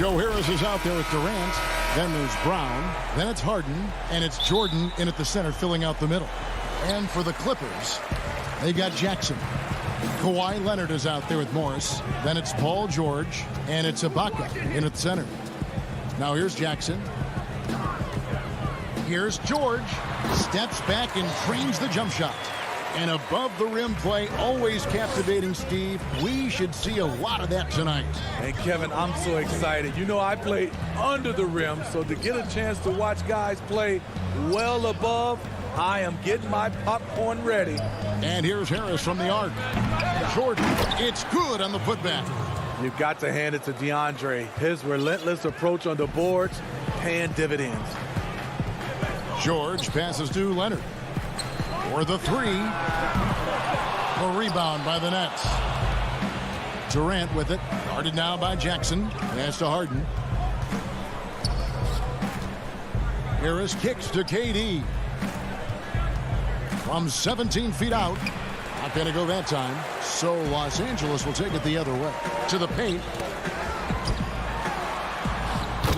Joe Harris is out there with Durant. Then there's Brown. Then it's Harden. And it's Jordan in at the center filling out the middle. And for the Clippers, they got Jackson. Kawhi Leonard is out there with Morris. Then it's Paul George. And it's Ibaka in at the center. Now here's Jackson. Here's George. Steps back and trains the jump shot. And above the rim play, always captivating, Steve. We should see a lot of that tonight. And Kevin, I'm so excited. You know, I played under the rim, so to get a chance to watch guys play well above, I am getting my popcorn ready. And here's Harris from the arc. Jordan, it's good on the putback. You've got to hand it to DeAndre. His relentless approach on the boards, paying dividends. George passes to Leonard. For the three. A rebound by the Nets. Durant with it. Guarded now by Jackson. Pass to Harden. Harris kicks to KD. From 17 feet out. Not going to go that time. So Los Angeles will take it the other way. To the paint.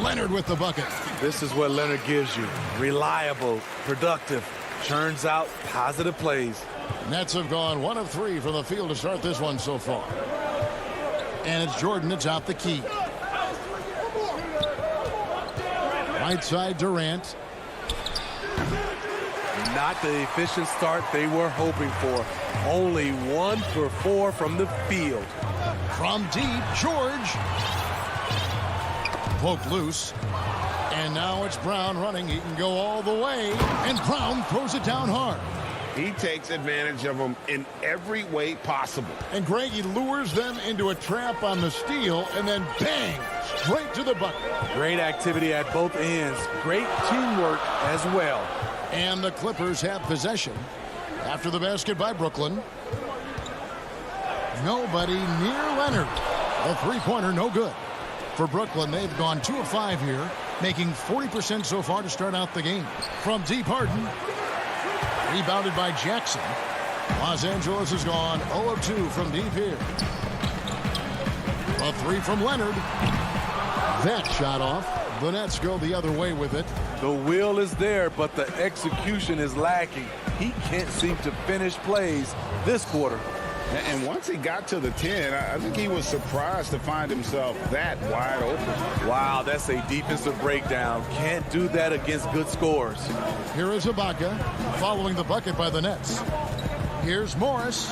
Leonard with the bucket. This is what Leonard gives you. Reliable, productive, churns out positive plays. Nets have gone 1 of 3 from the field to start this one so far. And it's Jordan that's out the key. Right side Durant. Not the efficient start they were hoping for. Only 1 for 4 from the field. From deep, George. Poke loose. And now it's Brown running. He can go all the way. And Brown throws it down hard. He takes advantage of them in every way possible. And Greg, he lures them into a trap on the steal. And then bang, straight to the bucket. Great activity at both ends. Great teamwork as well. And the Clippers have possession. After the basket by Brooklyn. Nobody near Leonard. A three-pointer, no good. For Brooklyn, they've gone 2 of 5 here, making 40% so far to start out the game. From deep, Harden. Rebounded by Jackson. Los Angeles has gone 0 of 2 from deep here. A 3 from Leonard. That shot off. The Nets go the other way with it. The will is there, but the execution is lacking. He can't seem to finish plays this quarter. And once he got to the 10, I think he was surprised to find himself that wide open. Wow, that's a defensive breakdown. Can't do that against good scores. Here is Ibaka following the bucket by the Nets. Here's Morris.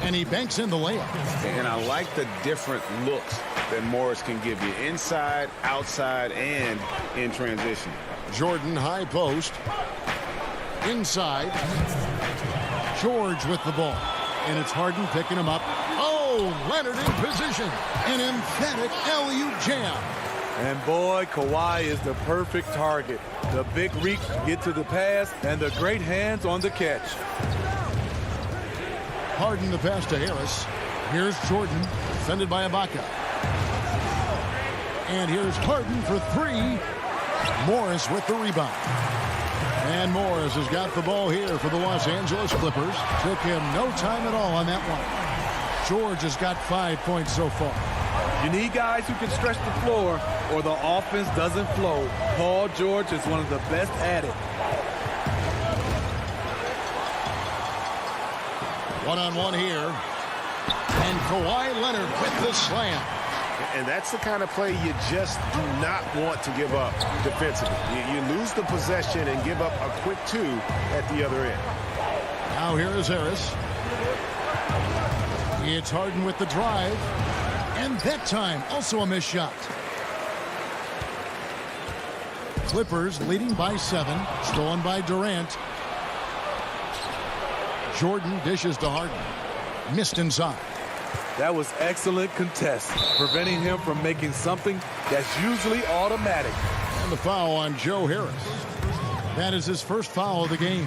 And he banks in the layup. And I like the different looks that Morris can give you. Inside, outside, and in transition. Jordan high post. Inside. George with the ball. And it's Harden picking him up. Oh, Leonard in position. An emphatic alley-oop jam. And boy, Kawhi is the perfect target. The big reach to get to the pass and the great hands on the catch. Harden the pass to Harris. Here's Jordan, defended by Ibaka. And here's Harden for 3. Morris with the rebound. And Morris has got the ball here for the Los Angeles Clippers. Took him no time at all on that one. George has got 5 points so far. You need guys who can stretch the floor or the offense doesn't flow. Paul George is one of the best at it. One-on-one here. And Kawhi Leonard with the slam. And that's the kind of play you just do not want to give up defensively. You lose the possession and give up a quick 2 at the other end. Now here is Harris. It's Harden with the drive. And that time, also a missed shot. Clippers leading by 7. Stolen by Durant. Jordan dishes to Harden. Missed inside. That was excellent contest, preventing him from making something that's usually automatic. And the foul on Joe Harris. That is his first foul of the game.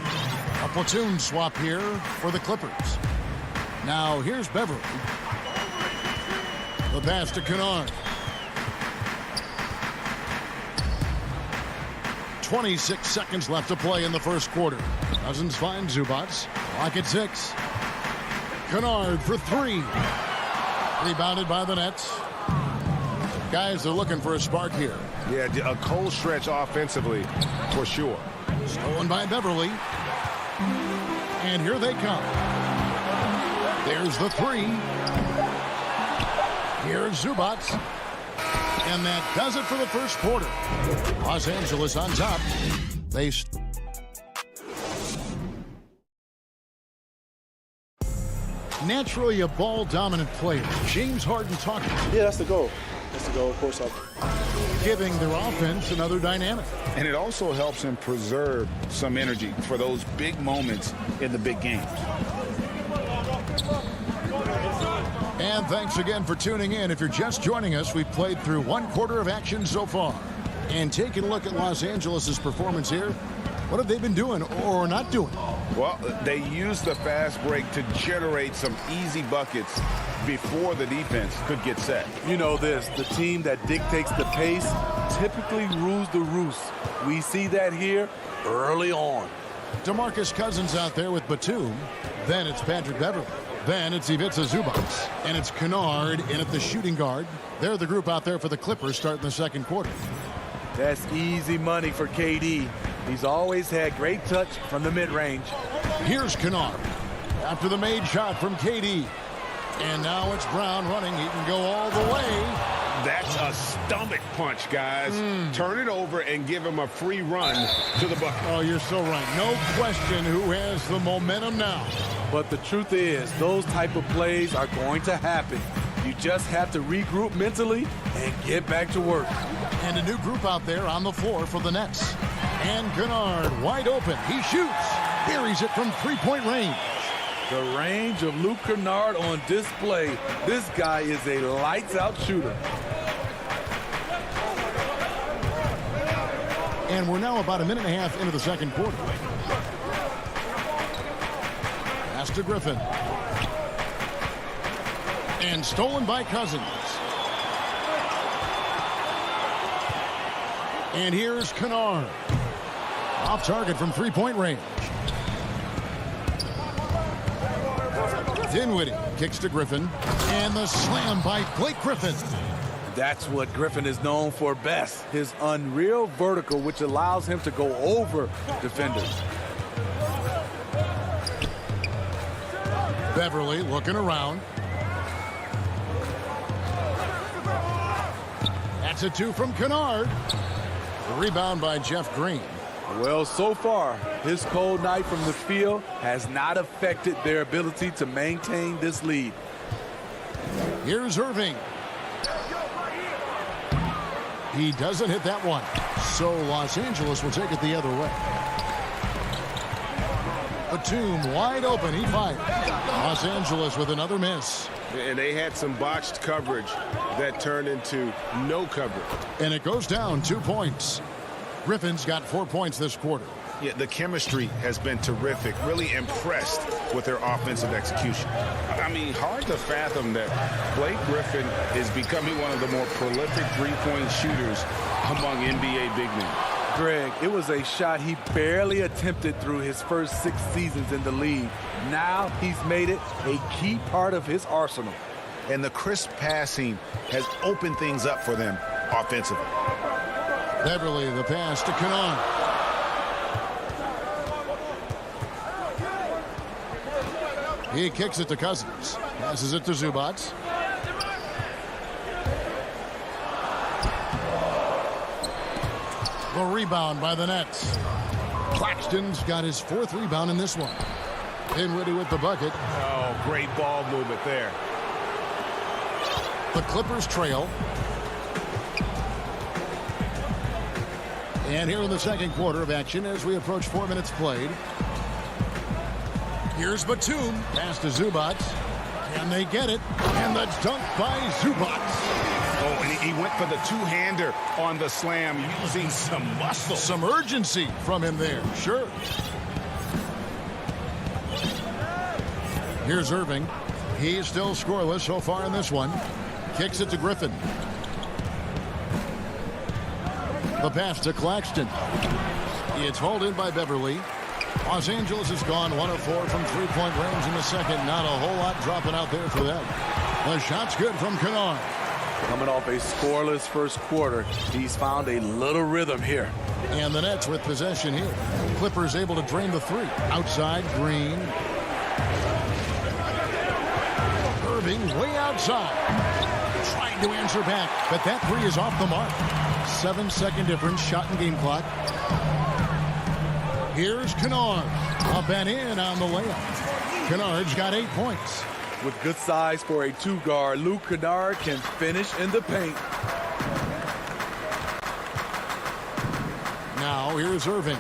A platoon swap here for the Clippers. Now here's Beverly. The pass to Kennard. 26 seconds left to play in the first quarter. Cousins finds Zubats. Clock at 6. Kennard for 3. Rebounded by the Nets. Guys, they're looking for a spark here. Yeah, a cold stretch offensively for sure. Stolen by Beverly. And here they come. There's the 3. Here's Zubats. And that does it for the first quarter. Los Angeles on top. Naturally a ball-dominant player. James Harden talking. Yeah, that's the goal. That's the goal, of course. Giving their offense another dynamic. And it also helps him preserve some energy for those big moments in the big games. And thanks again for tuning in. If you're just joining us, we've played through one quarter of action so far. And taking a look at Los Angeles' performance here, what have they been doing or not doing? Well, they used the fast break to generate some easy buckets before the defense could get set. You know this, the team that dictates the pace typically rules the roost. We see that here early on. DeMarcus Cousins out there with Batum. Then it's Patrick Beverly. Then it's Ivica Zubats. And it's Kennard in at the shooting guard. They're the group out there for the Clippers starting the second quarter. That's easy money for KD. He's always had great touch from the mid-range. Here's Kennard after the made shot from KD. And now it's Brown running. He can go all the way. That's a stomach punch, guys. Turn it over and give him a free run to the bucket. Oh, you're so right. No question who has the momentum now. But the truth is, those type of plays are going to happen. You just have to regroup mentally and get back to work. And a new group out there on the floor for the Nets. And Kennard wide open. He shoots. Buries it from three-point range. The range of Luke Kennard on display. This guy is a lights-out shooter. And we're now about a minute and a half into the second quarter. Pass to Griffin. And stolen by Cousins. And here's Kennard. Off target from three-point range. Dinwiddie kicks to Griffin. And the slam by Blake Griffin. That's what Griffin is known for best. His unreal vertical, which allows him to go over defenders. Beverly looking around. That's a 2 from Kennard. The rebound by Jeff Green. Well, so far, his cold night from the field has not affected their ability to maintain this lead. Here's Irving. He doesn't hit that one. So Los Angeles will take it the other way. Batum wide open. He fired. Los Angeles with another miss. And they had some botched coverage that turned into no coverage. And it goes down 2 points. Griffin's got 4 points this quarter. Yeah, the chemistry has been terrific. Really impressed with their offensive execution. I mean, hard to fathom that Blake Griffin is becoming one of the more prolific three-point shooters among NBA big men. Greg, it was a shot he barely attempted through his first 6 seasons in the league. Now he's made it a key part of his arsenal. And the crisp passing has opened things up for them offensively. Beverly, the pass to Kennard. He kicks it to Cousins. Passes it to Zubats. The rebound by the Nets. Claxton's got his 4th rebound in this one. Dinwiddie with the bucket. Oh, great ball movement there. The Clippers trail. And here in the second quarter of action as we approach 4 minutes played. Here's Batum. Pass to Zubac. Can they get it? And the dunk by Zubac. Oh, and he went for the two-hander on the slam, using some muscle. Some urgency from him there. Sure. Here's Irving. He's still scoreless so far in this one. Kicks it to Griffin. The pass to Claxton. It's hauled in by Beverly. Los Angeles has gone 1 of 4 from three-point range in the second. Not a whole lot dropping out there for them. The shot's good from Kennard. Coming off a scoreless first quarter, he's found a little rhythm here. And the Nets with possession here. Clippers able to drain the three. Outside, Green. Irving way outside. Trying to answer back, but that three is off the mark. 7-second difference, shot and game clock. Here's Kennard. Up and in on the layup. Kennard's got 8 points. With good size for a two-guard, Luke Kennard can finish in the paint. Now here's Irving.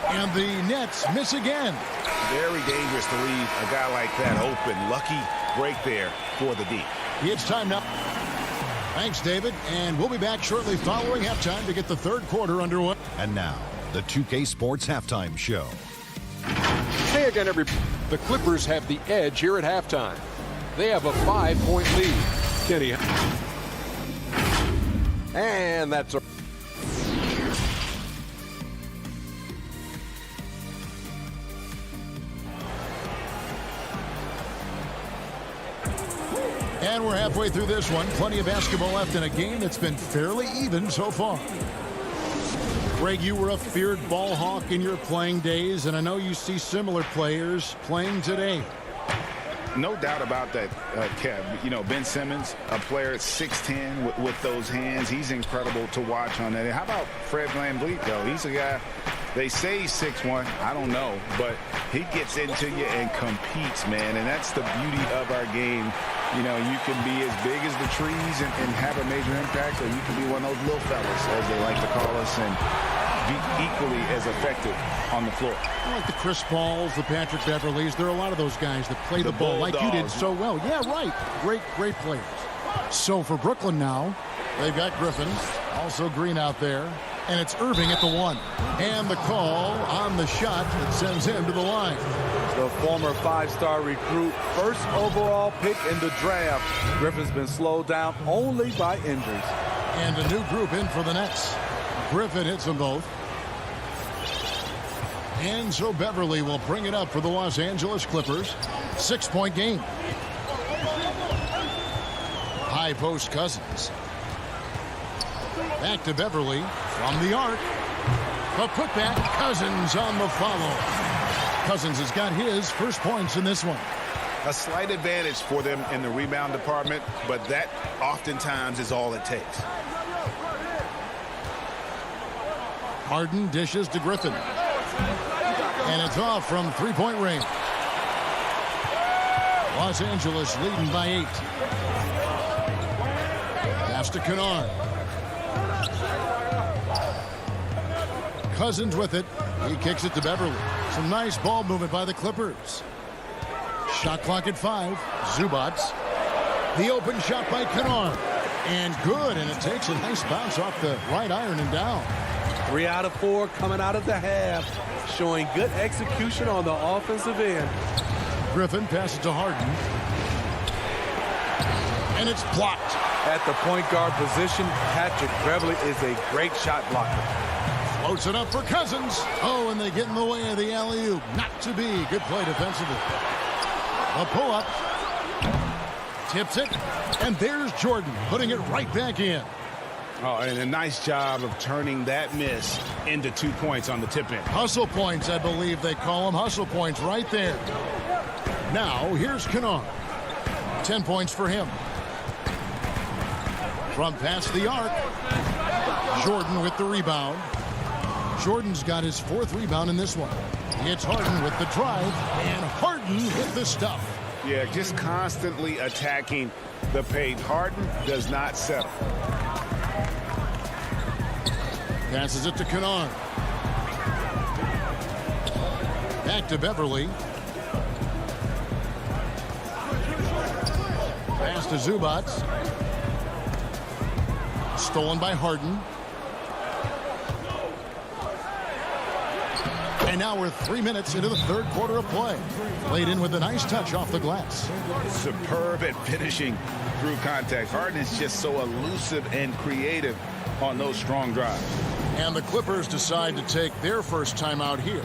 And the Nets miss again. Very dangerous to leave a guy like that open. Lucky break there for the D. It's time now. Thanks, David. And we'll be back shortly following halftime to get the third quarter underway. And now, the 2K Sports Halftime Show. Hey again, the Clippers have the edge here at halftime. They have a 5-point lead. Kenny. And that's a... And we're halfway through this one. Plenty of basketball left in a game that's been fairly even so far. Greg, you were a feared ball hawk in your playing days, and I know you see similar players playing today. No doubt about that, Kev. You know, Ben Simmons, a player at 6'10" with those hands. He's incredible to watch on that. And how about Fred VanVleet, though? He's a guy, they say he's 6'1". I don't know. But he gets into you and competes, man. And that's the beauty of our game. You know, you can be as big as the trees and have a major impact, or you can be one of those little fellas, as they like to call us, and be equally as effective on the floor. I like the Chris Pauls, the Patrick Beverleys. There are a lot of those guys that play the ball like you did so well. Yeah, right. Great players. So for Brooklyn now, they've got Griffin, also Green out there, and it's Irving at the one. And the call on the shot that sends him to the line. The former 5-star recruit, first overall pick in the draft. Griffin's been slowed down only by injuries. And a new group in for the Nets. Griffin hits them both. And so Beverly will bring it up for the Los Angeles Clippers. 6-point game. High post Cousins. Back to Beverly from the arc. The putback, Cousins on the follow. Cousins has got his first points in this one. A slight advantage for them in the rebound department, but that oftentimes is all it takes. Harden dishes to Griffin. And it's off from three-point range. Los Angeles leading by 8. Pass to Kennard. Cousins with it. He kicks it to Beverly. Some nice ball movement by the Clippers. Shot clock at 5. Zubac. The open shot by Kennard. And good, and it takes a nice bounce off the right iron and down. 3 out of 4 coming out of the half, showing good execution on the offensive end. Griffin passes to Harden. And it's blocked. At the point guard position, Patrick Beverly is a great shot blocker. Floats it up for Cousins. Oh, and they get in the way of the alley-oop. Not to be. Good play defensively. A pull-up. Tips it. And there's Jordan putting it right back in. Oh, and a nice job of turning that miss into 2 points on the tip-in. Hustle points, I believe they call them. Hustle points right there. Now, here's Kennard. 10 points for him. From past the arc. Jordan with the rebound. Jordan's got his 4th rebound in this one. It's Harden with the drive, and Harden with the stuff. Yeah, just constantly attacking the paint. Harden does not settle. Passes it to Kennard. Back to Beverly. Pass to Zubac. Stolen by Harden. And now we're 3 minutes into the third quarter of play. Played in with a nice touch off the glass. Superb at finishing through contact. Harden is just so elusive and creative on those strong drives. And the Clippers decide to take their first time out here.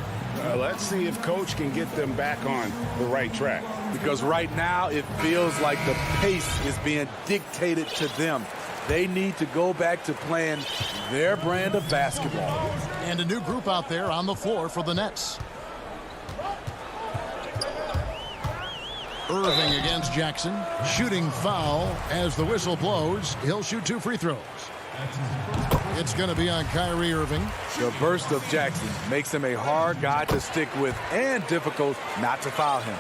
Let's see if Coach can get them back on the right track. Because right now it feels like the pace is being dictated to them. They need to go back to playing their brand of basketball. And a new group out there on the floor for the Nets. Irving against Jackson. Shooting foul as the whistle blows. He'll shoot 2 free throws. It's going to be on Kyrie Irving. The burst of Jackson makes him a hard guy to stick with and difficult not to foul him.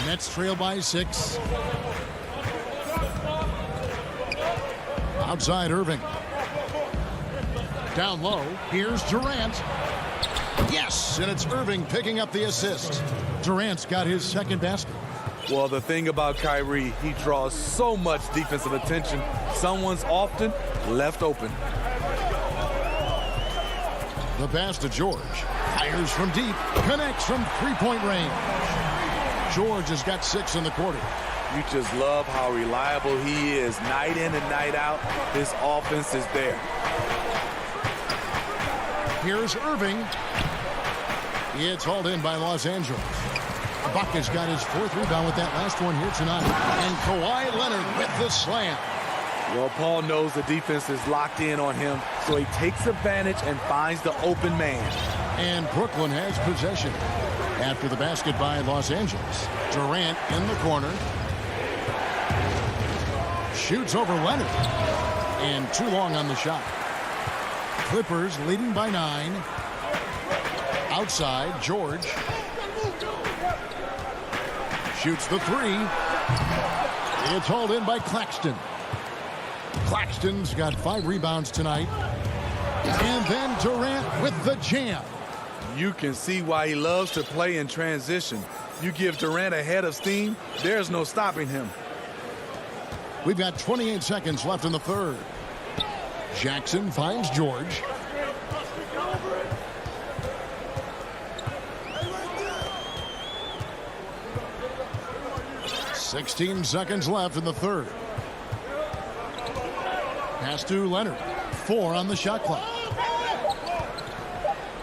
Nets trail by 6. Outside Irving. Down low. Here's Durant. Yes, and it's Irving picking up the assist. Durant's got his second basket. Well, the thing about Kyrie, he draws so much defensive attention. Someone's often left open. The pass to George. Fires from deep. Connects from three-point range. George has got 6 in the quarter. You just love how reliable he is night in and night out. His offense is there. Here's Irving. It's hauled in by Los Angeles. Ibaka's got his 4th rebound with that last one here tonight. And Kawhi Leonard with the slam. Well, Paul knows the defense is locked in on him, so he takes advantage and finds the open man. And Brooklyn has possession. After the basket by Los Angeles. Durant in the corner. Shoots over Leonard. And too long on the shot. Clippers leading by 9. Outside, George. Shoots the 3. It's hauled in by Claxton. Claxton's got 5 rebounds tonight. And then Durant with the jam. You can see why he loves to play in transition. You give Durant a head of steam, there's no stopping him. We've got 28 seconds left in the third. Jackson finds George. "16 seconds left in the third. Pass to Leonard. 4 on the shot clock.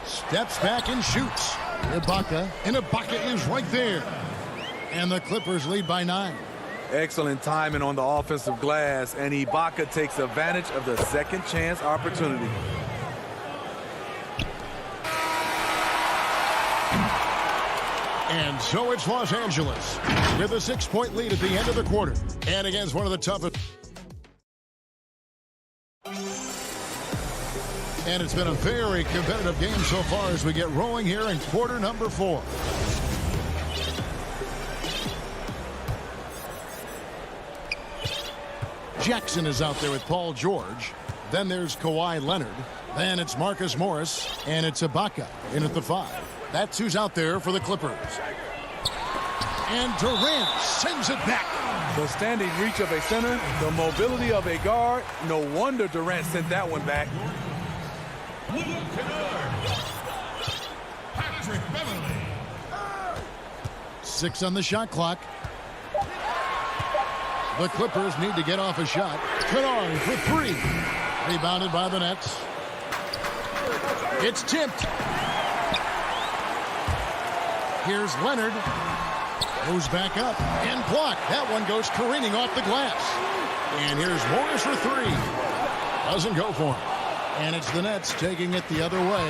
Steps back and shoots. Ibaka, and Ibaka is right there. And the Clippers lead by 9. Excellent timing on the offensive glass, and Ibaka takes advantage of the second chance opportunity. And so it's Los Angeles with a 6-point lead at the end of the quarter. And against one of the toughest. And it's been a very competitive game so far as we get rolling here in quarter number 4. Jackson is out there with Paul George. Then there's Kawhi Leonard. Then it's Marcus Morris. And it's Ibaka in at the 5. That's who's out there for the Clippers. And Durant sends it back. The standing reach of a center, the mobility of a guard. No wonder Durant sent that one back. 6 on the shot clock. The Clippers need to get off a shot. Kennard for 3. Rebounded by the Nets. It's tipped. Here's Leonard. Goes back up and blocked. That one goes careening off the glass. And here's Morris for 3. Doesn't go for him. And it's the Nets taking it the other way.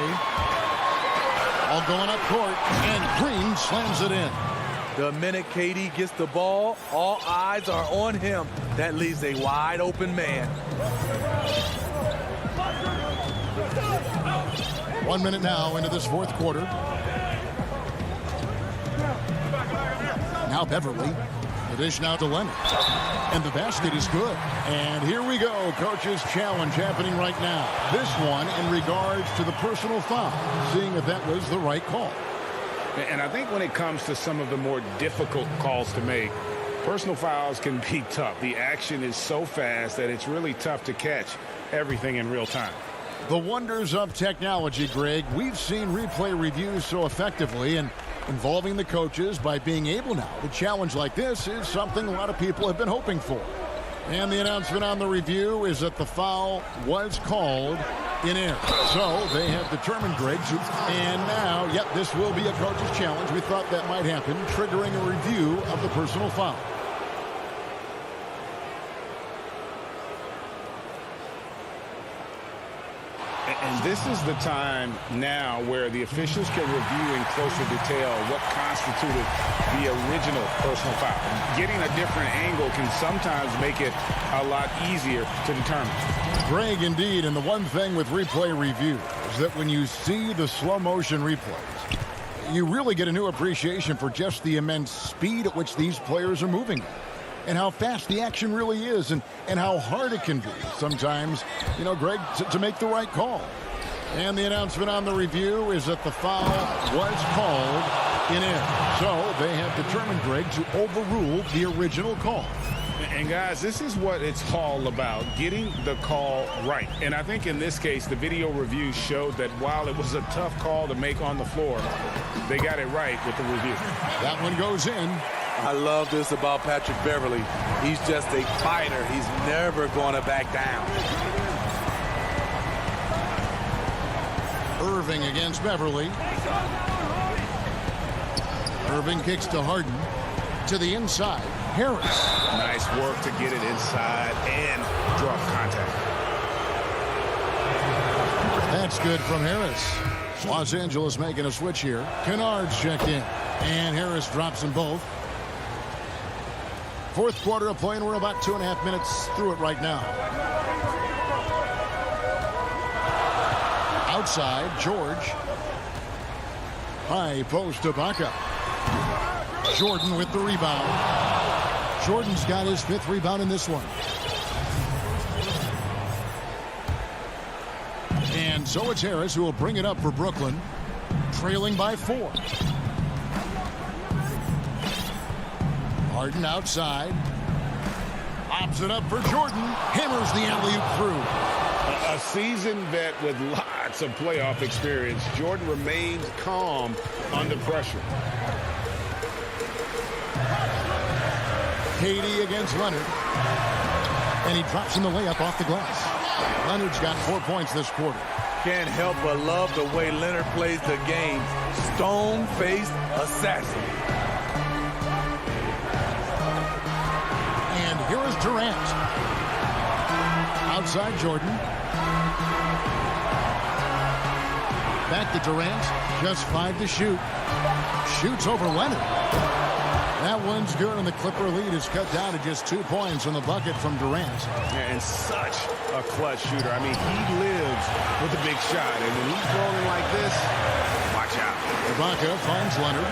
All going up court. And Green slams it in. The minute KD gets the ball, all eyes are on him. That leaves a wide open man. 1 minute now into this fourth quarter. Now Beverly. The dish now to Leonard. And the basket is good. And here we go. Coach's challenge happening right now. This one in regards to the personal foul. Seeing if that was the right call. And I think when it comes to some of the more difficult calls to make, personal fouls can be tough. The action is so fast that it's really tough to catch everything in real time. The wonders of technology, Greg. We've seen replay reviews so effectively, and involving the coaches by being able now to challenge like this is something a lot of people have been hoping for. And the announcement on the review is that the foul was called in air. So they have determined, Greg, and now, yep, this will be a coach's challenge. We thought that might happen, triggering a review of the personal foul. And this is the time now where the officials can review in closer detail what constituted the original personal foul. Getting a different angle can sometimes make it a lot easier to determine. Greg, indeed, and the one thing with replay review is that when you see the slow motion replays, you really get a new appreciation for just the immense speed at which these players are moving. And how fast the action really is, and how hard it can be sometimes, you know, Greg, to make the right call. And the announcement on the review is that the foul was called in air. So they have determined, Greg, to overrule the original call. And guys, this is what it's all about, getting the call right. And I think in this case, the video review showed that while it was a tough call to make on the floor, they got it right with the review. That one goes in. I love this about Patrick Beverly. He's just a fighter. He's never going to back down. Irving against Beverly. Irving kicks to Harden. To the inside. Harris. Nice work to get it inside and draw contact. That's good from Harris. Los Angeles making a switch here. Kennard's checked in. And Harris drops them both. Fourth quarter of play, and we're about 2.5 minutes through it right now. Outside, George. High post to Baca. Jordan with the rebound. Jordan's got his 5th rebound in this one. And so it's Harris who will bring it up for Brooklyn, trailing by 4. Harden outside. Lobs it up for Jordan. Hammers the alley-oop through. A seasoned vet with lots of playoff experience, Jordan remains calm under pressure. KD against Leonard. And he drops in the layup off the glass. Leonard's got 4 points this quarter. Can't help but love the way Leonard plays the game. Stone-faced assassin. And here is Durant. Outside Jordan. Back to Durant. Just 5 to shoot. Shoots over Leonard. That one's good, and the Clipper lead is cut down to just 2 points on the bucket from Durant. And such a clutch shooter. I mean, he lives with a big shot. And when he's rolling like this, watch out. Ibaka finds Leonard.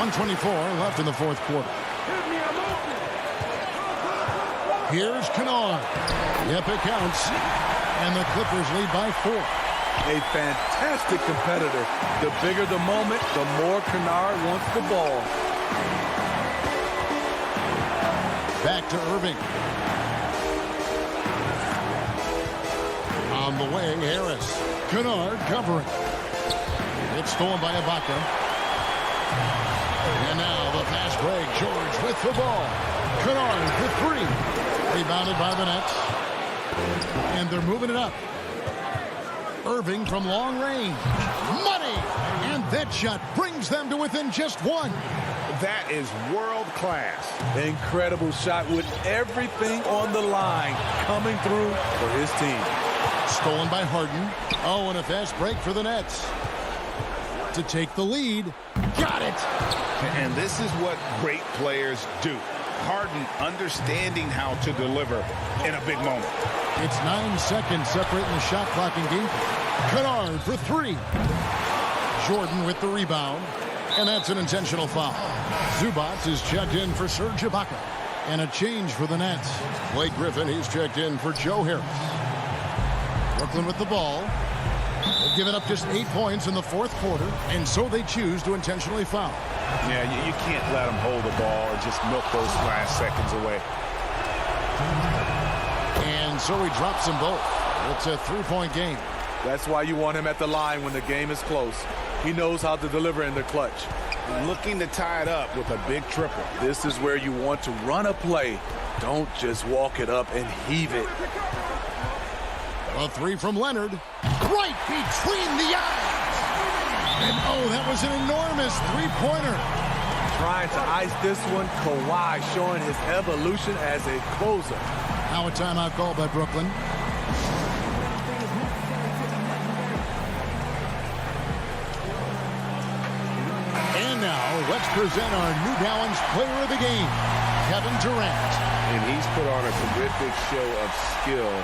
1:24 left in the fourth quarter. Here's Kennard. Yep, it counts. And the Clippers lead by 4. A fantastic competitor. The bigger the moment, the more Kennard wants the ball. Back to Irving. On the way, Harris. Kennard covering. It's stolen by Ibaka. And now the fast break. George with the ball. Kennard for 3. Rebounded by the Nets. And they're moving it up. Irving from long range. Money! And that shot brings them to within just 1. That is world class. Incredible shot with everything on the line coming through for his team. Stolen by Harden. Oh, and a fast break for the Nets. To take the lead. Got it! And this is what great players do. Harden understanding how to deliver in a big moment. It's 9 seconds separating the shot clock and game. Kennard for 3. Jordan with the rebound. And that's an intentional foul. Zubac is checked in for Serge Ibaka. And a change for the Nets. Blake Griffin, he's checked in for Joe Harris. Brooklyn with the ball. They've given up just 8 points in the fourth quarter, and so they choose to intentionally foul. Yeah, you can't let them hold the ball and just milk those last seconds away. And so he drops them both. It's a 3-point game. That's why you want him at the line when the game is close. He knows how to deliver in the clutch. Looking to tie it up with a big triple. This is where you want to run a play. Don't just walk it up and heave it. A three from Leonard. Right between the eyes. And oh, that was an enormous three-pointer. Trying to ice this one. Kawhi showing his evolution as a closer. Now a timeout call by Brooklyn. And now let's present our New Balance Player of the Game, Kevin Durant. And he's put on a terrific show of skill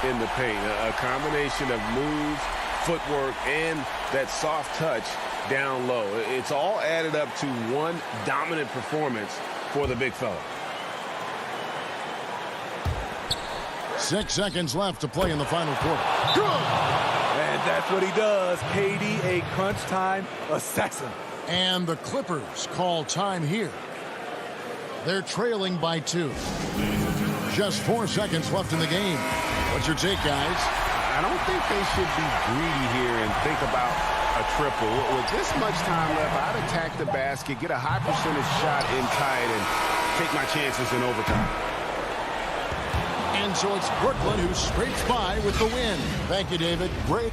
in the paint. A combination of moves, footwork, and that soft touch down low. It's all added up to one dominant performance for the big fella. 6 seconds left to play in the final quarter. Good! And that's what he does. KD, a crunch time assassin. And the Clippers call time here. They're trailing by 2. Just 4 seconds left in the game. What's your take, guys? I don't think they should be greedy here and think about a triple. With this much time left, I'd attack the basket, get a high percentage shot in tight, and take my chances in overtime. And so it's Brooklyn who scrapes by with the win. Thank you, David. Great.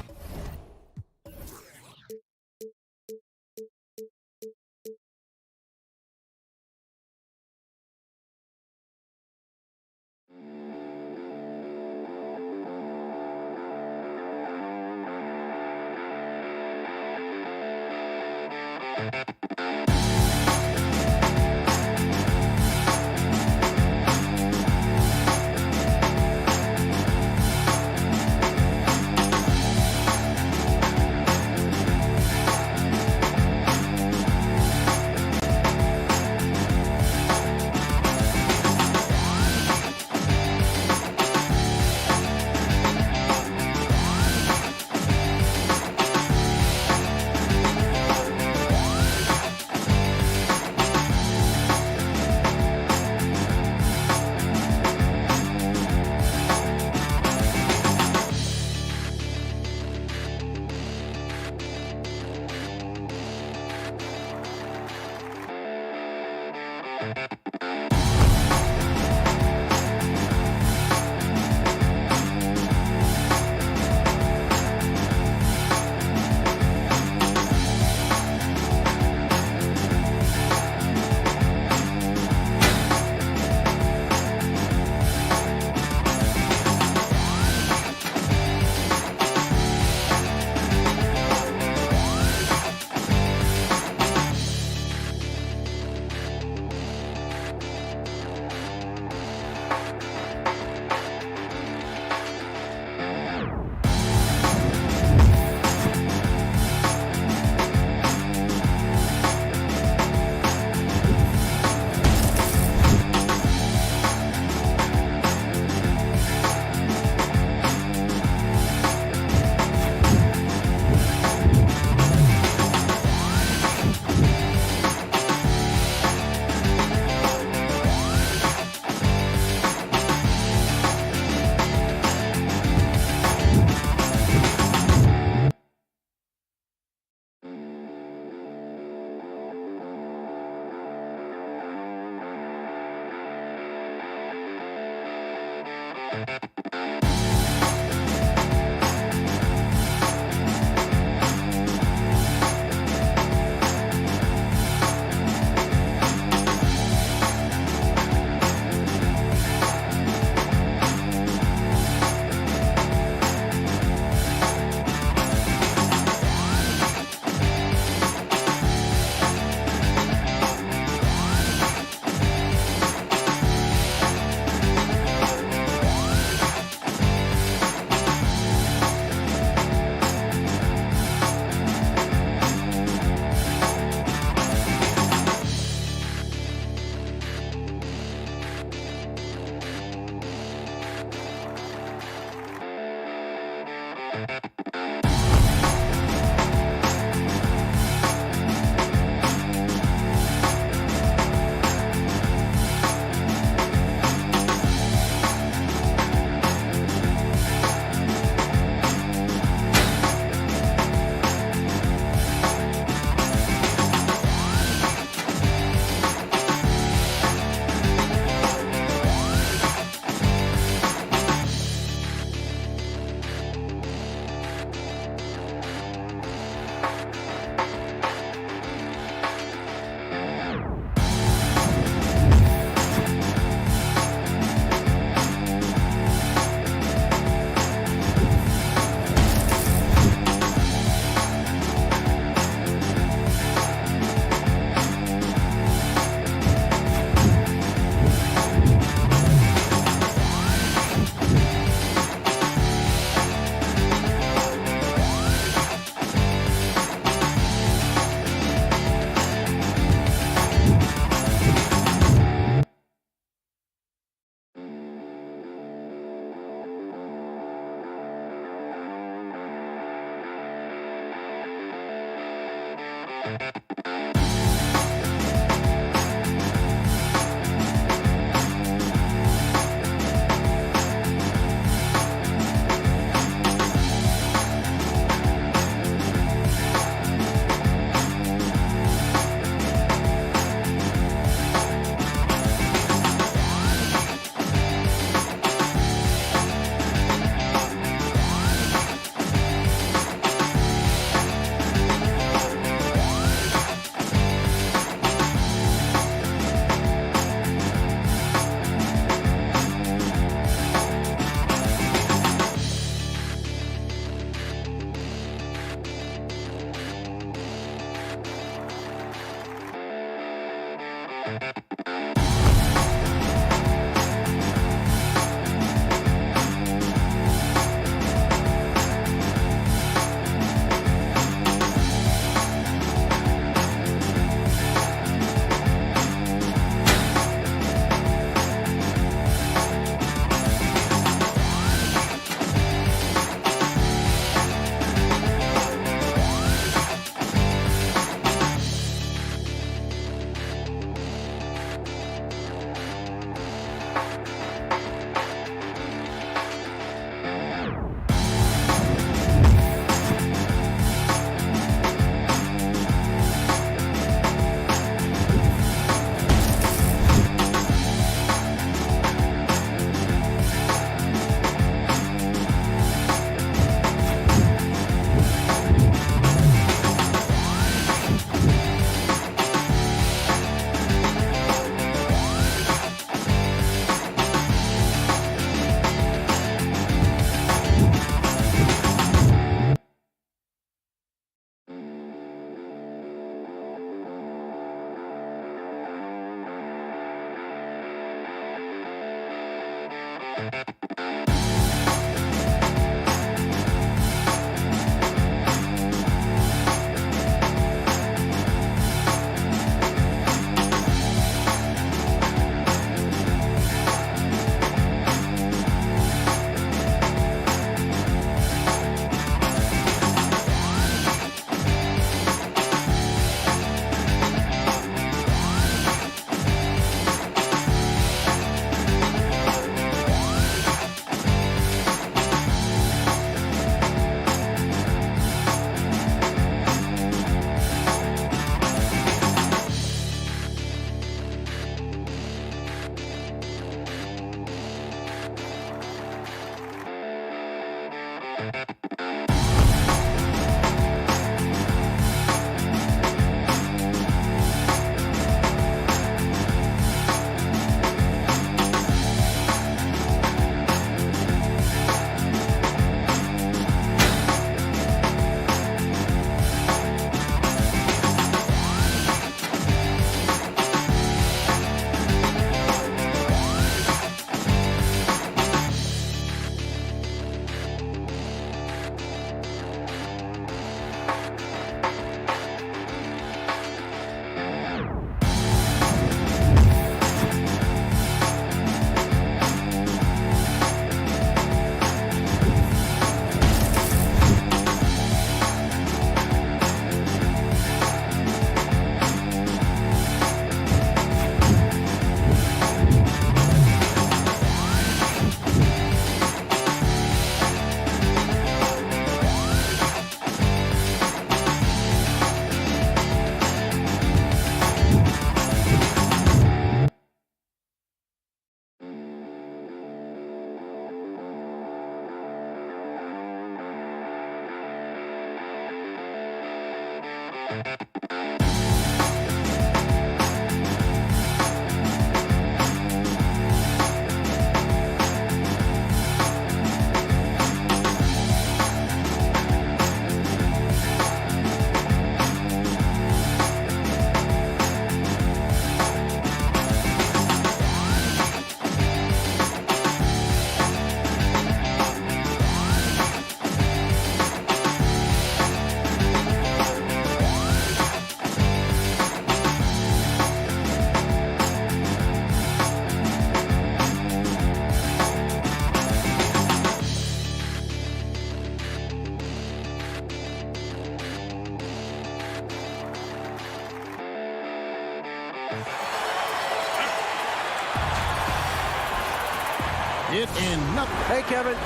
It and nothing. Hey, Kevin.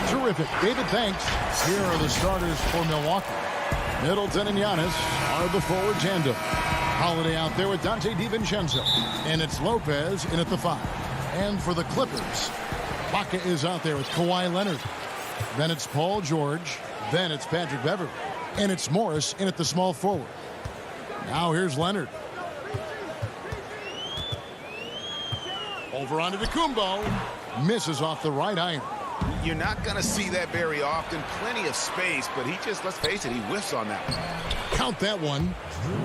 Terrific. David, thanks. Here are the starters for Milwaukee. Middleton and Giannis are the forward tandem. Holiday out there with Dante DiVincenzo. And it's Lopez in at the 5. And for the Clippers, Baca is out there with Kawhi Leonard. Then it's Paul George. Then it's Patrick Beverley. And it's Morris in at the small forward. Now here's Leonard. Over onto Kumbo. Misses off the right iron. You're not going to see that very often. Plenty of space, but he just, let's face it, he whiffs on that one. Count that one.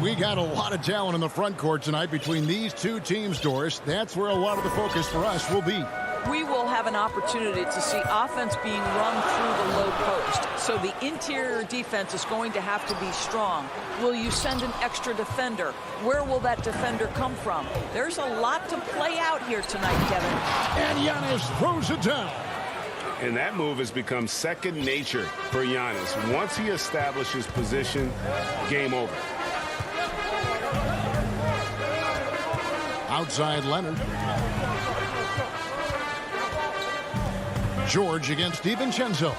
We got a lot of talent in the front court tonight between these two teams, Doris. That's where a lot of the focus for us will be. We will have an opportunity to see offense being run through the low post. So the interior defense is going to have to be strong. Will you send an extra defender? Where will that defender come from? There's a lot to play out here tonight, Kevin. And Giannis throws it down. And that move has become second nature for Giannis. Once he establishes position, game over. Outside Leonard. George against DiVincenzo.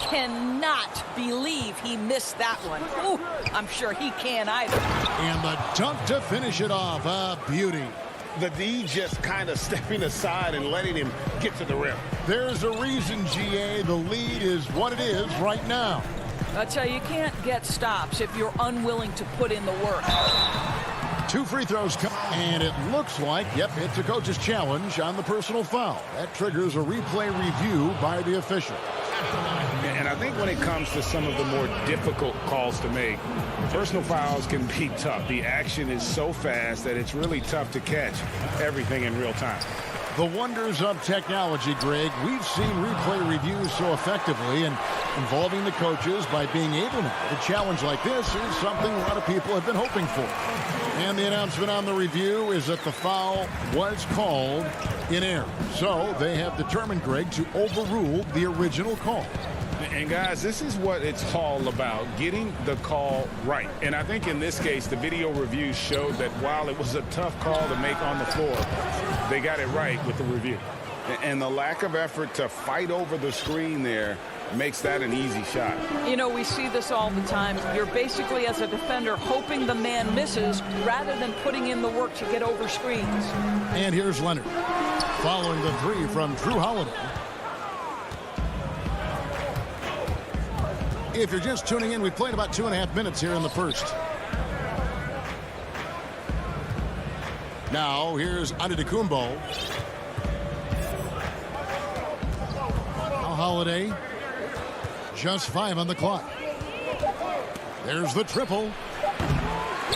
Cannot believe he missed that one. Ooh, I'm sure he can't either. And the dunk to finish it off. A beauty. The D just kind of stepping aside and letting him get to the rim. There's a reason, GA. The lead is what it is right now. I tell you, you can't get stops if you're unwilling to put in the work. 2 free throws come, and it looks like, yep, it's a coach's challenge on the personal foul. That triggers a replay review by the official. And I think when it comes to some of the more difficult calls to make, personal fouls can be tough. The action is so fast that it's really tough to catch everything in real time. The wonders of technology, Greg. We've seen replay reviews so effectively, and involving the coaches by being able to. A challenge like this is something a lot of people have been hoping for. And the announcement on the review is that the foul was called in error. So they have determined, Greg, to overrule the original call. And guys, this is what it's all about, getting the call right. And I think in this case, the video review showed that while it was a tough call to make on the floor, they got it right with the review. And the lack of effort to fight over the screen there makes that an easy shot. You know, we see this all the time. You're basically, as a defender, hoping the man misses rather than putting in the work to get over screens. And here's Leonard following the 3 from Drew Holiday. If you're just tuning in, we played about 2.5 minutes here in the first. Now, here's Antetokounmpo. Now Holiday. Just 5 on the clock. There's the triple.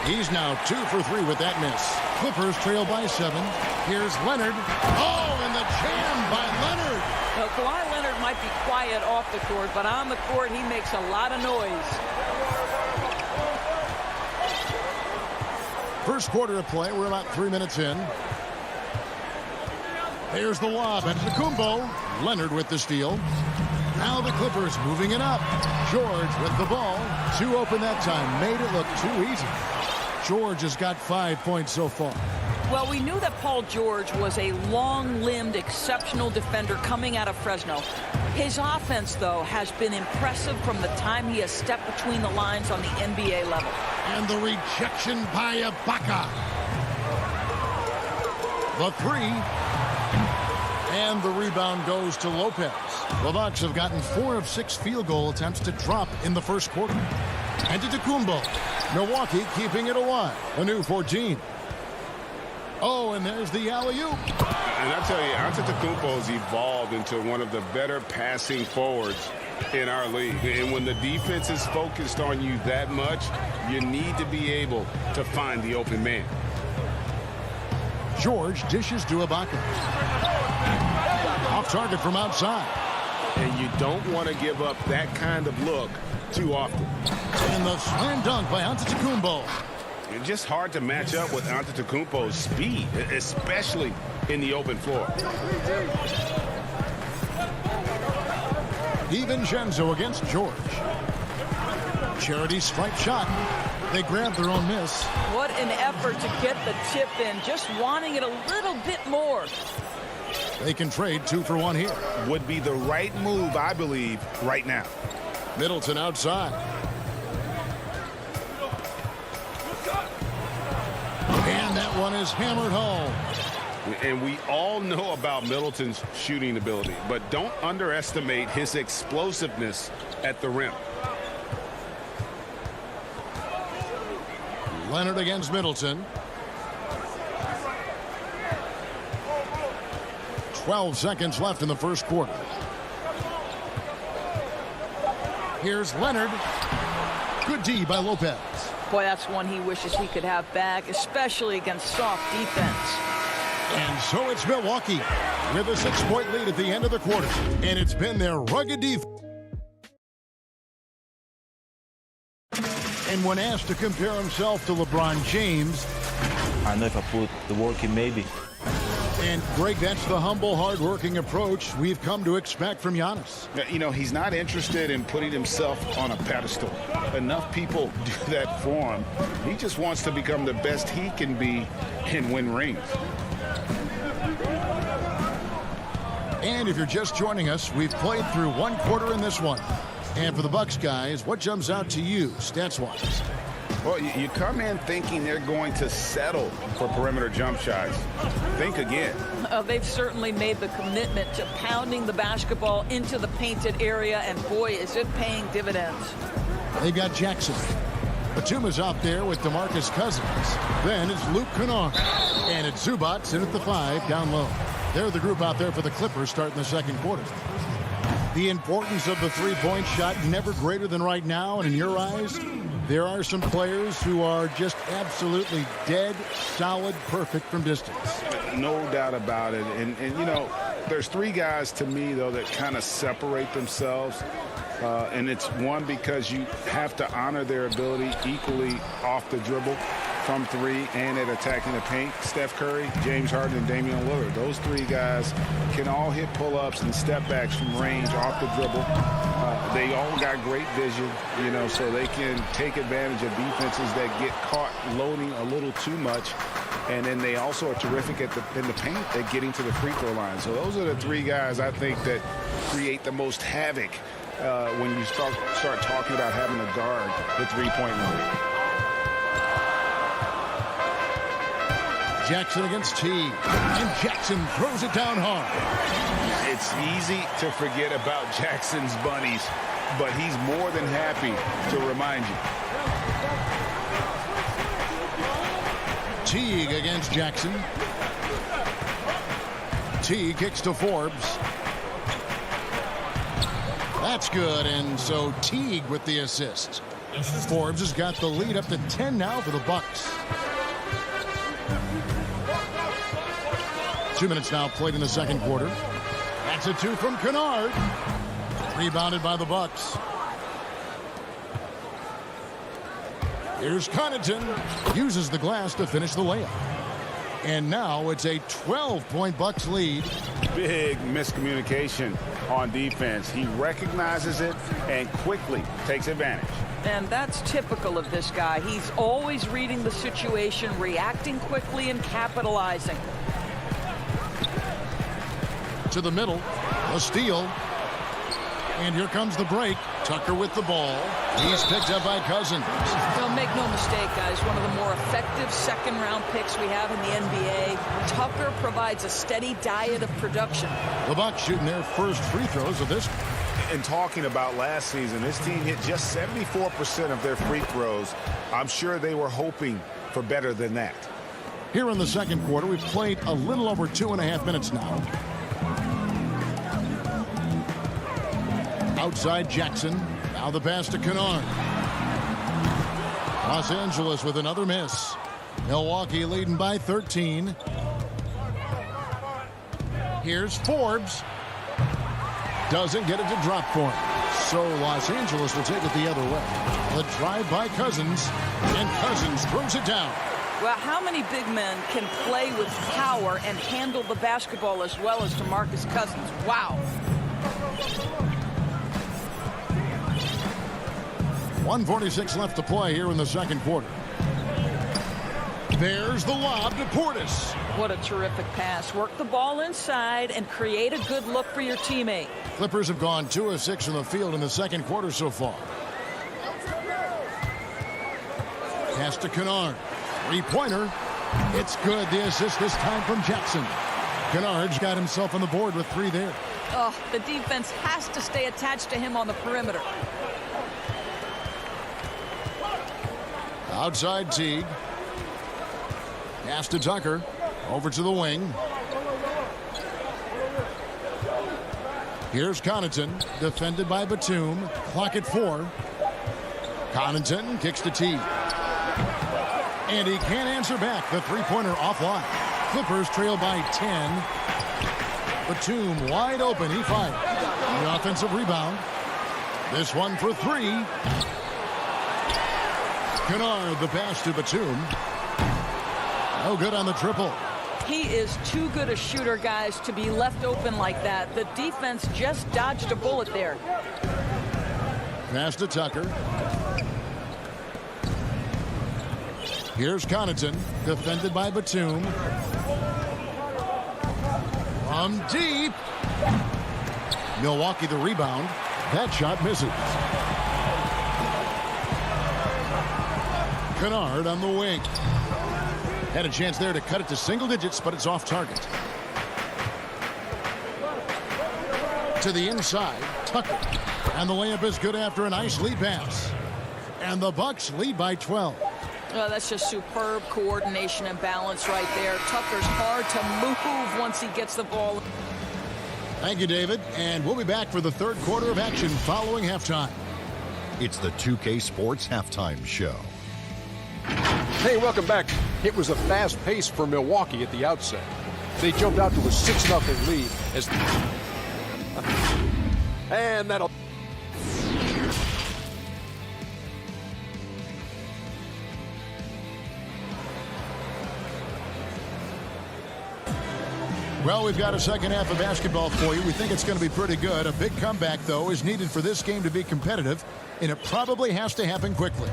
He's now 2 for 3 with that miss. Clippers trail by 7. Here's Leonard. Oh, and the jam by Leonard. Well, Kawhi Leonard might be quiet off the court, but on the court, he makes a lot of noise. First quarter of play. We're about 3 minutes in. There's the lob. Antetokounmpo. Leonard with the steal. Now the Clippers moving it up. George with the ball. 2 open that time. Made it look too easy. George has got 5 points so far. Well, we knew that Paul George was a long-limbed, exceptional defender coming out of Fresno. His offense, though, has been impressive from the time he has stepped between the lines on the NBA level. And the rejection by Ibaka. The 3. And the rebound goes to Lopez. The Bucks have gotten 4 of 6 field goal attempts to drop in the first quarter. Antetokounmpo. Milwaukee keeping it alive. A new 14. Oh, and there's the alley-oop. And I tell you, Antetokounmpo's evolved into one of the better passing forwards in our league. And when the defense is focused on you that much, you need to be able to find the open man. George dishes to Ibaka. Off target from outside. And you don't want to give up that kind of look too often. And the slam dunk by Antetokounmpo. It's just hard to match up with Antetokounmpo's speed, especially in the open floor. DiVincenzo against George. Charity stripe shot. They grab their own miss. What an effort to get the tip in, just wanting it a little bit more. They can trade 2 for 1 here. Would be the right move, I believe, right now. Middleton outside. And that one is hammered home. And we all know about Middleton's shooting ability, but don't underestimate his explosiveness at the rim. Leonard against Middleton. 12 seconds left in the first quarter. Here's Leonard. Good D by Lopez. Boy, that's one he wishes he could have back, especially against soft defense. And so it's Milwaukee with a 6-point lead at the end of the quarter. And it's been their rugged defense. And when asked to compare himself to LeBron James, I know if I put the work in, maybe. And Greg, that's the humble, hard-working approach we've come to expect from Giannis. You know, he's not interested in putting himself on a pedestal. Enough people do that for him. He just wants to become the best he can be and win rings. And if you're just joining us, we've played through 1 quarter in this one. And for the Bucks guys, what jumps out to you stats-wise? Well, you come in thinking they're going to settle for perimeter jump shots. Think again. They've certainly made the commitment to pounding the basketball into the painted area, and boy, is it paying dividends. They've got Jackson. Batuma's out there with DeMarcus Cousins. Then it's Luke Kennard. And it's Zubats in at the 5 down low. They're the group out there for the Clippers starting the second quarter. The importance of the 3-point shot never greater than right now, and in your eyes, there are some players who are just absolutely dead, solid, perfect from distance. No doubt about it. And you know, there's 3 guys to me, though, that kind of separate themselves. And it's one, because you have to honor their ability equally off the dribble, from 3, and at attacking the paint. Steph Curry, James Harden, and Damian Lillard. Those 3 guys can all hit pull-ups and step-backs from range off the dribble. They all got great vision, you know, so they can take advantage of defenses that get caught loading a little too much. And then they also are terrific in the paint at getting to the free throw line. So those are the 3 guys I think that create the most havoc when you start talking about having to guard the 3-point line. Jackson against T. And Jackson throws it down hard. It's easy to forget about Jackson's bunnies, but he's more than happy to remind you. Teague against Jackson. Teague kicks to Forbes. That's good, and so Teague with the assist. Forbes has got the lead up to 10 now for the Bucks. 2 minutes now played in the second quarter. That's a 2 from Kennard. Rebounded by the Bucks. Here's Connaughton. Uses the glass to finish the layup. And now it's a 12-point Bucks lead. Big miscommunication on defense. He recognizes it and quickly takes advantage. And that's typical of this guy. He's always reading the situation, reacting quickly, and capitalizing. To the middle, a steal. And here comes the break. Tucker with the ball. He's picked up by Cousins. Don't make no mistake, guys. One of the more effective second-round picks we have in the NBA. Tucker provides a steady diet of production. The Bucks shooting their first free throws of this. And talking about last season, this team hit just 74% of their free throws. I'm sure they were hoping for better than that. Here in the second quarter, we've played a little over 2.5 minutes now. Outside Jackson. Now the pass to Kennard. Los Angeles with another miss. Milwaukee leading by 13. Here's Forbes. Doesn't get it to drop for him. So Los Angeles will take it the other way. The drive by Cousins. And Cousins throws it down. Well, how many big men can play with power and handle the basketball as well as DeMarcus Cousins? Wow. 1:46 left to play here in the second quarter. There's the lob to Portis. What a terrific pass. Work the ball inside and create a good look for your teammate. Clippers have gone 2 of 6 from the field in the second quarter so far. Pass to Kennard. Three-pointer. It's good. The assist this time from Jackson. Kennard's got himself on the board with 3 there. Oh, the defense has to stay attached to him on the perimeter. Outside Teague. Pass to Tucker. Over to the wing. Here's Connaughton. Defended by Batum. Clock at 4. Connaughton kicks to Teague. And he can't answer back. The three-pointer offline. Clippers trail by 10. Batum wide open. He fired. The offensive rebound. This one for 3. Kennard, the pass to Batum. No good on the triple. He is too good a shooter, guys, to be left open like that. The defense just dodged a bullet there. Pass to Tucker. Here's Connaughton, defended by Batum. From deep. Milwaukee the rebound. That shot misses. Kennard on the wing. Had a chance there to cut it to single digits, but it's off target. To the inside, Tucker. And the layup is good after a nice lead pass. And the Bucks lead by 12. Oh, that's just superb coordination and balance right there. Tucker's hard to move once he gets the ball. Thank you, David. And we'll be back for the third quarter of action following halftime. It's the 2K Sports Halftime Show. Hey, welcome back. It was a fast pace for Milwaukee at the outset. They jumped out to a 6-0 lead as and that'll Well, we've got a second half of basketball for you. We think it's going to be pretty good. A big comeback, though, is needed for this game to be competitive, and it probably has to happen quickly.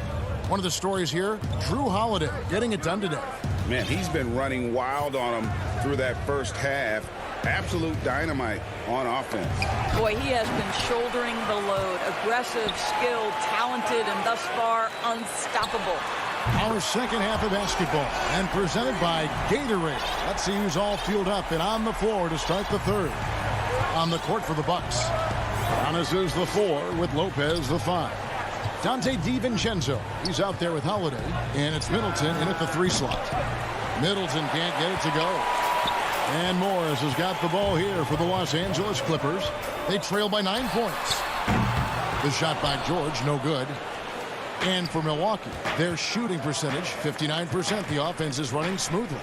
One of the stories here, Drew Holiday getting it done today. Man, he's been running wild on him through that first half. Absolute dynamite on offense. Boy, he has been shouldering the load. Aggressive, skilled, talented, and thus far unstoppable. Our second half of basketball, and presented by Gatorade. Let's see who's all fueled up and on the floor to start the third. On the court for the Bucks. Giannis is the 4 with Lopez the 5. Dante DiVincenzo, he's out there with Holiday, and it's Middleton in at the 3 slot. Middleton can't get it to go. And Morris has got the ball here for the Los Angeles Clippers. They trail by 9 points. The shot by George, no good. And for Milwaukee, their shooting percentage, 59%. The offense is running smoothly.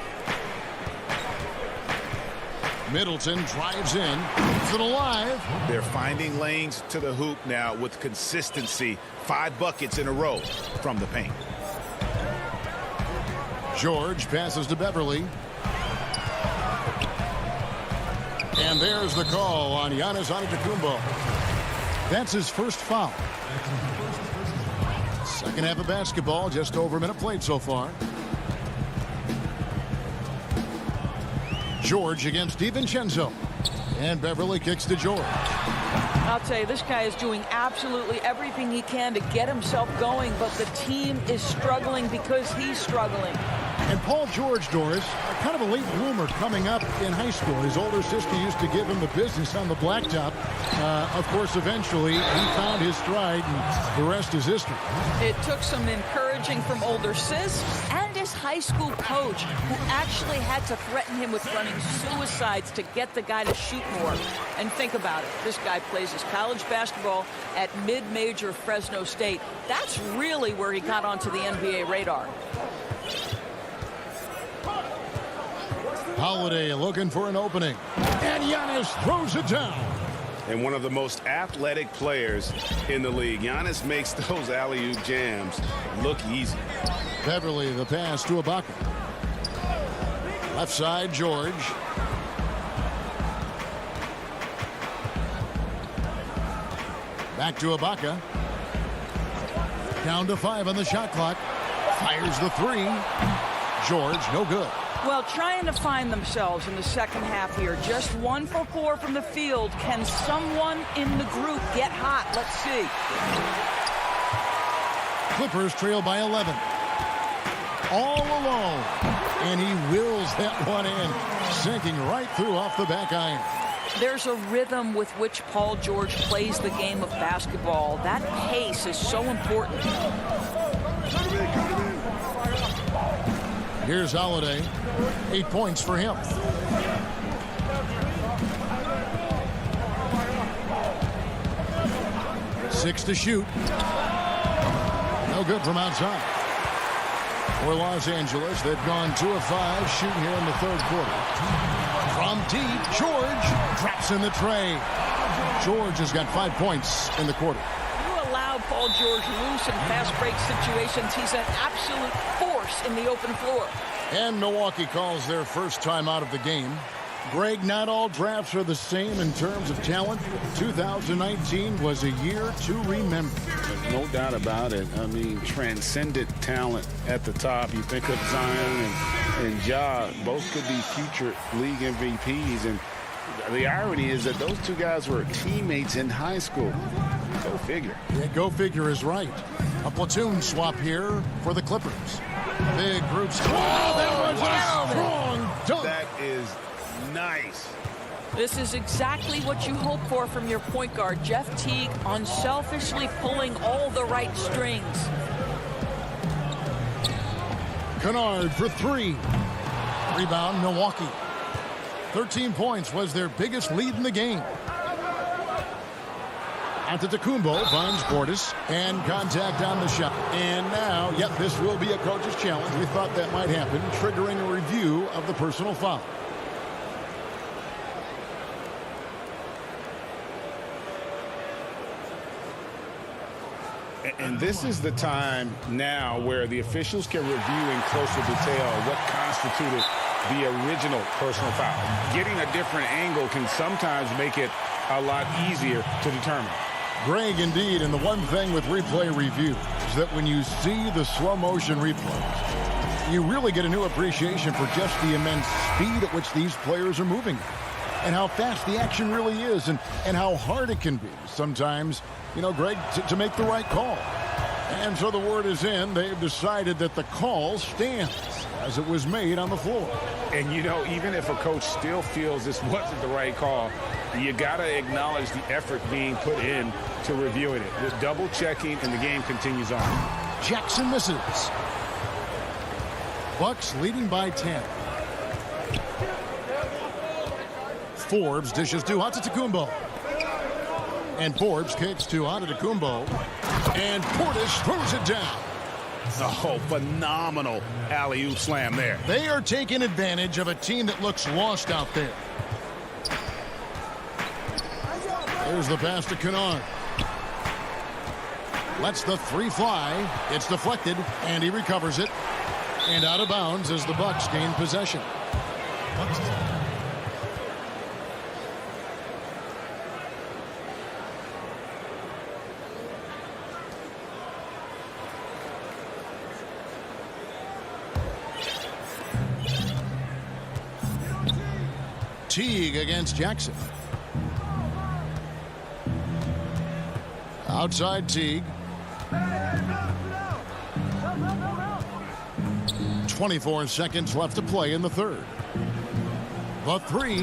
Middleton drives in. Keeps it alive. They're finding lanes to the hoop now with consistency. 5 buckets in a row from the paint. George passes to Beverly. And there's the call on Giannis Antetokounmpo. That's his first foul. Second half of basketball, just over a minute played so far. George against DiVincenzo. And Beverly kicks to George. I'll tell you, this guy is doing absolutely everything he can to get himself going, but the team is struggling because he's struggling. And Paul George, Doris, kind of a late bloomer coming up in high school. His older sister used to give him the business on the blacktop. Of course, eventually, he found his stride, and the rest is history. It took some encouraging from older sis and his high school coach, who actually had to threaten him with running suicides to get the guy to shoot more. And think about it. This guy plays his college basketball at mid-major Fresno State. That's really where he got onto the NBA radar. Holiday looking for an opening. And Giannis throws it down. And one of the most athletic players in the league. Giannis makes those alley-oop jams look easy. Beverly, the pass to Ibaka. Left side, George. Back to Ibaka. Down to 5 on the shot clock. Fires the 3. George, no good. Well, trying to find themselves in the second half here. Just 1 for 4 from the field. Can someone in the group get hot? Let's see. Clippers trail by 11. All alone. And he wills that one in. Sinking right through off the back iron. There's a rhythm with which Paul George plays the game of basketball. That pace is so important. Here's Holiday. 8 points for him. Six to shoot. No good from outside. For Los Angeles, they've gone 2 of 5 shooting here in the third quarter. From deep, George drops in the tray. George has got 5 points in the quarter. You allow Paul George loose in fast break situations. He's an absolute force in the open floor. And Milwaukee calls their first time out of the game. Greg, not all drafts are the same in terms of talent. 2019 was a year to remember. No doubt about it. I mean, transcendent talent at the top. You think of Zion and Ja, both could be future league MVPs. And the irony is that those two guys were teammates in high school. Go figure. Yeah, go figure is right. A platoon swap here for the Clippers. Big groups. Oh, that was a strong dunk. That is nice. This is exactly what you hope for from your point guard, Jeff Teague, unselfishly pulling all the right strings. Kennard for 3. Rebound, Milwaukee. 13 points was their biggest lead in the game. Antetokounmpo finds Portis and contact on the shot. And now, yep, this will be a coach's challenge. We thought that might happen, triggering a review of the personal foul. And this is the time now where the officials can review in closer detail what constituted the original personal foul. Getting a different angle can sometimes make it a lot easier to determine. Greg, indeed, and the one thing with replay review is that when you see the slow motion replays, you really get a new appreciation for just the immense speed at which these players are moving and how fast the action really is and how hard it can be sometimes, you know, Greg, to make the right call. And so the word is in. They've decided that the call stands as it was made on the floor. And, you know, even if a coach still feels this wasn't the right call, you got to acknowledge the effort being put in to reviewing it. The double checking, and the game continues on. Jackson misses. Bucks leading by 10. Forbes dishes to Antetokounmpo. And Forbes kicks to Antetokounmpo. And Portis throws it down. Oh, phenomenal alley-oop slam there. They are taking advantage of a team that looks lost out there. There's the pass to Kennard. Lets the 3 fly. It's deflected, and he recovers it. And out of bounds as the Bucks gain possession. Teague against Jackson. Outside Teague. 24 seconds left to play in the third. The 3.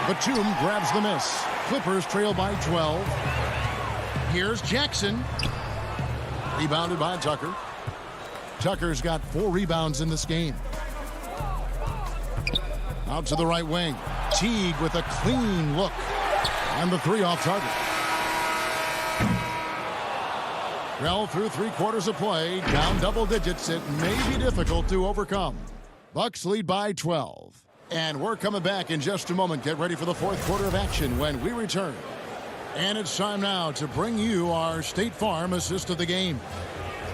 Batum grabs the miss. Clippers trail by 12. Here's Jackson. Rebounded by Tucker. Tucker's got 4 rebounds in this game. Out to the right wing. Teague with a clean look. And the 3 off target. Well, through 3 quarters of play, down double digits, it may be difficult to overcome. Bucks lead by 12. And we're coming back in just a moment. Get ready for the 4th quarter of action when we return. And it's time now to bring you our State Farm assist of the game.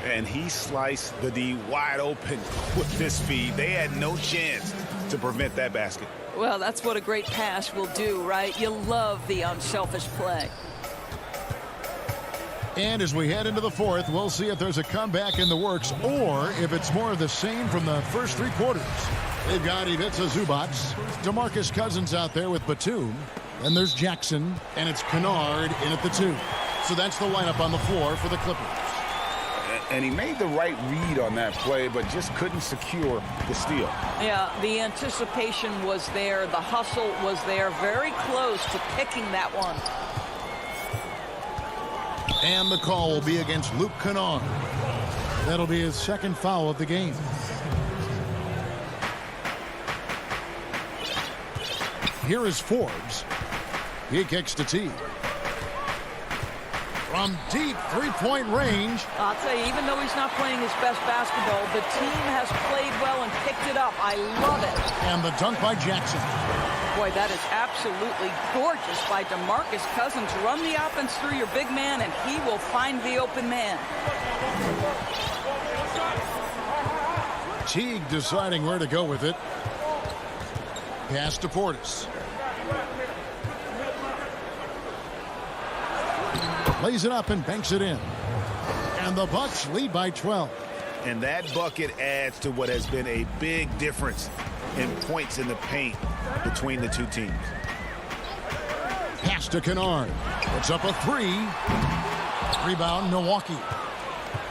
And he sliced the D wide open with this speed. They had no chance to prevent that basket. Well, that's what a great pass will do, right? You love the unselfish play. And as we head into the fourth, we'll see if there's a comeback in the works or if it's more of the same from the first 3 quarters. They've got Ivica Zubac, DeMarcus Cousins out there with Batum. Then there's Jackson, and it's Kennard in at the 2. So that's the lineup on the floor for the Clippers. And he made the right read on that play, but just couldn't secure the steal. Yeah, the anticipation was there. The hustle was there. Very close to picking that one. And the call will be against Luke Kennard. That'll be his 2nd foul of the game. Here is Forbes. He kicks to Teague. From deep 3-point range. I'll tell you, even though he's not playing his best basketball, the team has played well and picked it up. I love it. And the dunk by Jackson. Boy, that is absolutely gorgeous by DeMarcus Cousins. Run the offense through your big man, and he will find the open man. Teague deciding where to go with it. Pass to Portis. Lays it up and banks it in. And the Bucks lead by 12. And that bucket adds to what has been a big difference in points in the paint between the 2 teams. Pass to Kennard. Puts up a 3. Rebound, Milwaukee.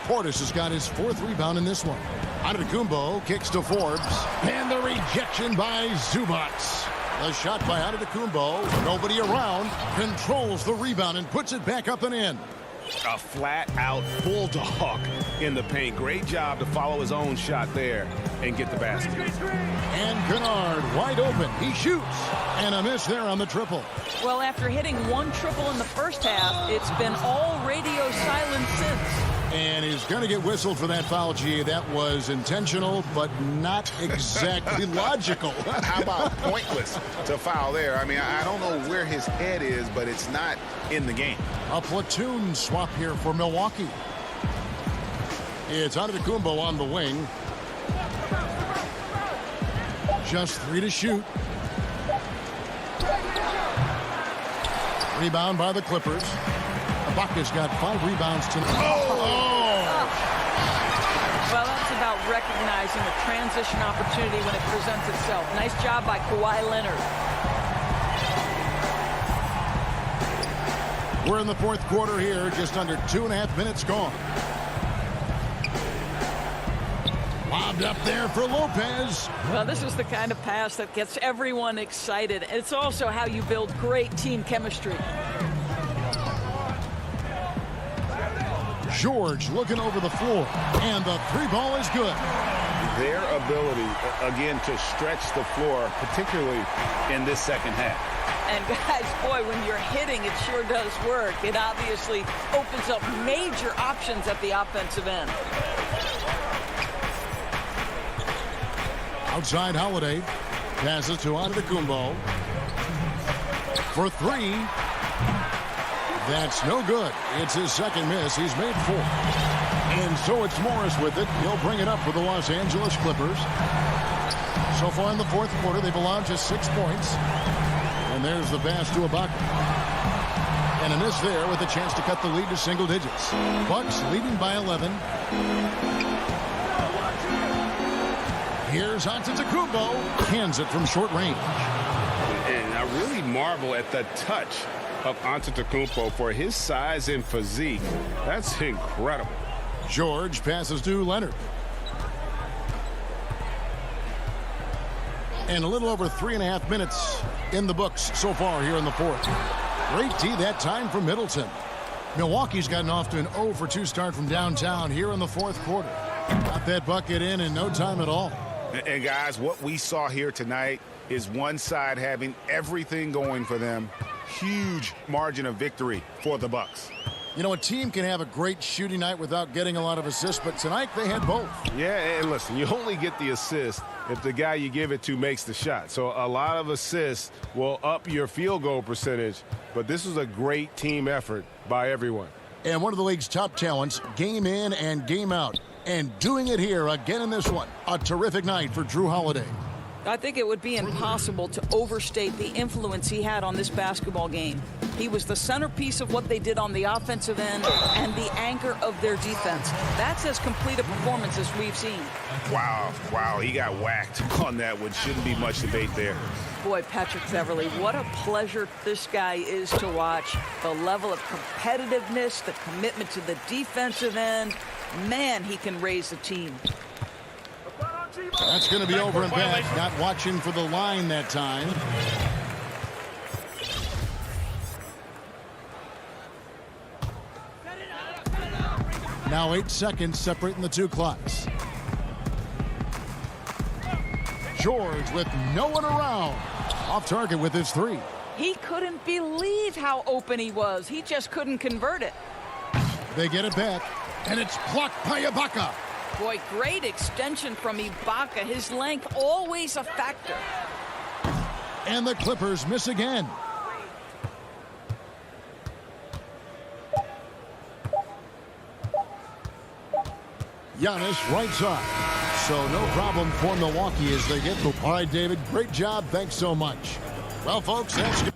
Portis has got his 4th rebound in this one. Antetokounmpo kicks to Forbes. And the rejection by Zubac. The shot by Antetokounmpo. Nobody around. Controls the rebound and puts it back up and in. A flat-out bulldog in the paint. Great job to follow his own shot there and get the basket. And Kennard wide open. He shoots. And a miss there on the triple. Well, after hitting 1 triple in the first half, it's been all radio silence since. And he's going to get whistled for that foul, G. That was intentional, but not exactly logical. How about pointless to foul there? I mean, I don't know where his head is, but it's not in the game. A platoon swap here for Milwaukee. It's Antetokounmpo on the wing. Just 3 to shoot. Rebound by the Clippers. Ibaka's got 5 rebounds tonight. Well, that's about recognizing a transition opportunity when it presents itself. Nice job by Kawhi Leonard. We're in the 4th quarter here, just under 2.5 minutes gone. Lobbed up there for Lopez. Well, this is the kind of pass that gets everyone excited. It's also how you build great team chemistry. George looking over the floor, and the 3 ball is good. Their ability, again, to stretch the floor, particularly in this 2nd half. And guys, boy, when you're hitting, it sure does work. It obviously opens up major options at the offensive end. Outside Holiday. Passes to Antetokounmpo. For 3. That's no good. It's his 2nd miss. He's made 4. And so it's Morris with it. He'll bring it up for the Los Angeles Clippers. So far in the 4th quarter, they've allowed just 6 points. And there's the pass to Ibaka. And a miss there with a chance to cut the lead to single digits. Bucks leading by 11. Here's Antetokounmpo. Cans it from short range. And I really marvel at the touch of Antetokounmpo for his size and physique. That's incredible. George passes to Leonard. And a little over 3.5 minutes in the books so far here in the 4th. Great tee that time from Middleton. Milwaukee's gotten off to an 0 for 2 start from downtown here in the 4th quarter. Got that bucket in no time at all. And guys, what we saw here tonight is one side having everything going for them. Huge margin of victory for the Bucks. You know, a team can have a great shooting night without getting a lot of assists, but tonight they had both. Yeah, and listen, you only get the assist if the guy you give it to makes the shot. So a lot of assists will up your field goal percentage, but this was a great team effort by everyone. And one of the league's top talents, game in and game out. And doing it here again in this one. A terrific night for Drew Holiday. I think it would be impossible to overstate the influence he had on this basketball game. He was the centerpiece of what they did on the offensive end and the anchor of their defense. That's as complete a performance as we've seen. Wow, he got whacked on that one. Shouldn't be much debate there. Boy, Patrick Beverly, what a pleasure this guy is to watch. The level of competitiveness, the commitment to the defensive end. Man, he can raise the team. That's going to be over and back. Not watching for the line that time. Now 8 seconds separating the two clocks. George with no one around. Off target with his three. He couldn't believe how open he was. He just couldn't convert it. They get it back, and it's blocked by Ibaka. Boy, great extension from Ibaka. His length always a factor. And the Clippers miss again. Giannis right side. So no problem for Milwaukee as they get the... All right, David, great job. Thanks so much. Well, folks, that's good.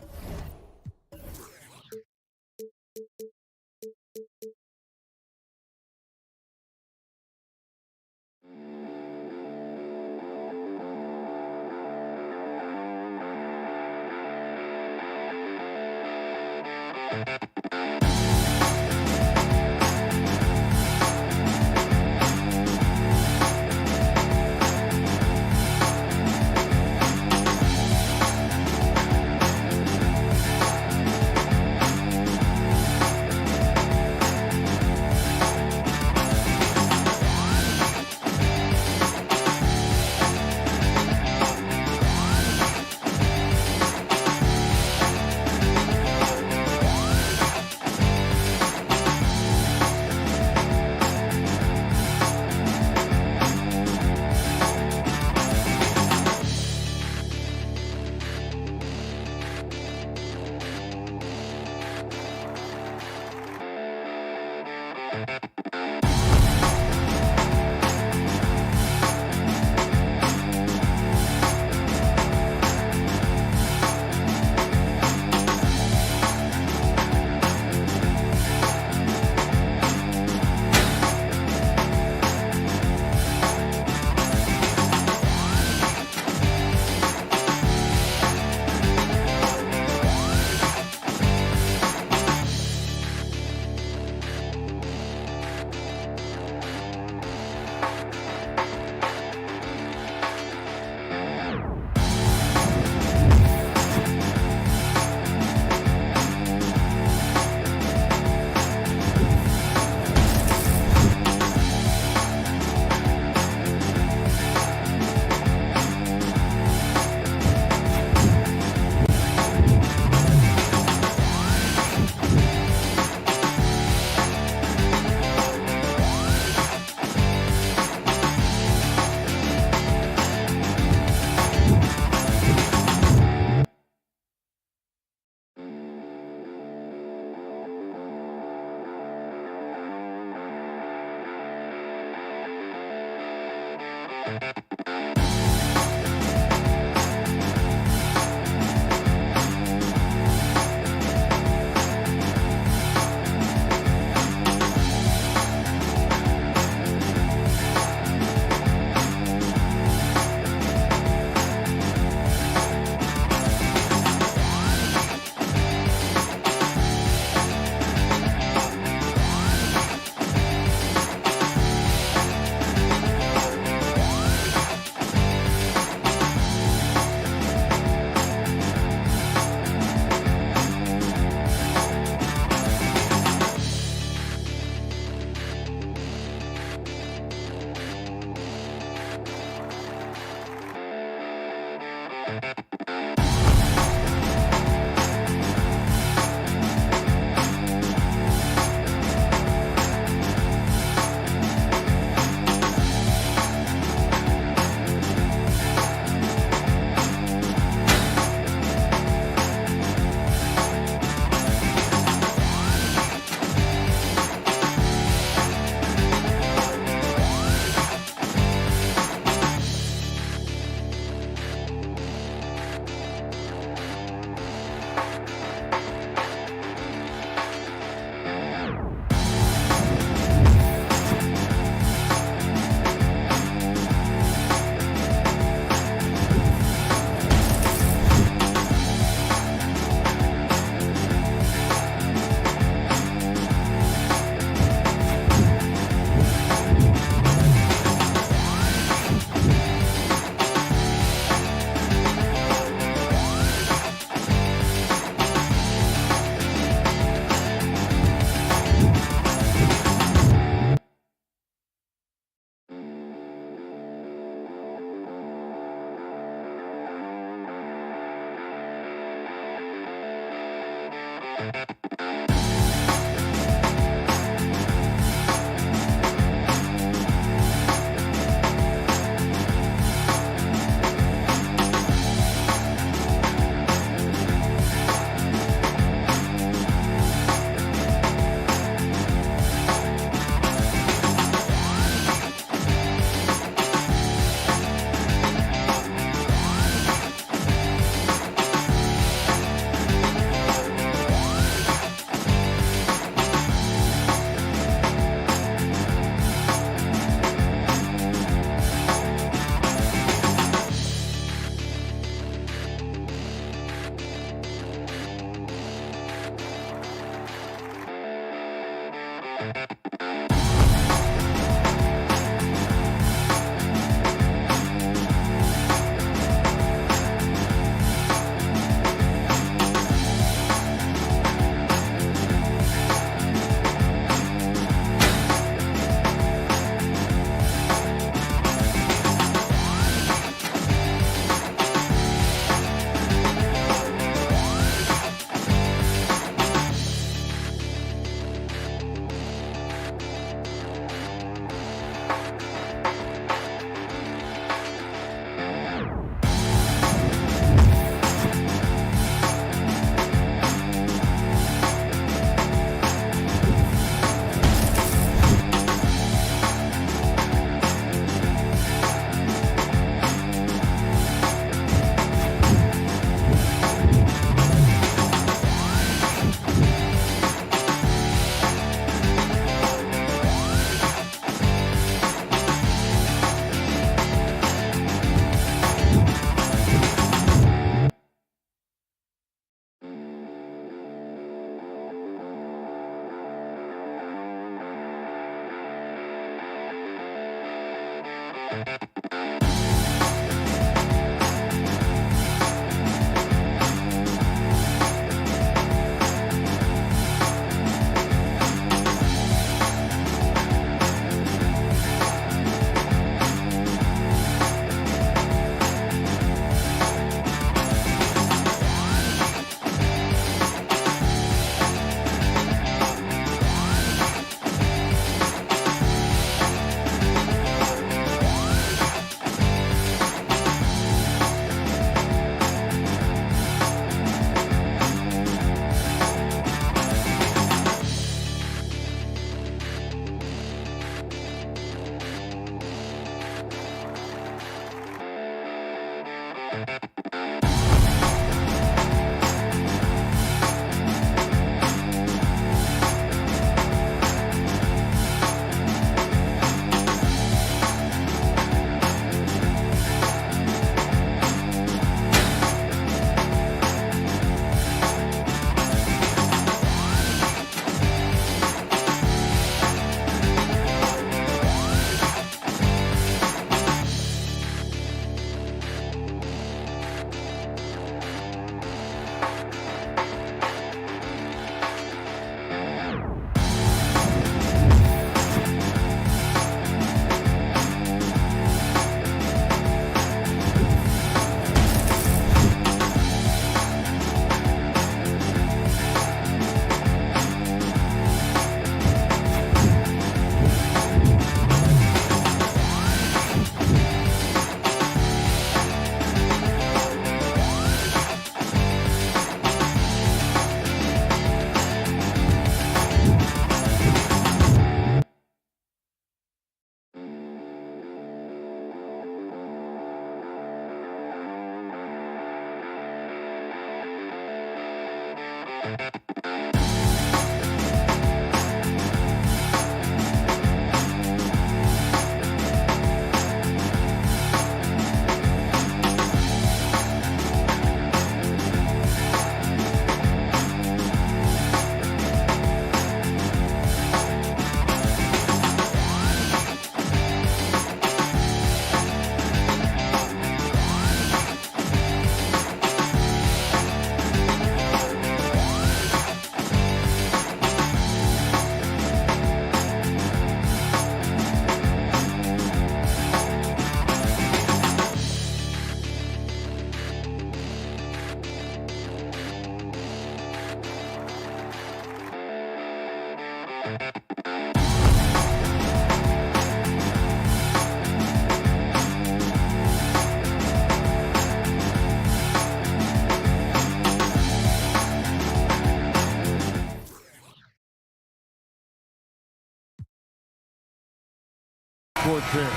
backcourt pair,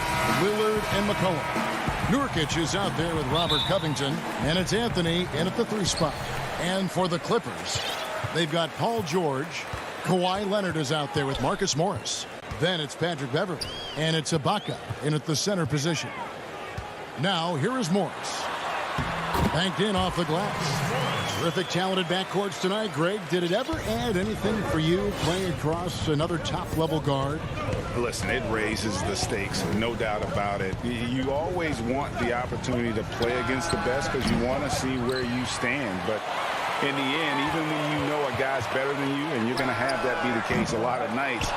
Lillard and McCollum. Nurkic is out there with Robert Covington, and it's Anthony in at the 3 spot. And for the Clippers, they've got Paul George. Kawhi Leonard is out there with Marcus Morris. Then it's Patrick Beverley, and it's Ibaka in at the center position. Now, here is Morris. Banked in off the glass. Terrific, talented backcourts tonight. Greg, did it ever add anything for you playing across another top-level guard? Listen, it raises the stakes, no doubt about it. You always want the opportunity to play against the best because you want to see where you stand. But in the end, even when you know a guy's better than you, and you're going to have that be the case a lot of nights,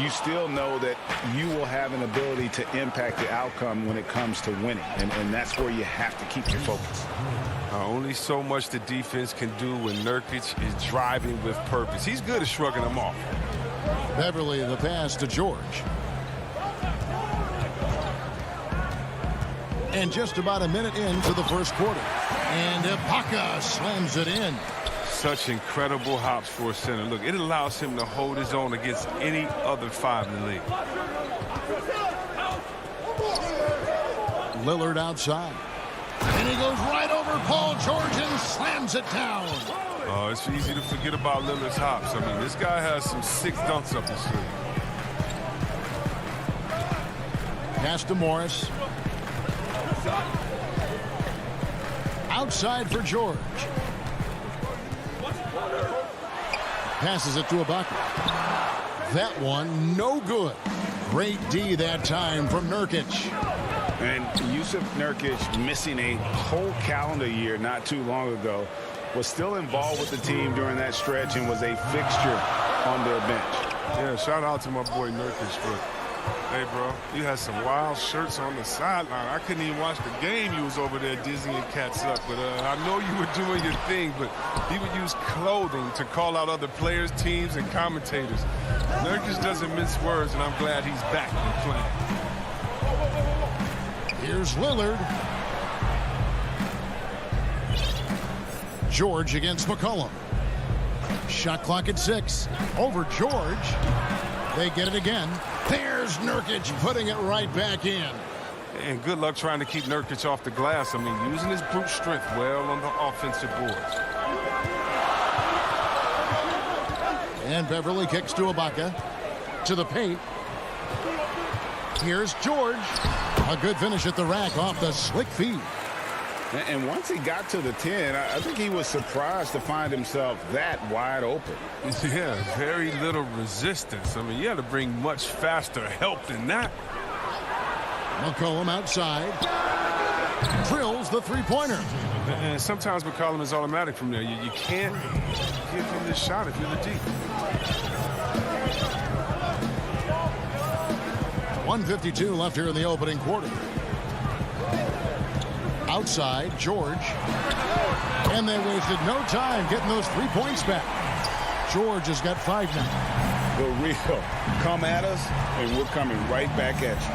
you still know that you will have an ability to impact the outcome when it comes to winning. And that's where you have to keep your focus. Only so much the defense can do when Nurkic is driving with purpose. He's good at shrugging them off. Beverley, the pass to George. And just about a minute into the first quarter. And Ibaka slams it in. Such incredible hops for a center. Look, it allows him to hold his own against any other 5 in the league. Lillard outside. And he goes right over Paul George and slams it down. Oh, it's easy to forget about Lillard's hops. I mean, this guy has some 6 dunks up his sleeve. Pass to Morris. Outside for George. Passes it to Ibaka. That one, no good. Great D that time from Nurkic. And Yusuf Nurkic, missing a whole calendar year not too long ago, was still involved with the team during that stretch and was a fixture on their bench. Yeah, shout out to my boy Nurkic, but hey, bro, you had some wild shirts on the sideline. I couldn't even watch the game. You was over there dizzying cats up. But I know you were doing your thing, but he would use clothing to call out other players, teams, and commentators. Nurkic doesn't mince words, and I'm glad he's back and playing. Here's Lillard. George against McCollum. Shot clock at 6. Over George. They get it again. There's Nurkic putting it right back in. And good luck trying to keep Nurkic off the glass. I mean, using his brute strength well on the offensive boards. And Beverley kicks to Ibaka. To the paint. Here's George. A good finish at the rack off the slick feed. And once he got to the 10, I think he was surprised to find himself that wide open. Yeah, very little resistance. I mean, you had to bring much faster help than that. McCollum outside. Drills the three-pointer. And sometimes McCollum is automatic from there. You can't give him this shot if you're the deep. 1:52 left here in the opening quarter. Outside, George. And they wasted no time getting those 3 points back. George has got 5 now. The real come at us, and we're coming right back at you.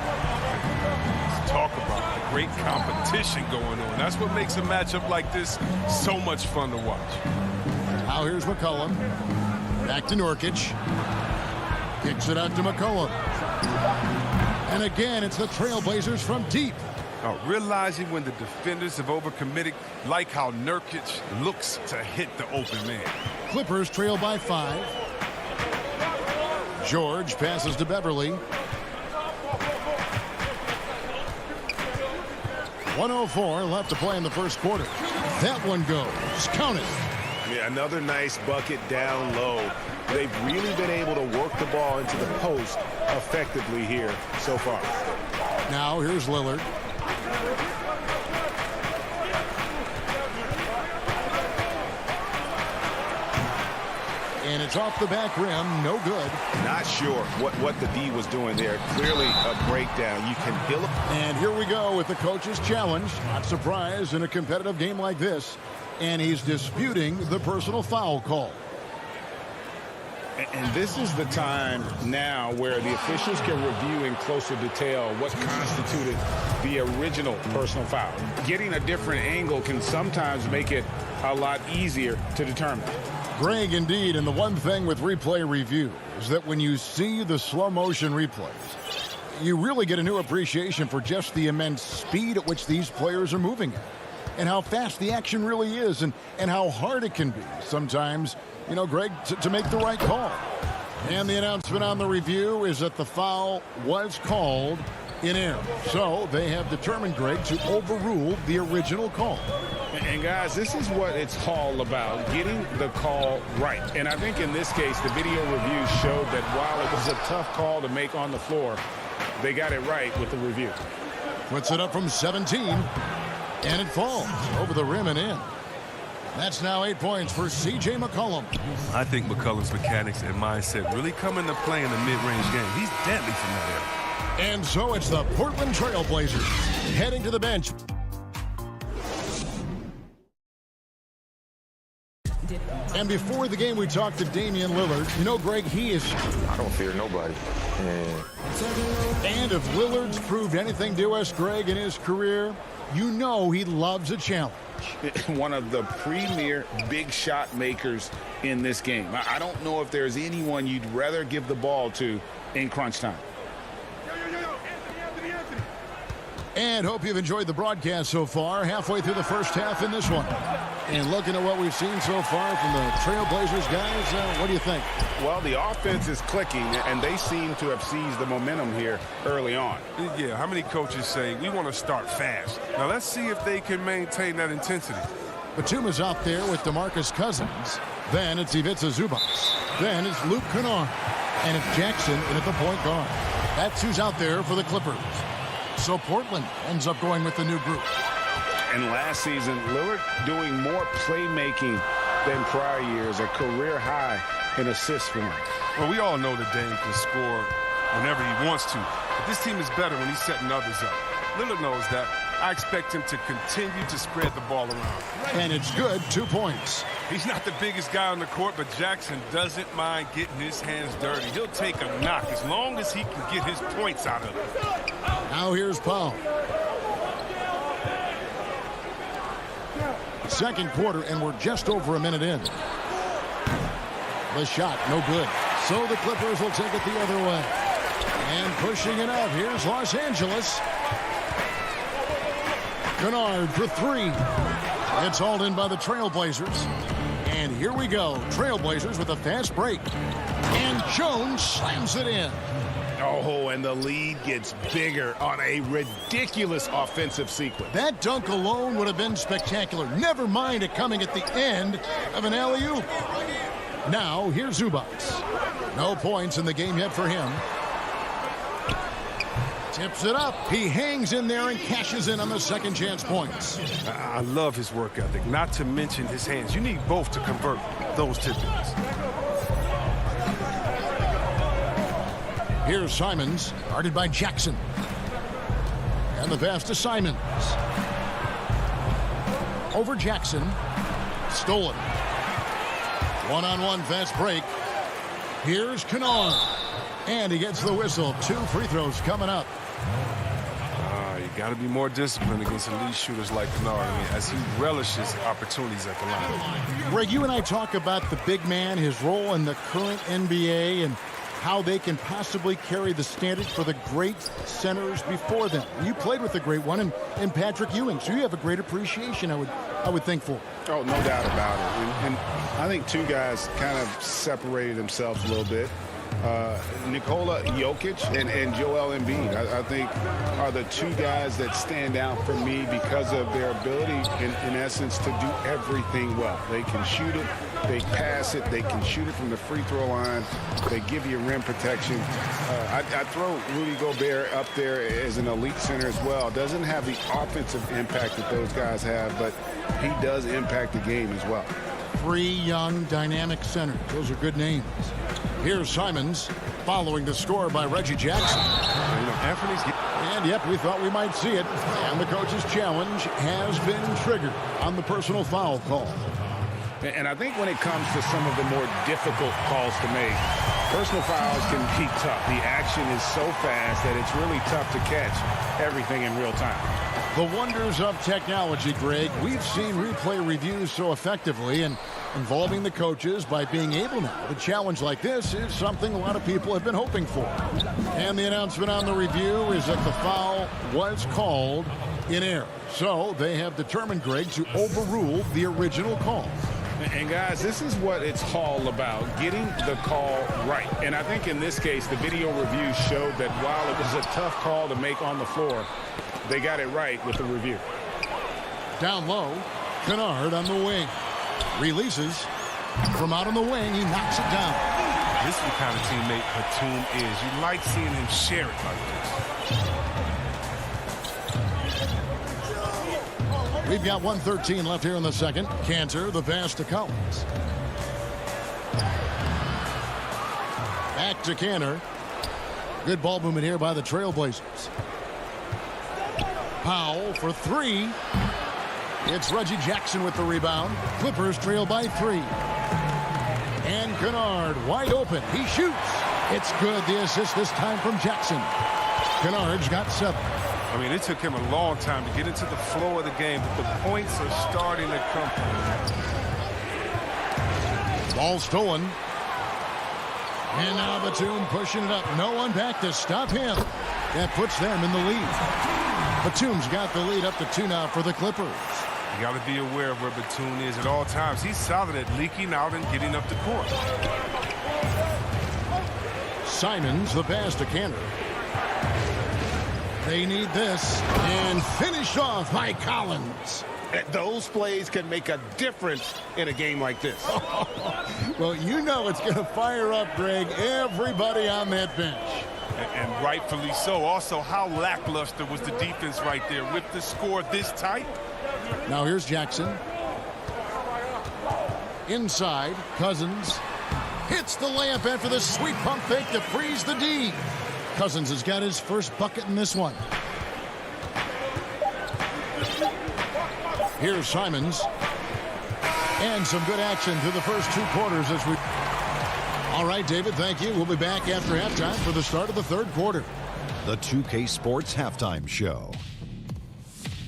Let's talk about the great competition going on. That's what makes a matchup like this so much fun to watch. Now here's McCollum. Back to Nurkic. Kicks it out to McCollum. And again, it's the Trailblazers from deep. Realizing when the defenders have overcommitted, like how Nurkic looks to hit the open man. Clippers trail by 5. George passes to Beverley. 1:04 left to play in the first quarter. That one goes. Count it. Yeah, another nice bucket down low. They've really been able to work the ball into the post effectively here so far. Now here's Lillard. And it's off the back rim, no good. Not sure what the D was doing there. Clearly a breakdown. You can feel it. And here we go with the coach's challenge. Not surprised in a competitive game like this. And he's disputing the personal foul call. And this is the time now where the officials can review in closer detail what constituted the original personal foul. Getting a different angle can sometimes make it a lot easier to determine. Greg, indeed, and the one thing with replay review is that when you see the slow motion replays, you really get a new appreciation for just the immense speed at which these players are moving at, and how fast the action really is, and how hard it can be sometimes, you know, Greg, to make the right call. And the announcement on the review is that the foul was called in air. So they have determined, Greg, to overrule the original call. And guys, this is what it's all about, getting the call right. And I think in this case, the video review showed that while it was a tough call to make on the floor, they got it right with the review. Puts it up from 17, and it falls over the rim and in. That's now 8 points for C.J. McCollum. I think McCollum's mechanics and mindset really come into play in the mid-range game. He's deadly from that area. And so it's the Portland Trail Blazers heading to the bench. And before the game, we talked to Damian Lillard. You know, Greg, he is... I don't fear nobody. And if Lillard's proved anything to us, Greg, in his career, you know he loves a challenge. One of the premier big shot makers in this game. I don't know if there's anyone you'd rather give the ball to in crunch time. And hope you've enjoyed the broadcast so far. Halfway through the first half in this one. And looking at what we've seen so far from the Trailblazers guys, what do you think? Well, the offense is clicking, and they seem to have seized the momentum here early on. Yeah, how many coaches say, we want to start fast? Now, let's see if they can maintain that intensity. Batuma's out there with DeMarcus Cousins. Then it's Ivica Zubac. Then it's Luke Kennard. And it's Jackson in at the point guard. That's who's out there for the Clippers. So Portland ends up going with the new group. And last season, Lillard doing more playmaking than prior years, a career high in assists for him. Well, we all know that Dame can score whenever he wants to. But this team is better when he's setting others up. Lillard knows that. I expect him to continue to spread the ball around. And it's good, 2 points. He's not the biggest guy on the court, but Jackson doesn't mind getting his hands dirty. He'll take a knock as long as he can get his points out of it. Now here's Powell. Second quarter, and we're just over a minute in. The shot, no good. So the Clippers will take it the other way. And pushing it up, here's Los Angeles. Kennard for three. It's hauled in by the Trailblazers. And here we go. Trailblazers with a fast break. And Jones slams it in. Oh, and the lead gets bigger on a ridiculous offensive sequence. That dunk alone would have been spectacular. Never mind it coming at the end of an alley-oop. Now, here's Zubac. No points in the game yet for him. Tips it up. He hangs in there and cashes in on the second chance points. I love his work ethic, not to mention his hands. You need both to convert those tip-ins. Here's Simons, guarded by Jackson. And the pass to Simons. Over Jackson. Stolen. One-on-one fast break. Here's Kennard. And he gets the whistle. 2 free throws coming up. You got to be more disciplined against elite shooters like Kennard, as he relishes opportunities at the line. Greg, you and I talk about the big man, his role in the current NBA, and how they can possibly carry the standard for the great centers before them. You played with the great one in Patrick Ewing, so you have a great appreciation, I would think, for. Oh, no doubt about it. And I think two guys kind of separated themselves a little bit. Nikola Jokic and Joel Embiid, I think, are the two guys that stand out for me because of their ability, in essence, to do everything well. They can shoot it, they pass it, they can shoot it from the free throw line, they give you rim protection. I throw Rudy Gobert up there as an elite center as well. Doesn't have the offensive impact that those guys have, but he does impact the game as well. 3 young, dynamic centers. Those are good names. Here's Simons, following the score by Reggie Jackson. And, yep, we thought we might see it. And the coach's challenge has been triggered on the personal foul call. And I think when it comes to some of the more difficult calls to make, personal fouls can be tough. The action is so fast that it's really tough to catch everything in real time. The wonders of technology, Greg. We've seen replay reviews so effectively, and involving the coaches by being able now to challenge like this is something a lot of people have been hoping for. And the announcement on the review is that the foul was called in error. So they have determined, Greg, to overrule the original call. And guys, this is what it's all about, getting the call right. And I think in this case, the video review showed that while it was a tough call to make on the floor, they got it right with the review. Down low, Kennard on the wing. Releases from out on the wing. He knocks it down. This is the kind of teammate Batum is. You like seeing him share it like this. We've got 1:13 left here in the second. Cantor, the pass to Collins. Back to Cantor. Good ball movement here by the Trailblazers. Powell for three. It's Reggie Jackson with the rebound. Clippers trail by 3. And Kennard wide open. He shoots. It's good. The assist this time from Jackson. Kennard's got 7. I mean, it took him a long time to get into the flow of the game, but the points are starting to come. Ball stolen. And now Batum pushing it up. No one back to stop him. That puts them in the lead. Batum's got the lead up to 2 now for the Clippers. You got to be aware of where Batum is at all times. He's solid at leaking out and getting up the court. Simons, the pass to Cantor. They need this. And finished off by Collins. Those plays can make a difference in a game like this. Well, you know it's going to fire up, Greg, everybody on that bench. And rightfully so. Also, how lackluster was the defense right there with the score this tight? Now here's Jackson. Inside, Cousins hits the layup after the sweet pump fake to freeze the D. Cousins has got his first bucket in this one. Here's Simons. And some good action through the first 2 quarters as we... All right, David, thank you. We'll be back after halftime for the start of the 3rd quarter. The 2K Sports Halftime Show.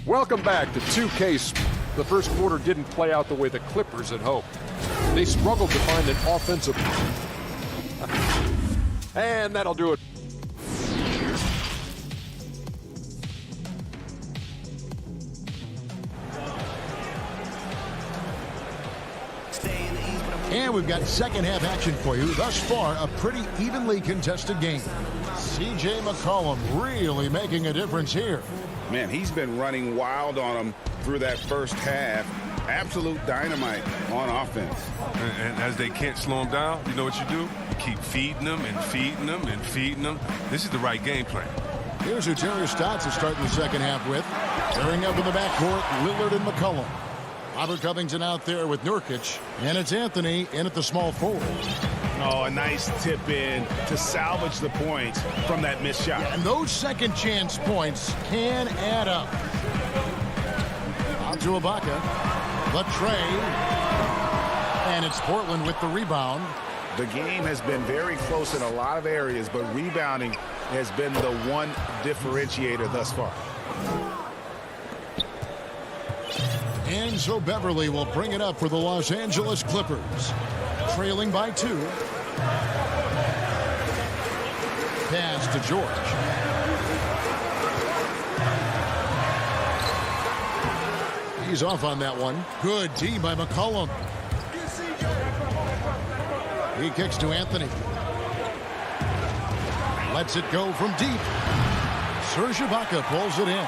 Welcome back to 2K. The first quarter didn't play out the way the Clippers had hoped. They struggled to find an offensive... And that'll do it. And we've got second half action for you. Thus far, a pretty evenly contested game. C.J. McCollum really making a difference here. Man, he's been running wild on them through that first half. Absolute dynamite on offense. And as they can't slow him down, you know what you do? You keep feeding them and feeding them and feeding them. This is the right game plan. Here's who Terry Stotts is starting the second half with. Tearing up in the backcourt, Lillard and McCollum. Robert Covington out there with Nurkic. And it's Anthony in at the small forward. Oh, a nice tip in to salvage the points from that missed shot. Yeah, and those second chance points can add up. Out to Ibaka. The tray. And it's Portland with the rebound. The game has been very close in a lot of areas, but rebounding has been the one differentiator thus far. And so Beverly will bring it up for the Los Angeles Clippers. Trailing by 2. Pass to George. He's off on that one. Good D by McCollum. He kicks to Anthony. Lets it go from deep. Serge Ibaka pulls it in.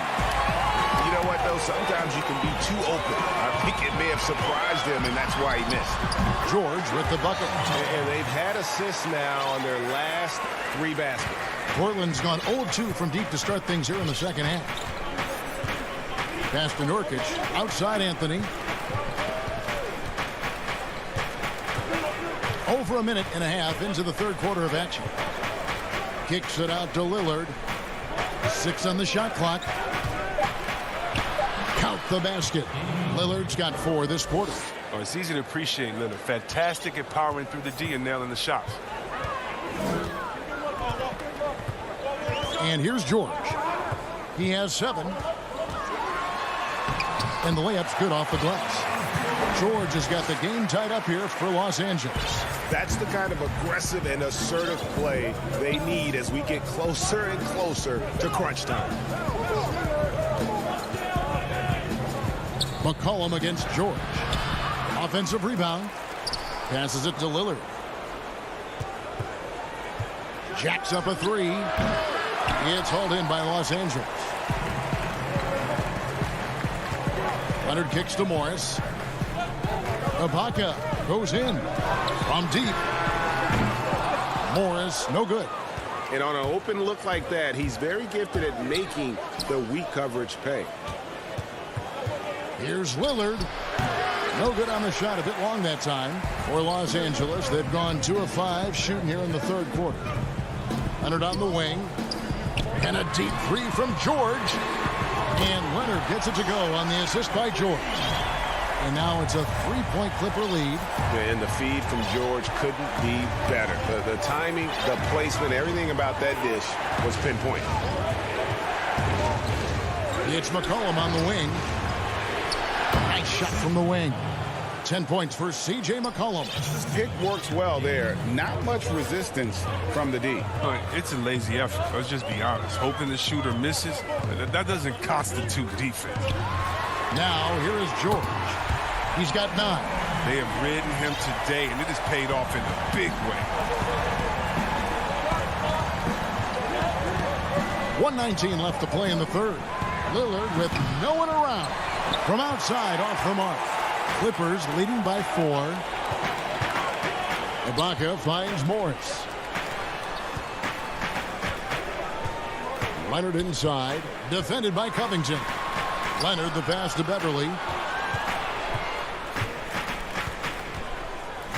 You know what, though? Sometimes you can be too open. I think it may have surprised him, and that's why he missed. George with the bucket. And they've had assists now on their last 3 baskets. Portland's gone 0-2 from deep to start things here in the second half. Pass to Nurkic. Outside Anthony. Over a minute and a half into the 3rd quarter of action. Kicks it out to Lillard. 6 on the shot clock. Count the basket. Lillard's got 4 this quarter. Oh, it's easy to appreciate Lillard. Fantastic at powering through the D and nailing the shots. And here's George. He has 7. And the layup's good off the glass. George has got the game tied up here for Los Angeles. That's the kind of aggressive and assertive play they need as we get closer and closer to crunch time. McCollum against George. Offensive rebound. Passes it to Lillard. Jacks up a three. It's hauled in by Los Angeles. Leonard kicks to Morris. Ibaka goes in from deep. Morris, no good. And on an open look like that, he's very gifted at making the weak coverage pay. Here's Lillard. No good on the shot. A bit long that time for Los Angeles. They've gone 2 of 5 shooting here in the third quarter. Leonard on the wing. And a deep three from George. And Leonard gets it to go on the assist by George. And now it's a 3-point Clipper lead. And the feed from George couldn't be better. The timing, the placement, everything about that dish was pinpoint. It's McCollum on the wing. Nice shot from the wing. 10 points for C.J. McCollum. Pick works well there. Not much resistance from the D. It's a lazy effort. Let's just be honest. Hoping the shooter misses, that doesn't constitute defense. Now, here is George. He's got 9. They have ridden him today, and it has paid off in a big way. 1:19 left to play in the third. Lillard with no one around. From outside, off the mark. Clippers leading by 4. Ibaka finds Morris. Leonard inside. Defended by Covington. Leonard the pass to Beverly.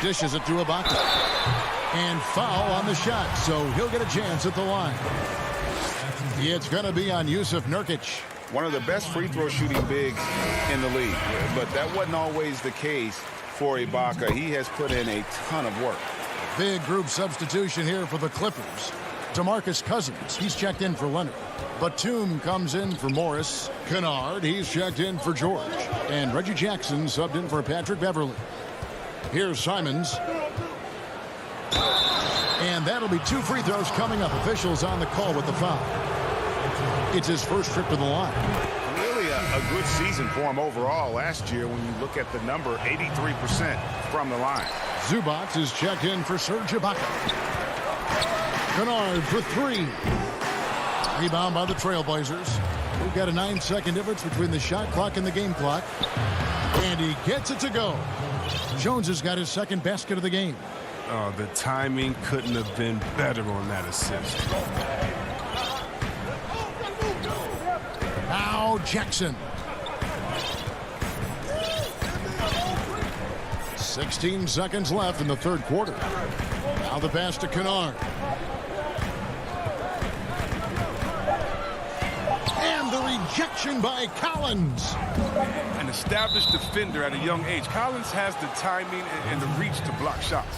Dishes it to Ibaka. And foul on the shot, so he'll get a chance at the line. It's going to be on Yusuf Nurkic. One of the best free throw shooting bigs in the league. But that wasn't always the case for Ibaka. He has put in a ton of work. Big group substitution here for the Clippers. DeMarcus Cousins, he's checked in for Leonard. Batum comes in for Morris. Kennard, he's checked in for George. And Reggie Jackson subbed in for Patrick Beverly. Here's Simons. And that'll be 2 free throws coming up. Officials on the call with the foul. It's his first trip to the line. Really a good season for him overall last year when you look at the number, 83% from the line. Zubac is checked in for Serge Ibaka. Kennard for 3. Rebound by the Trailblazers. We've got a 9-second difference between the shot clock and the game clock. And he gets it to go. Jones has got his second basket of the game. Oh, the timing couldn't have been better on that assist. Now Jackson. 16 seconds left in the third quarter. Now the pass to Kennard. And the rejection by Collins. An established defender at a young age. Collins has the timing and the reach to block shots.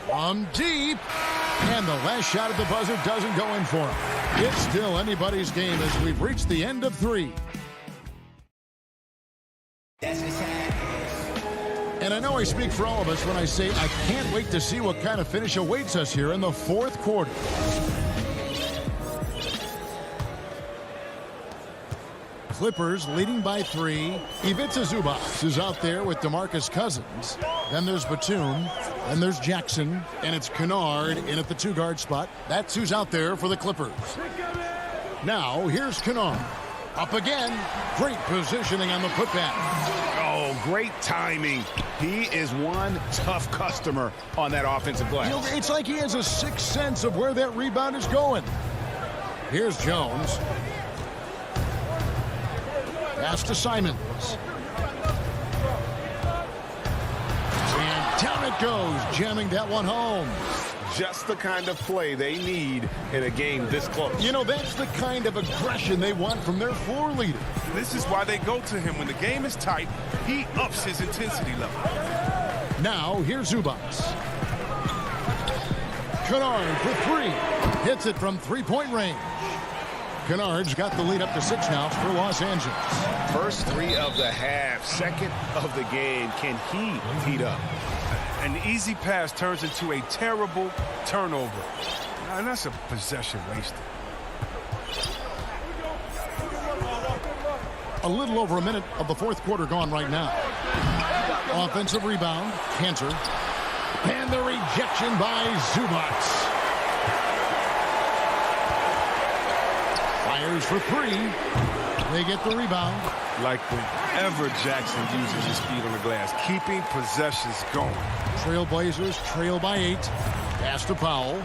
From deep. And the last shot at the buzzer doesn't go in for him. It's still anybody's game as we've reached the end of 3. And I know I speak for all of us when I say I can't wait to see what kind of finish awaits us here in the fourth quarter. Clippers leading by 3. Ivica Zubac is out there with DeMarcus Cousins. Then there's Batum. Then there's Jackson. And it's Kennard in at the 2-guard spot. That's who's out there for the Clippers. Now, here's Kennard. Up again. Great positioning on the putback. Oh, great timing. He is one tough customer on that offensive glass. You know, it's like he has a sixth sense of where that rebound is going. Here's Jones. Pass to Simons. And down it goes, jamming that one home. Just the kind of play they need in a game this close. You know, that's the kind of aggression they want from their floor leader. This is why they go to him. When the game is tight, he ups his intensity level. Now, here's Zubac. Kennard for 3. Hits it from 3-point range. Kennard's got the lead up to 6 now for Los Angeles. First 3 of the half, second of the game. Can he heat up? An easy pass turns into a terrible turnover. And that's a possession wasted. A little over a minute of the fourth quarter gone right now. Offensive rebound, Cantor. And the rejection by Zubats. Fires for 3. They get the rebound. Like whenever Jackson uses his feet on the glass, keeping possessions going. Trailblazers trail by 8. Pass to Powell.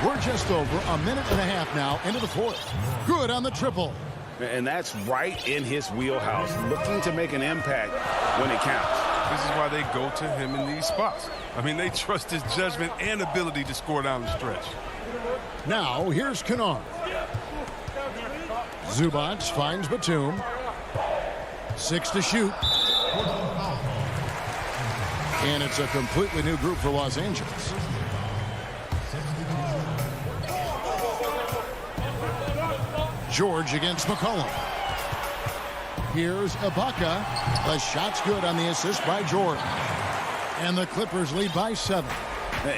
We're just over a minute and a half now into the fourth. Good on the triple. And that's right in his wheelhouse, looking to make an impact when it counts. This is why they go to him in these spots. I mean, they trust his judgment and ability to score down the stretch. Now, here's Kennard. Zubats finds Batum. 6 to shoot. And it's a completely new group for Los Angeles. George against McCollum. Here's Ibaka. The shot's good on the assist by George. And the Clippers lead by 7.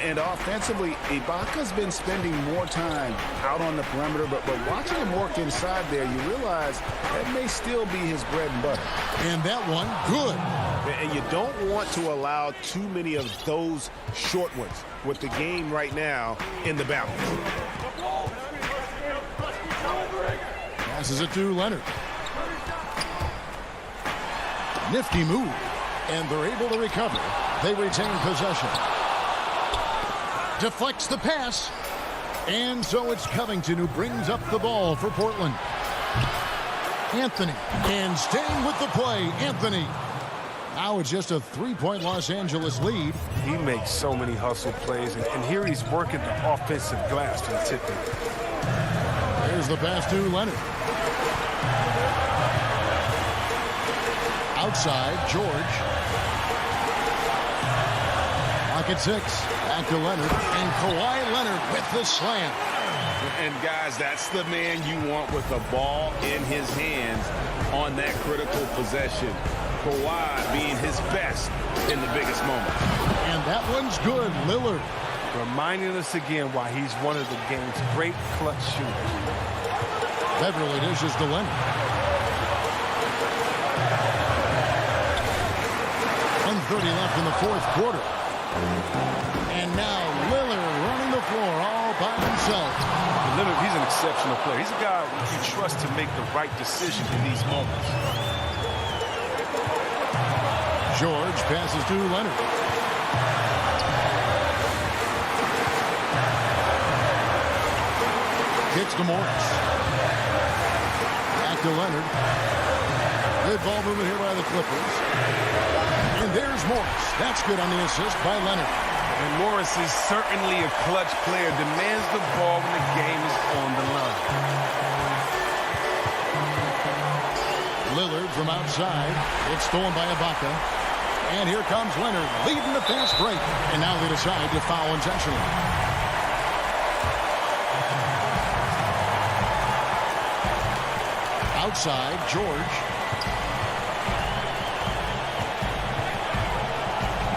And offensively, Ibaka's been spending more time out on the perimeter, but watching him work inside there, you realize that may still be his bread and butter. And that one, good. And you don't want to allow too many of those short ones with the game right now in the balance. Passes it to Leonard. Nifty move. And they're able to recover. They retain possession. Deflects the pass. And so it's Covington who brings up the ball for Portland. Anthony. And staying with the play, Anthony. Now it's just a 3-point Los Angeles lead. He makes so many hustle plays, and here he's working the offensive glass from tipping. Here's the pass to Leonard. Outside, George. Pocket 6. Back to Leonard. And Kawhi Leonard with the slam. And, guys, that's the man you want with the ball in his hands on that critical possession. Kawhi being his best in the biggest moment. And that one's good. Lillard. Reminding us again why he's one of the game's great clutch shooters. Beverly dishes to Leonard. 1:30 left in the fourth quarter. And now Lillard running the floor all by himself. Lillard, he's an exceptional player. He's a guy you trust to make the right decision in these moments. George passes to Leonard. Kicks to Morris. Back to Leonard. Good ball movement here by the Clippers. And there's Morris. That's good on the assist by Leonard. And Morris is certainly a clutch player. Demands the ball when the game is on the line. Lillard from outside. It's stolen by Ibaka. And here comes Leonard leading the fast break. And now they decide to foul intentionally. Outside, George.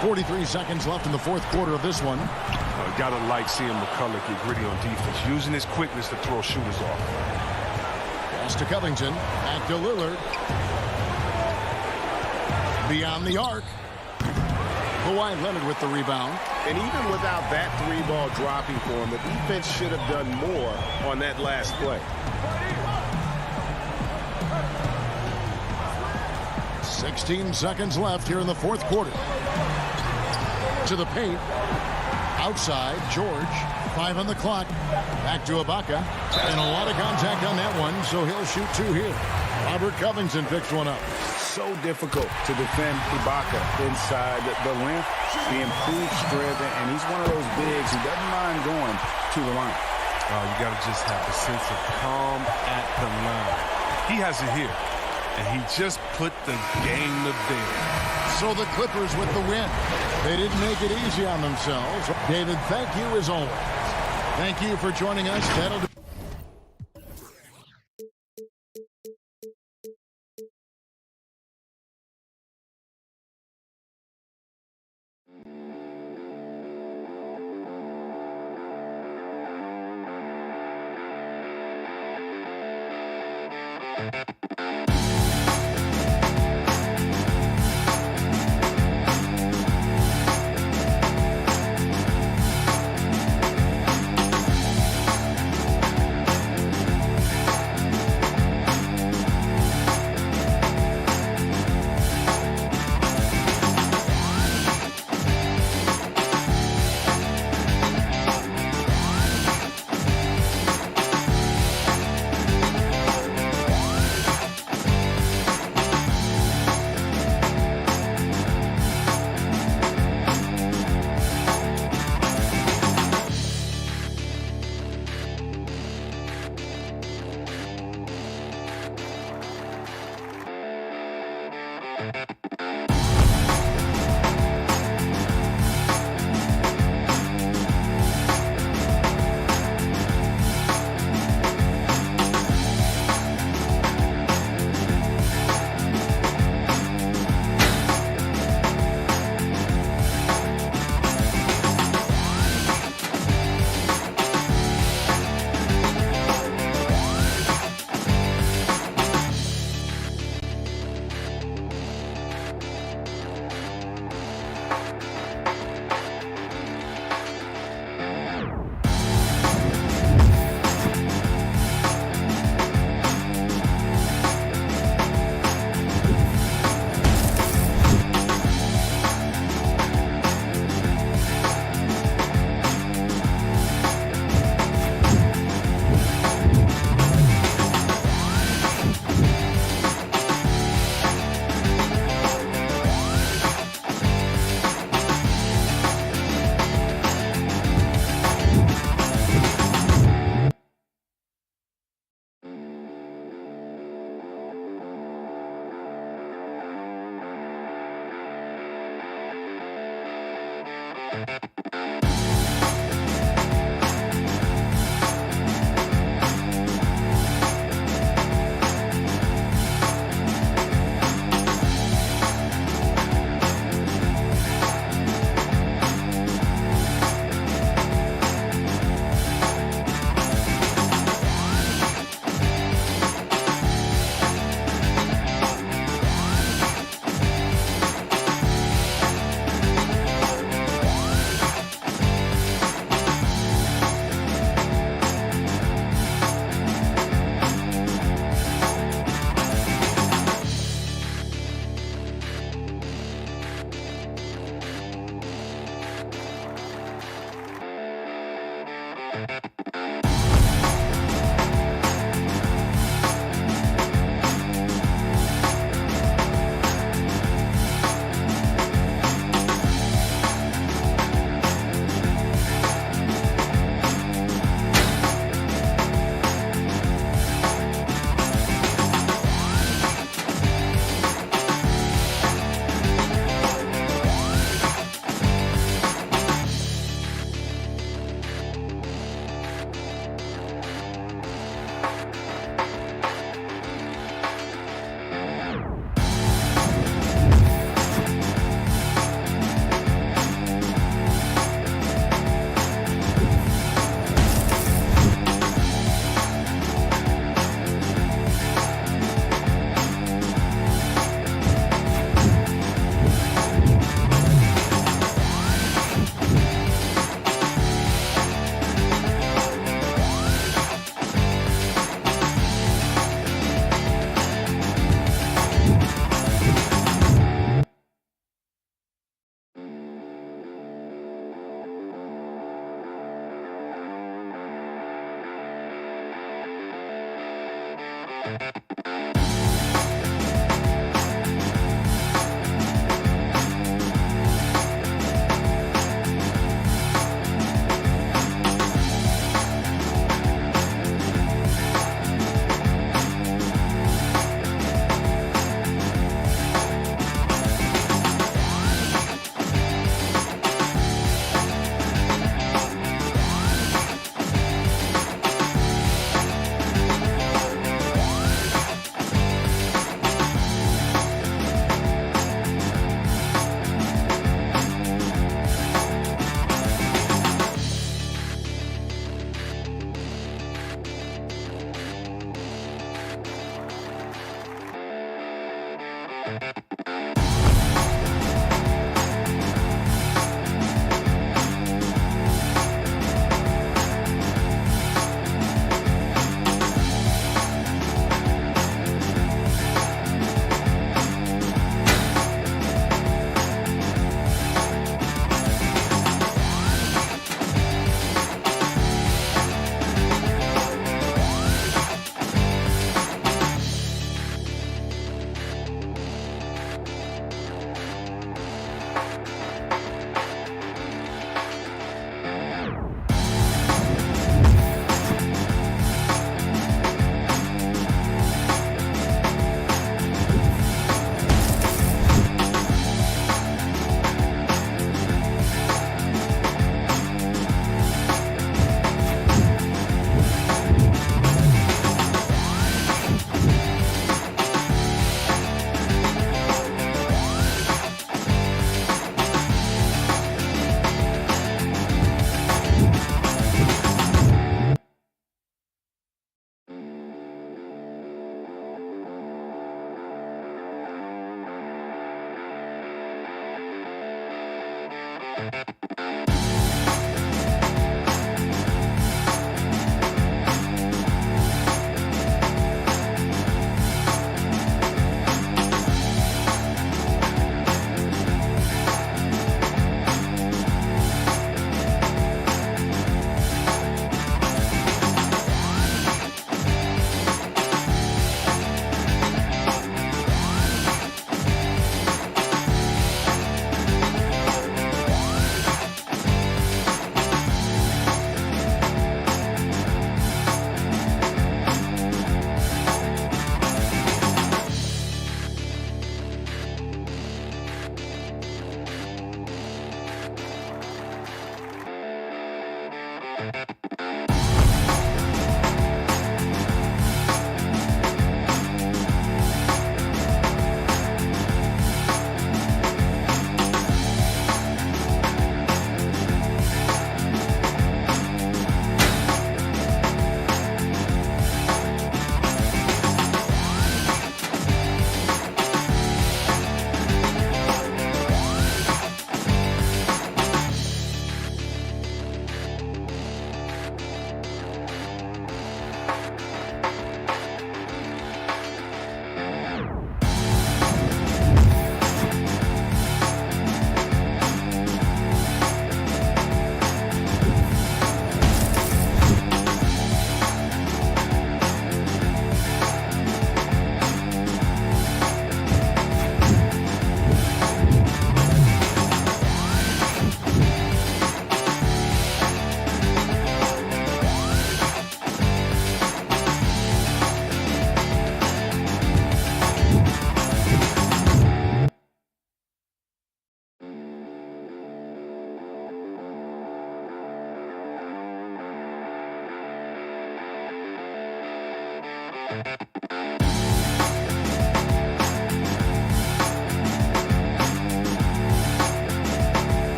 43 seconds left in the fourth quarter of this one. Gotta like seeing McCullough get gritty on defense, using his quickness to throw shooters off. Pass to Covington. Back to Lillard. Beyond the arc. Kawhi Leonard with the rebound. And even without that 3-ball dropping for him, the defense should have done more on that last play. 16 seconds left here in the fourth quarter. To the paint. Outside, George. 5 on the clock. Back to Ibaka. And a lot of contact on that one, so he'll shoot 2 here. Robert Covington picks one up. So difficult to defend Ibaka inside the length, the improved strength, and he's one of those bigs who doesn't mind going to the line. You got to just have a sense of calm at the line. He has it here, and he just put the game to bed. So the Clippers with the win. They didn't make it easy on themselves. David, thank you as always. Thank you for joining us. That'll do.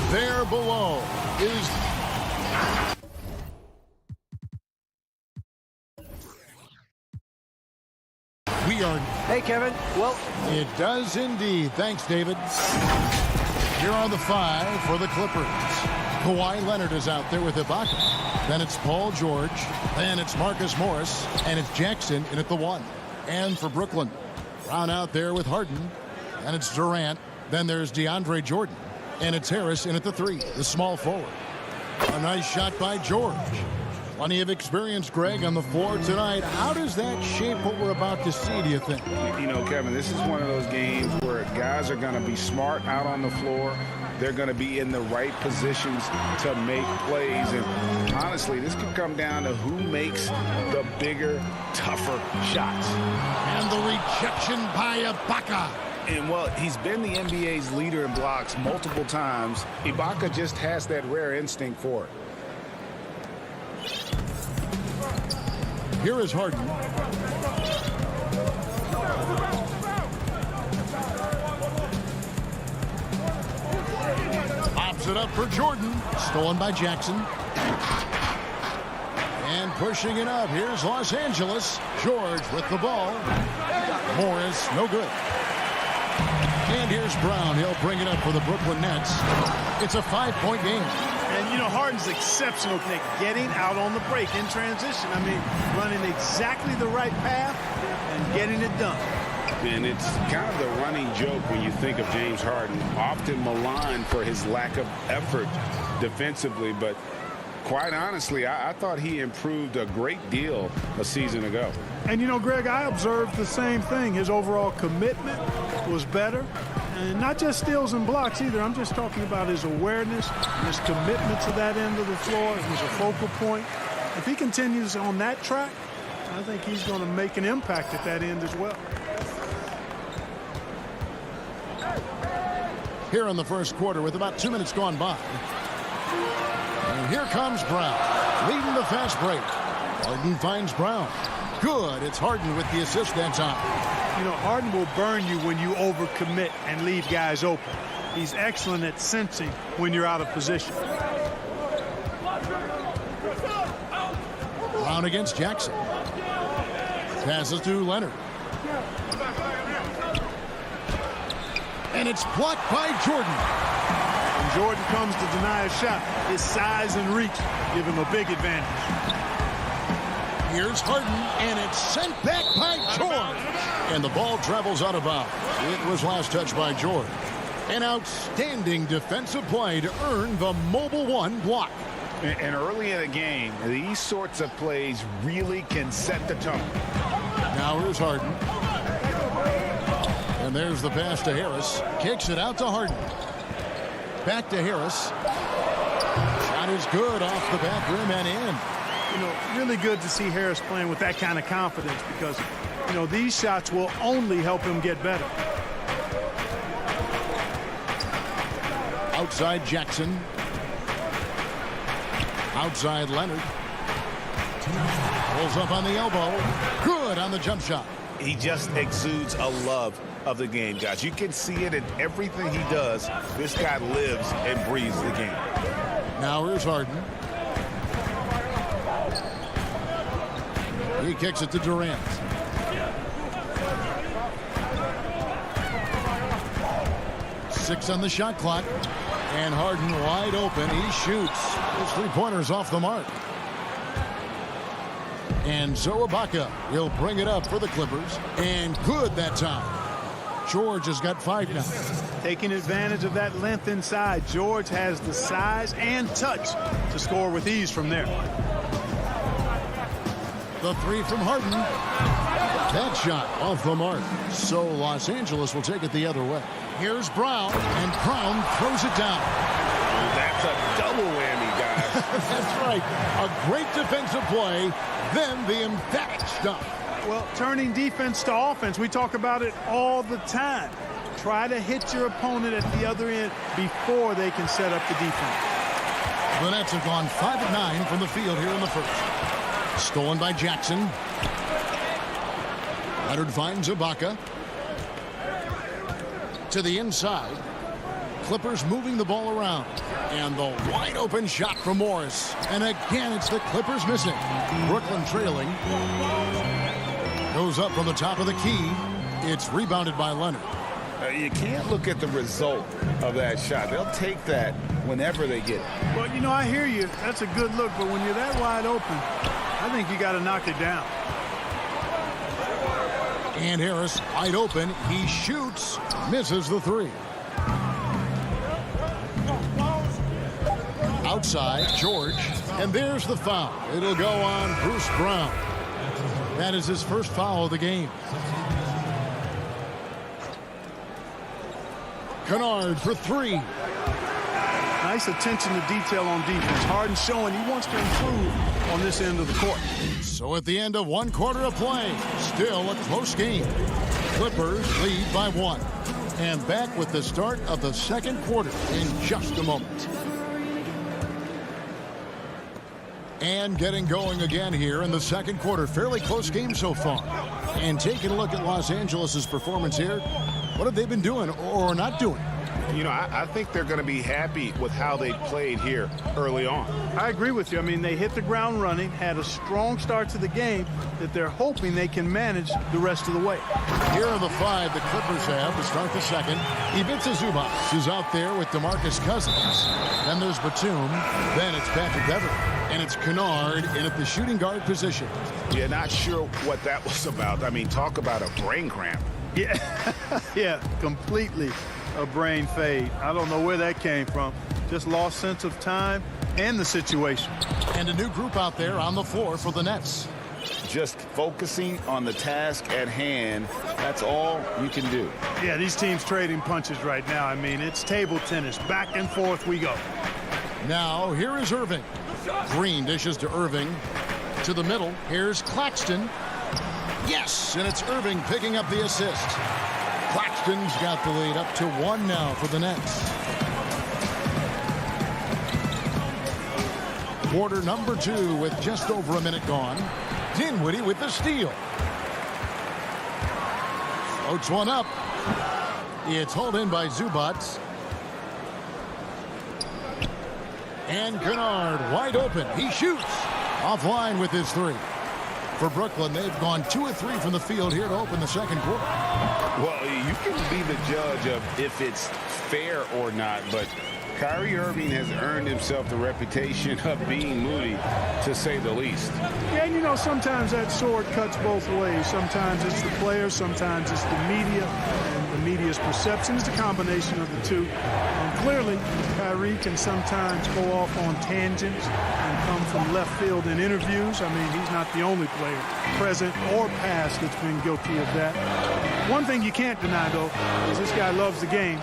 There below is... We are... Hey, Kevin. Well... It does indeed. Thanks, David. Here are the 5 for the Clippers. Kawhi Leonard is out there with Ibaka. Then it's Paul George. Then it's Marcus Morris. And it's Jackson in at the 1. And for Brooklyn, Brown out there with Harden. And it's Durant. Then there's DeAndre Jordan. And it's Harris in at the 3, the small forward. A nice shot by George. Plenty of experience, Greg, on the floor tonight. How does that shape what we're about to see, do you think? You know, Kevin, this is one of those games where guys are going to be smart out on the floor. They're going to be in the right positions to make plays. And honestly, this could come down to who makes the bigger, tougher shots. And the rejection by Ibaka. And, well, he's been the NBA's leader in blocks multiple times. Ibaka just has that rare instinct for it. Here is Harden. Pops it up for Jordan. Stolen by Jackson. And pushing it up. Here's Los Angeles. George with the ball. Morris, no good. And here's Brown. He'll bring it up for the Brooklyn Nets. It's a 5-point game. And, you know, Harden's exceptional at getting out on the break in transition. I mean, running exactly the right path and getting it done. And it's kind of the running joke when you think of James Harden. Often maligned for his lack of effort defensively, but quite honestly, I thought he improved a great deal a season ago. And, you know, Greg, I observed the same thing. His overall commitment was better. And not just steals and blocks either. I'm just talking about his awareness, his commitment to that end of the floor. He's a focal point. If he continues on that track, I think he's going to make an impact at that end as well. Here in the first quarter with about 2 minutes gone by. And here comes Brown, leading the fast break. Harden finds Brown. Good. It's Harden with the assist that time. You know, Harden will burn you when you overcommit and leave guys open. He's excellent at sensing when you're out of position. Brown against Jackson. Passes to Leonard. And it's blocked by Jordan. When Jordan comes to deny a shot, his size and reach give him a big advantage. Here's Harden, and it's sent back by George. And the ball travels out of bounds. It was last touched by George. An outstanding defensive play to earn the mobile 1 block. And early in the game, these sorts of plays really can set the tone. Now here's Harden. And there's the pass to Harris. Kicks it out to Harden. Back to Harris. Shot is good off the back rim and in. You know, really good to see Harris playing with that kind of confidence because, you know, these shots will only help him get better. Outside Jackson. Outside Leonard. Pulls up on the elbow. Good on the jump shot. He just exudes a love of the game, guys. You can see it in everything he does. This guy lives and breathes the game. Now here's Harden. He kicks it to Durant. Six on the shot clock. And Harden wide open. He shoots. His three-pointers off the mark. And so Ibaka will bring it up for the Clippers. And good that time. George has got 5 now. Taking advantage of that length inside, George has the size and touch to score with ease from there. The 3 from Harden. That shot off the mark. So Los Angeles will take it the other way. Here's Brown, and Brown throws it down. That That's a double whammy, guys. That's right. A great defensive play, then the emphatic stuff. Well, turning defense to offense, we talk about it all the time. Try to hit your opponent at the other end before they can set up the defense. The Nets have gone 5 of 9 from the field here in the first. Stolen by Jackson. Leonard finds Ibaka. To the inside. Clippers moving the ball around. And the wide open shot from Morris. And again, it's the Clippers missing. Brooklyn trailing. Goes up from the top of the key. It's rebounded by Leonard. You can't look at the result of that shot. They'll take that whenever they get it. Well, you know, I hear you. That's a good look. But when you're that wide open, I think you got to knock it down. And Harris wide open. He shoots. Misses the three. Outside, George. And there's the foul. It'll go on Bruce Brown. That is his first foul of the game. Kennard for three. Nice attention to detail on defense. Harden showing he wants to improve on this end of the court. So at the end of 1 quarter of play, still a close game. Clippers lead by 1. And back with the start of the second quarter in just a moment. And getting going again here in the second quarter. Fairly close game so far. And taking a look at Los Angeles' performance here. What have they been doing or not doing? You know, I think they're going to be happy with how they played here early on. I agree with you. I mean, they hit the ground running, had a strong start to the game that they're hoping they can manage the rest of the way. Here are the 5 the Clippers have to start the second. Ivica Zubac is out there with DeMarcus Cousins. Then there's Batum. Then it's Patrick Beverley. And it's Kennard in at the shooting guard position. Yeah, not sure what that was about. I mean, talk about a brain cramp. Yeah, yeah, completely a brain fade. I don't know where that came from. Just lost sense of time and the situation. And a new group out there on the floor for the Nets. Just focusing on the task at hand. That's all you can do. Yeah, these teams trading punches right now. I mean, it's table tennis. Back and forth we go. Now, here is Irving. Green dishes to Irving. To the middle. Here's Claxton. Yes, and it's Irving picking up the assist. Claxton's got the lead up to 1 now for the Nets. Quarter number 2 with just over a minute gone. Dinwiddie with the steal. Floats one up. It's hauled in by Zubac. And Kennard wide open. He shoots. Offline with his 3. For Brooklyn, they've gone 2 of 3 from the field here to open the second quarter. Well, you can be the judge of if it's fair or not, but Kyrie Irving has earned himself the reputation of being moody, to say the least. Yeah, and you know, sometimes that sword cuts both ways. Sometimes it's the players, sometimes it's the media, and the media's perception is the combination of the two. Clearly, Kyrie can sometimes go off on tangents and come from left field in interviews. I mean, he's not the only player, present or past, that's been guilty of that. One thing you can't deny, though, is this guy loves the game.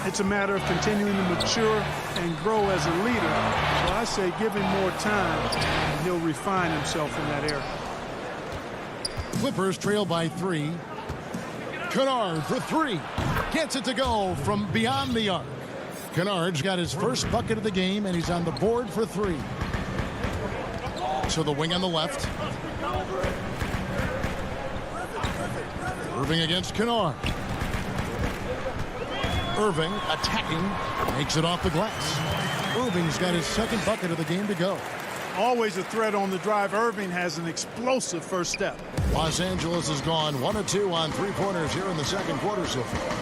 It's a matter of continuing to mature and grow as a leader. So I say give him more time, and he'll refine himself in that area. Clippers trail by 3. Kennard for 3. Gets it to go from beyond the arc. Kennard's got his first bucket of the game, and he's on the board for 3. So the wing on the left. Irving against Kennard. Irving attacking, makes it off the glass. Irving's got his second bucket of the game to go. Always a threat on the drive. Irving has an explosive first step. Los Angeles has gone 1 of 2 on 3-pointers here in the second quarter so far.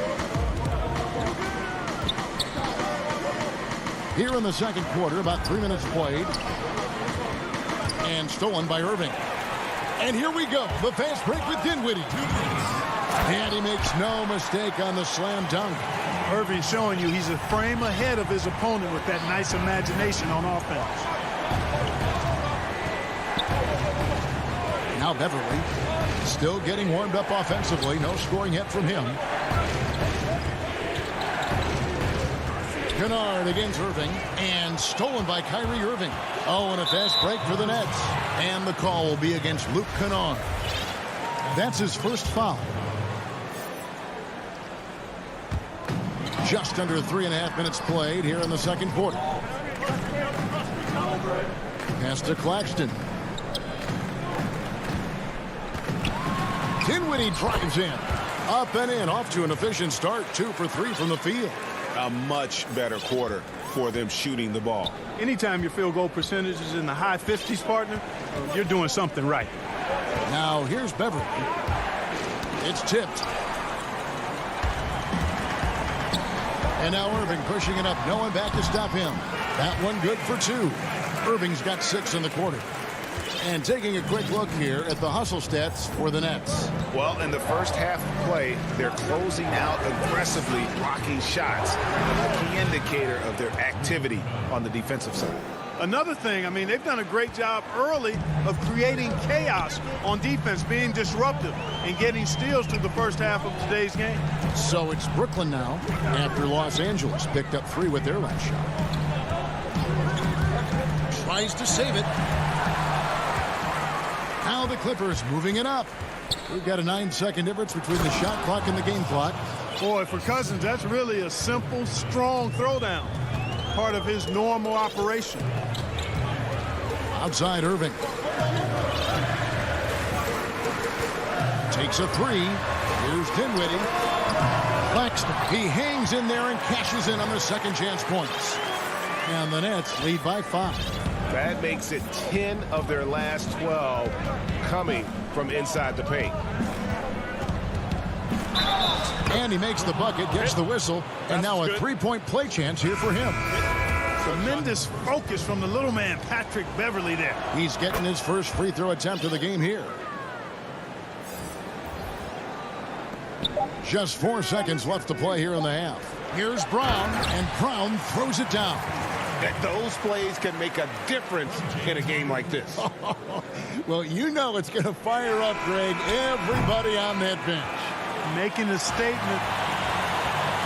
Here in the second quarter, about 3 minutes played. And stolen by Irving. And here we go, the fast break with Dinwiddie. And he makes no mistake on the slam dunk. Irving showing you he's a frame ahead of his opponent with that nice imagination on offense. Now Beverley still getting warmed up offensively. No scoring yet from him. Kennard against Irving, and stolen by Kyrie Irving. Oh, and a fast break for the Nets. And the call will be against Luke Kennard. That's his first foul. Just under 3.5 minutes played here in the second quarter. Pass to Claxton. Dinwiddie drives in. Up and in, off to an efficient start. 2 for 3 from the field. A much better quarter for them shooting the ball. Anytime your field goal percentage is in the high 50s, partner, you're doing something right. Now here's Beverly. It's tipped. And now Irving pushing it up. No one back to stop him. That one good for 2. Irving's got 6 in the quarter. And taking a quick look here at the hustle stats for the Nets. Well, in the first half of play, they're closing out aggressively, blocking shots. A key indicator of their activity on the defensive side. Another thing, I mean, they've done a great job early of creating chaos on defense, being disruptive and getting steals through the first half of today's game. So it's Brooklyn now after Los Angeles picked up 3 with their last shot. Tries to save it. Now the Clippers moving it up. We've got a 9-second difference between the shot clock and the game clock. Boy, for Cousins, that's really a simple, strong throwdown. Part of his normal operation. Outside Irving. Takes a 3. Here's Dinwiddie. Claxton. He hangs in there and cashes in on the second chance points. And the Nets lead by 5. That makes it 10 of their last 12 coming from inside the paint. And he makes the bucket, gets the whistle, and now a 3-point play chance here for him. Tremendous focus from the little man, Patrick Beverly there. He's getting his first free throw attempt of the game here. Just 4 seconds left to play here in the half. Here's Brown, and Brown throws it down. Those plays can make a difference in a game like this. Well, you know it's going to fire up, Greg, everybody on that bench. Making a statement.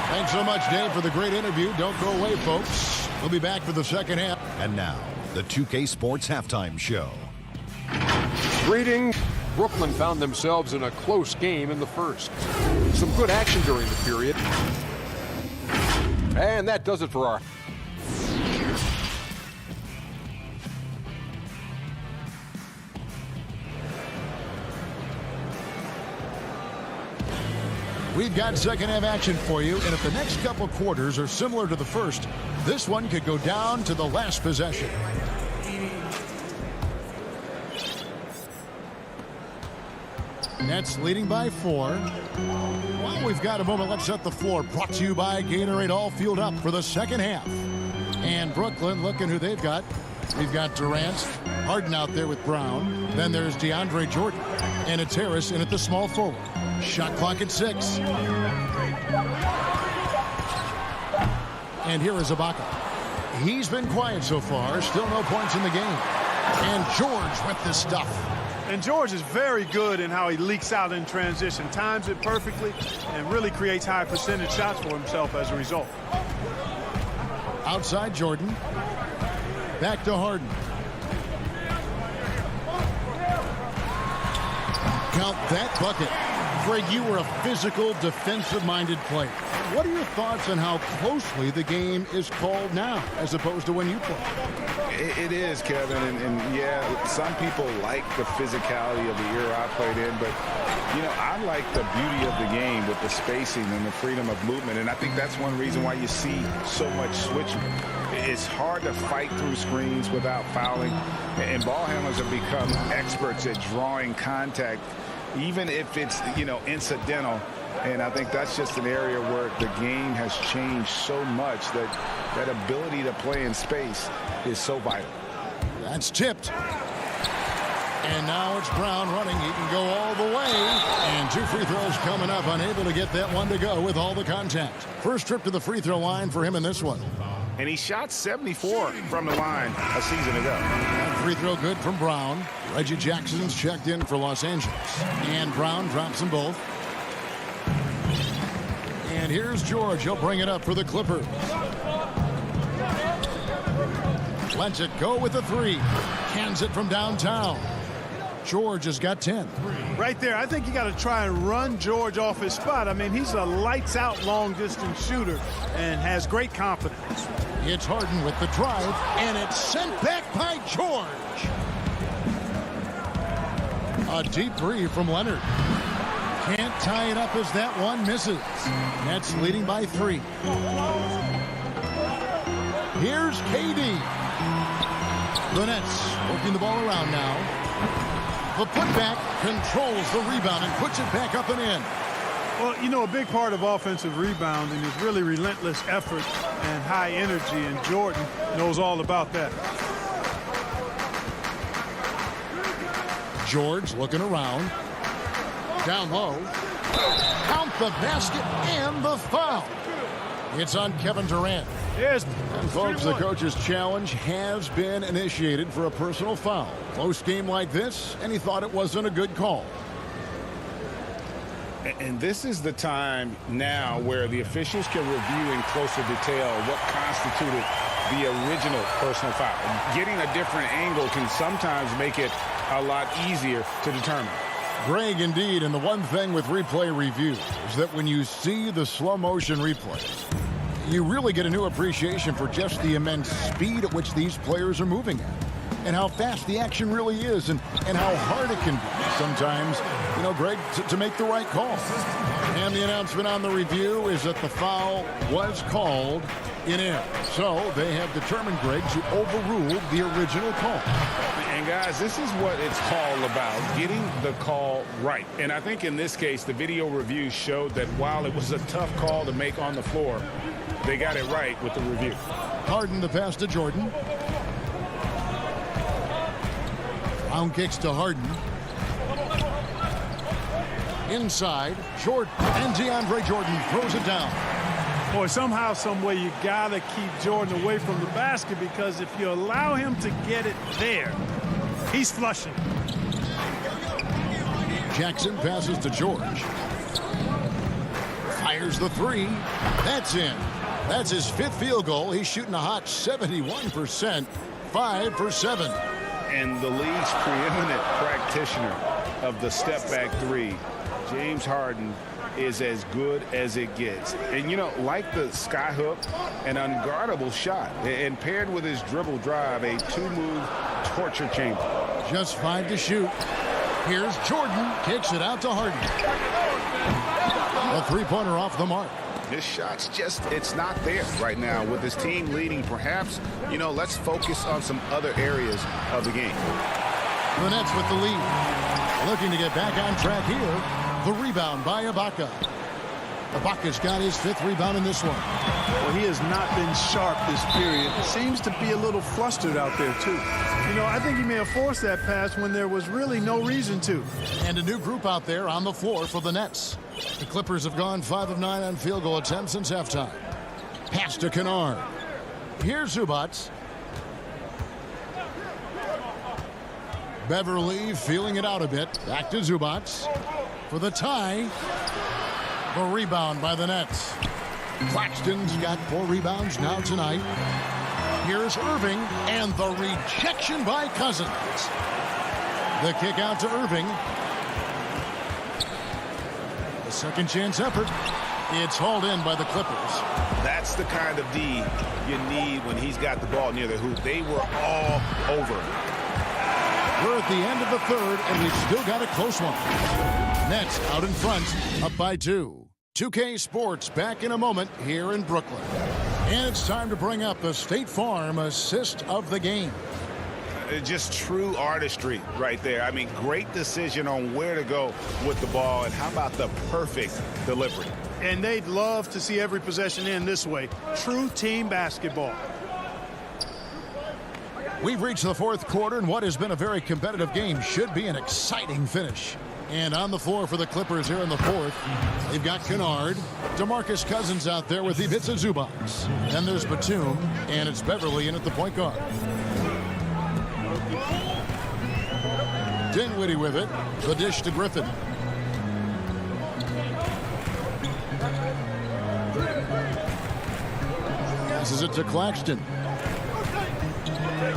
Thanks so much, Dave, for the great interview. Don't go away, folks. We'll be back for the second half. And now, the 2K Sports Halftime Show. Greetings. Brooklyn found themselves in a close game in the first. Some good action during the period. And that does it for our... We've got second half action for you, and if the next couple quarters are similar to the first, this one could go down to the last possession. Nets leading by 4. While we've got a moment, let's set the floor. Brought to you by Gatorade, all fueled up for the second half. And Brooklyn, looking who they've got. We've got Durant, Harden out there with Brown. Then there's DeAndre Jordan. And it's Harris in at the small forward. Shot clock at 6. And here is Ibaka. He's been quiet so far. Still no points in the game. And George with the stuff. And George is very good in how he leaks out in transition. Times it perfectly and really creates high percentage shots for himself as a result. Outside Jordan. Back to Harden. Count that bucket. Greg, you were a physical, defensive-minded player. What are your thoughts on how closely the game is called now as opposed to when you played? It is, Kevin, and yeah, some people like the physicality of the era I played in, but, you know, I like the beauty of the game with the spacing and the freedom of movement, and I think that's one reason why you see so much switching. It's hard to fight through screens without fouling, and ball handlers have become experts at drawing contact, even if it's, you know, incidental. And I think that's just an area where the game has changed so much that that ability to play in space is so vital. That's tipped. And now it's Brown running. He can go all the way. And 2 free throws coming up. Unable to get that one to go with all the contact. First trip to the free throw line for him in this one. And he shot 74 from the line a season ago. That free throw good from Brown. Reggie Jackson's checked in for Los Angeles. And Brown drops them both. And here's George. He'll bring it up for the Clippers. Lets it go with the 3. Cans it from downtown. George has got 10. Right there, I think you got to try and run George off his spot. I mean, he's a lights-out long-distance shooter and has great confidence. It's Harden with the drive, and it's sent back by George. A deep 3 from Leonard. Can't tie it up as that one misses. Nets leading by 3. Here's KD. The Nets working the ball around now. The putback controls the rebound and puts it back up and in. Well, you know, a big part of offensive rebounding is really relentless effort and high energy, and Jordan knows all about that. George looking around. Down low. Count the basket and the foul. It's on Kevin Durant. Yes. And folks, the coach's challenge has been initiated for a personal foul. Close game like this, and he thought it wasn't a good call. And this is the time now where the officials can review in closer detail what constituted the original personal foul. Getting a different angle can sometimes make it a lot easier to determine. Greg, indeed, and the one thing with replay review is that when you see the slow motion replay, you really get a new appreciation for just the immense speed at which these players are moving at, and how fast the action really is, and how hard it can be sometimes, you know, Greg, to make the right call. And the announcement on the review is that the foul was called in air. So they have determined, Greg, to overrule the original call. And guys, this is what it's all about, getting the call right. And I think in this case, the video review showed that while it was a tough call to make on the floor, they got it right with the review. Harden the pass to Jordan. Round kicks to Harden. Inside, Jordan, and DeAndre Jordan throws it down. Boy, somehow, some way, you got to keep Jordan away from the basket, because if you allow him to get it there, he's flushing. Jackson passes to George. Fires the 3. That's in. That's his 5th field goal. He's shooting a hot 71%, 5 for 7. And the league's preeminent practitioner of the step-back 3, James Harden, is as good as it gets. And, you know, like the skyhook, an unguardable shot. And paired with his dribble drive, a 2-move torture chamber. Just 5 to shoot. Here's Jordan. Kicks it out to Harden. A 3-pointer off the mark. This shot's just, it's not there right now. With his team leading, perhaps, you know, let's focus on some other areas of the game. The Nets with the lead. Looking to get back on track here. The rebound by Ibaka. Ibaka's got his 5th rebound in this one. Well, he has not been sharp this period. Seems to be a little flustered out there, too. You know, I think he may have forced that pass when there was really no reason to. And a new group out there on the floor for the Nets. The Clippers have gone 5 of 9 on field goal attempts since halftime. Pass to Kennard. Here's Zubac. Beverly feeling it out a bit. Back to Zubac for the tie. The rebound by the Nets. Claxton's got 4 rebounds now tonight. Here's Irving, and the rejection by Cousins. The kick out to Irving. The second chance effort. It's hauled in by the Clippers. That's the kind of D you need when he's got the ball near the hoop. They were all over. We're at the end of the 3rd, and we've still got a close one. Nets out in front, up by 2. 2K Sports back in a moment here in Brooklyn. And it's time to bring up the State Farm assist of the game. Just true artistry right there. I mean, great decision on where to go with the ball, and how about the perfect delivery? And they'd love to see every possession end this way. True team basketball. We've reached the 4th quarter, and what has been a very competitive game should be an exciting finish. And on the floor for the Clippers here in the 4th, they've got Kennard. DeMarcus Cousins out there with Ivica Zubac. Then there's Batum, and it's Beverly in at the point guard. Dinwiddie with it. The dish to Griffin. Passes it to Claxton.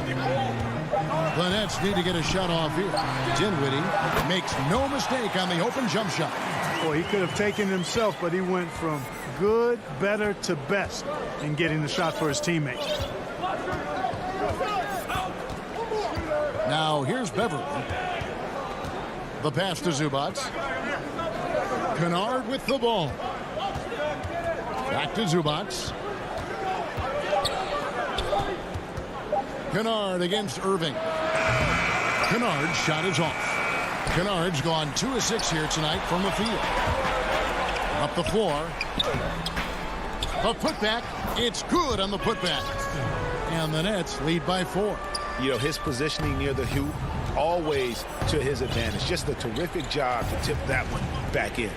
The Nets need to get a shot off here. Dinwiddie makes no mistake on the open jump shot. Boy, he could have taken himself, but he went from good, better to best in getting the shot for his teammate. Now here's Beverly. The pass to Zubac. Kennard with the ball. Back to Zubac. Kennard against Irving. Kennard's shot is off. Kennard's gone 2 of 6 here tonight from the field. Up the floor. A putback. It's good on the putback. And the Nets lead by 4. You know, his positioning near the hoop, always to his advantage. Just a terrific job to tip that one back in.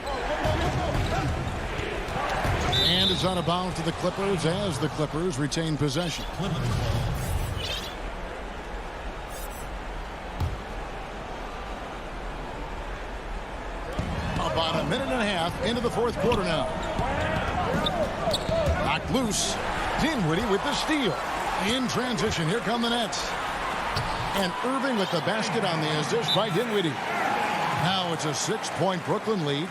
And it's out of bounds to the Clippers as the Clippers retain possession. About a minute and a half into the fourth quarter now. Knocked loose. Dinwiddie with the steal. In transition, here come the Nets. And Irving with the basket on the assist by Dinwiddie. Now it's a 6-point Brooklyn lead.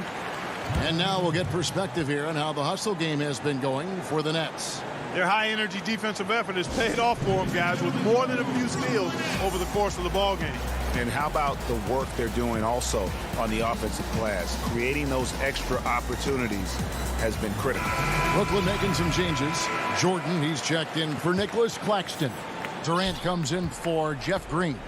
And now we'll get perspective here on how the hustle game has been going for the Nets. Their high-energy defensive effort has paid off for them, guys, with more than a few steals over the course of the ball game. And how about the work they're doing also on the offensive glass? Creating those extra opportunities has been critical. Brooklyn making some changes. Jordan, he's checked in for Nicholas Claxton. Durant comes in for Jeff Green.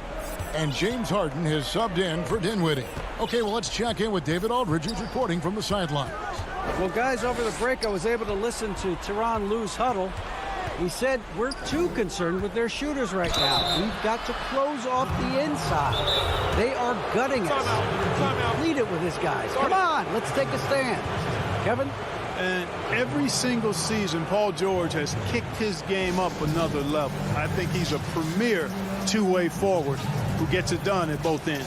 And James Harden has subbed in for Dinwiddie. Okay, well, let's check in with David Aldridge, who's reporting from the sidelines. Well, guys, over the break, I was able to listen to Tyronn Lue's huddle. He said, we're too concerned with their shooters right now. We've got to close off the inside. They are gutting us. He pleaded with his guys. Come on, let's take a stand. Kevin? And every single season, Paul George has kicked his game up another level. I think he's a premier two-way forward who gets it done at both ends.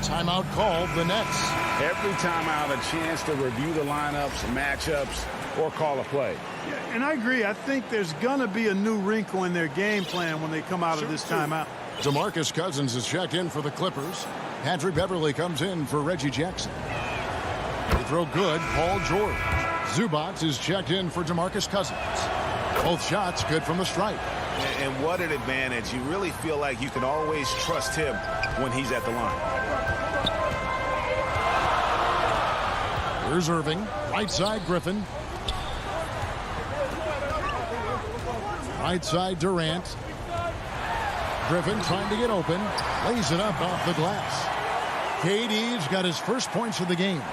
Timeout called the Nets. Every timeout, a chance to review the lineups, matchups, or call a play. Yeah, and I agree. I think there's going to be a new wrinkle in their game plan when they come out of this timeout. DeMarcus Cousins is checked in for the Clippers. Patrick Beverly comes in for Reggie Jackson. They throw good. Paul George. Zubac is checked in for DeMarcus Cousins. Both shots good from the stripe. And what an advantage. You really feel like you can always trust him when he's at the line. Here's Irving. Right side, Griffin. Right side, Durant. Griffin trying to get open. Lays it up off the glass. KD's got his first points of the game.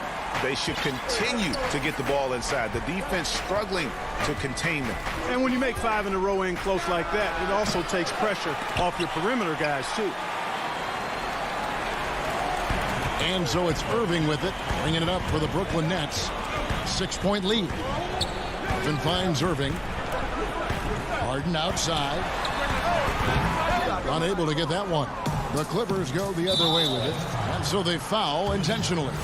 They should continue to get the ball inside. The defense struggling to contain them. And when you make 5 in a row in close like that, it also takes pressure off your perimeter guys, too. And so it's Irving with it, bringing it up for the Brooklyn Nets. 6-point lead. Griffin finds Irving. Harden outside. Unable to get that one. The Clippers go the other way with it, and so they foul intentionally.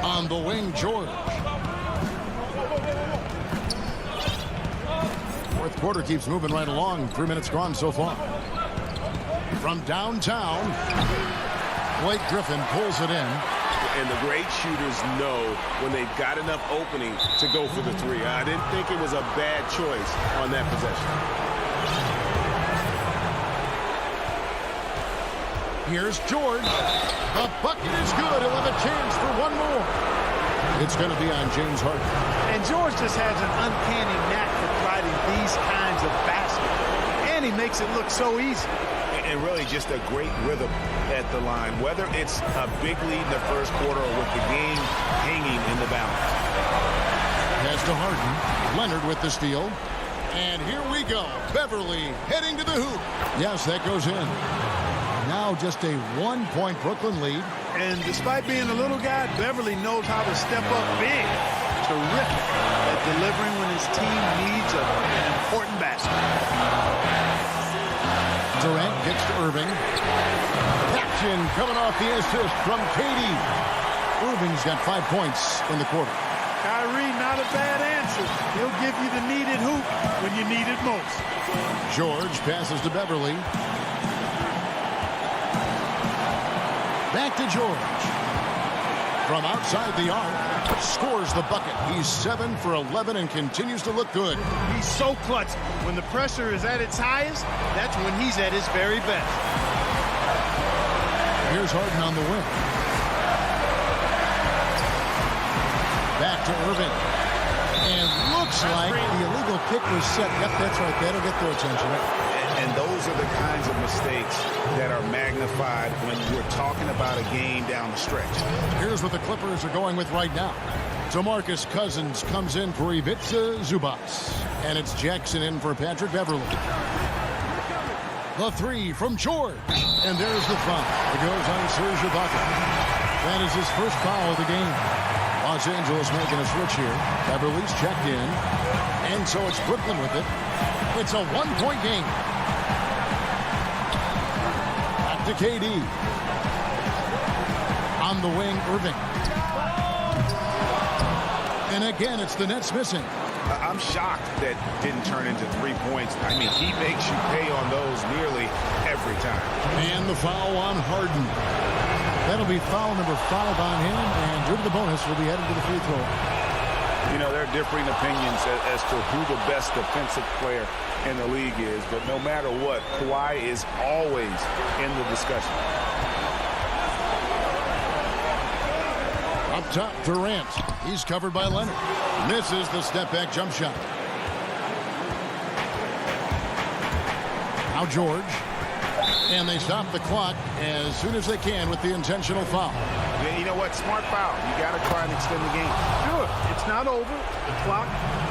On the wing, George. Fourth quarter keeps moving right along. 3 minutes gone so far. From downtown, Blake Griffin pulls it in. And the great shooters know when they've got enough opening to go for the three. I didn't think it was a bad choice on that possession. Here's George. The bucket is good. He'll have a chance for one more. It's going to be on James Harden. And George just has an uncanny knack for providing these kinds of baskets. And he makes it look so easy. And really just a great rhythm at the line, whether it's a big lead in the first quarter or with the game hanging in the balance. Pass to Harden. Leonard with the steal. And here we go. Beverly heading to the hoop. Yes, that goes in. Now just a 1-point Brooklyn lead. And despite being a little guy, Beverly knows how to step up big. Terrific at delivering when his team needs an important basket. Durant gets to Irving. Action coming off the assist from KD. Irving's got 5 points in the quarter. Kyrie, not a bad answer. He'll give you the needed hoop when you need it most. George passes to Beverly. Back to George. From outside the arc, scores the bucket. He's 7 for 11 and continues to look good. He's so clutch. When the pressure is at its highest, that's when he's at his very best. Here's Harden on the wing. Back to Irving. And looks like the illegal kick was set. Yep, that's right. That'll get their attention. And those are the kinds of mistakes that are magnified when we're talking about a game down the stretch. Here's what the Clippers are going with right now. DeMarcus Cousins comes in for Ivica Zubas. And it's Jackson in for Patrick Beverly. The three from George. And there's the foul. It goes on Serge Ibaka. That is his first foul of the game. Los Angeles making a switch here. Beverly's checked in. And so it's Brooklyn with it. It's a one-point game. Back to KD. On the wing, Irving. And again, it's the Nets missing. I'm shocked that didn't turn into 3 points. I mean, he makes you pay on those nearly every time. And the foul on Harden. That'll be foul number 5 on him, and due to the bonus, will be headed to the free throw. You know, there are differing opinions as to who the best defensive player in the league is, but no matter what, Kawhi is always in the discussion. Up top, Durant. He's covered by Leonard. Misses the step-back jump shot. Now George. And they stop the clock as soon as they can with the intentional foul. Yeah, you know what? Smart foul. You got to try and extend the game. Sure, it's not over. The clock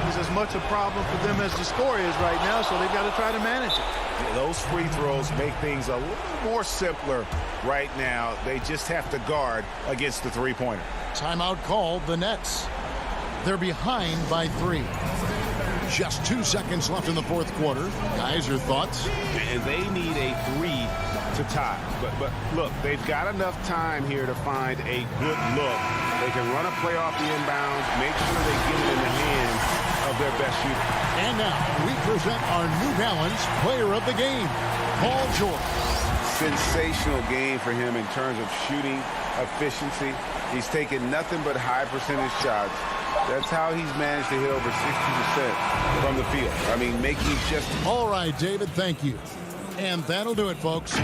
is as much a problem for them as the score is right now, so they've got to try to manage it. Yeah, those free throws make things a little more simpler right now. They just have to guard against the three-pointer. Timeout called, the Nets. They're behind by 3. Just 2 seconds left in the fourth quarter. Guys, your thoughts? And they need a 3 to tie. But look, they've got enough time here to find a good look. They can run a play off the inbounds, make sure they get it in the hands of their best shooter. And now we present our New Balance player of the game, Paul George. Sensational game for him in terms of shooting efficiency. He's taken nothing but high percentage shots. That's how he's managed to hit over 60% from the field. I mean, making just... All right, David, thank you. And that'll do it, folks.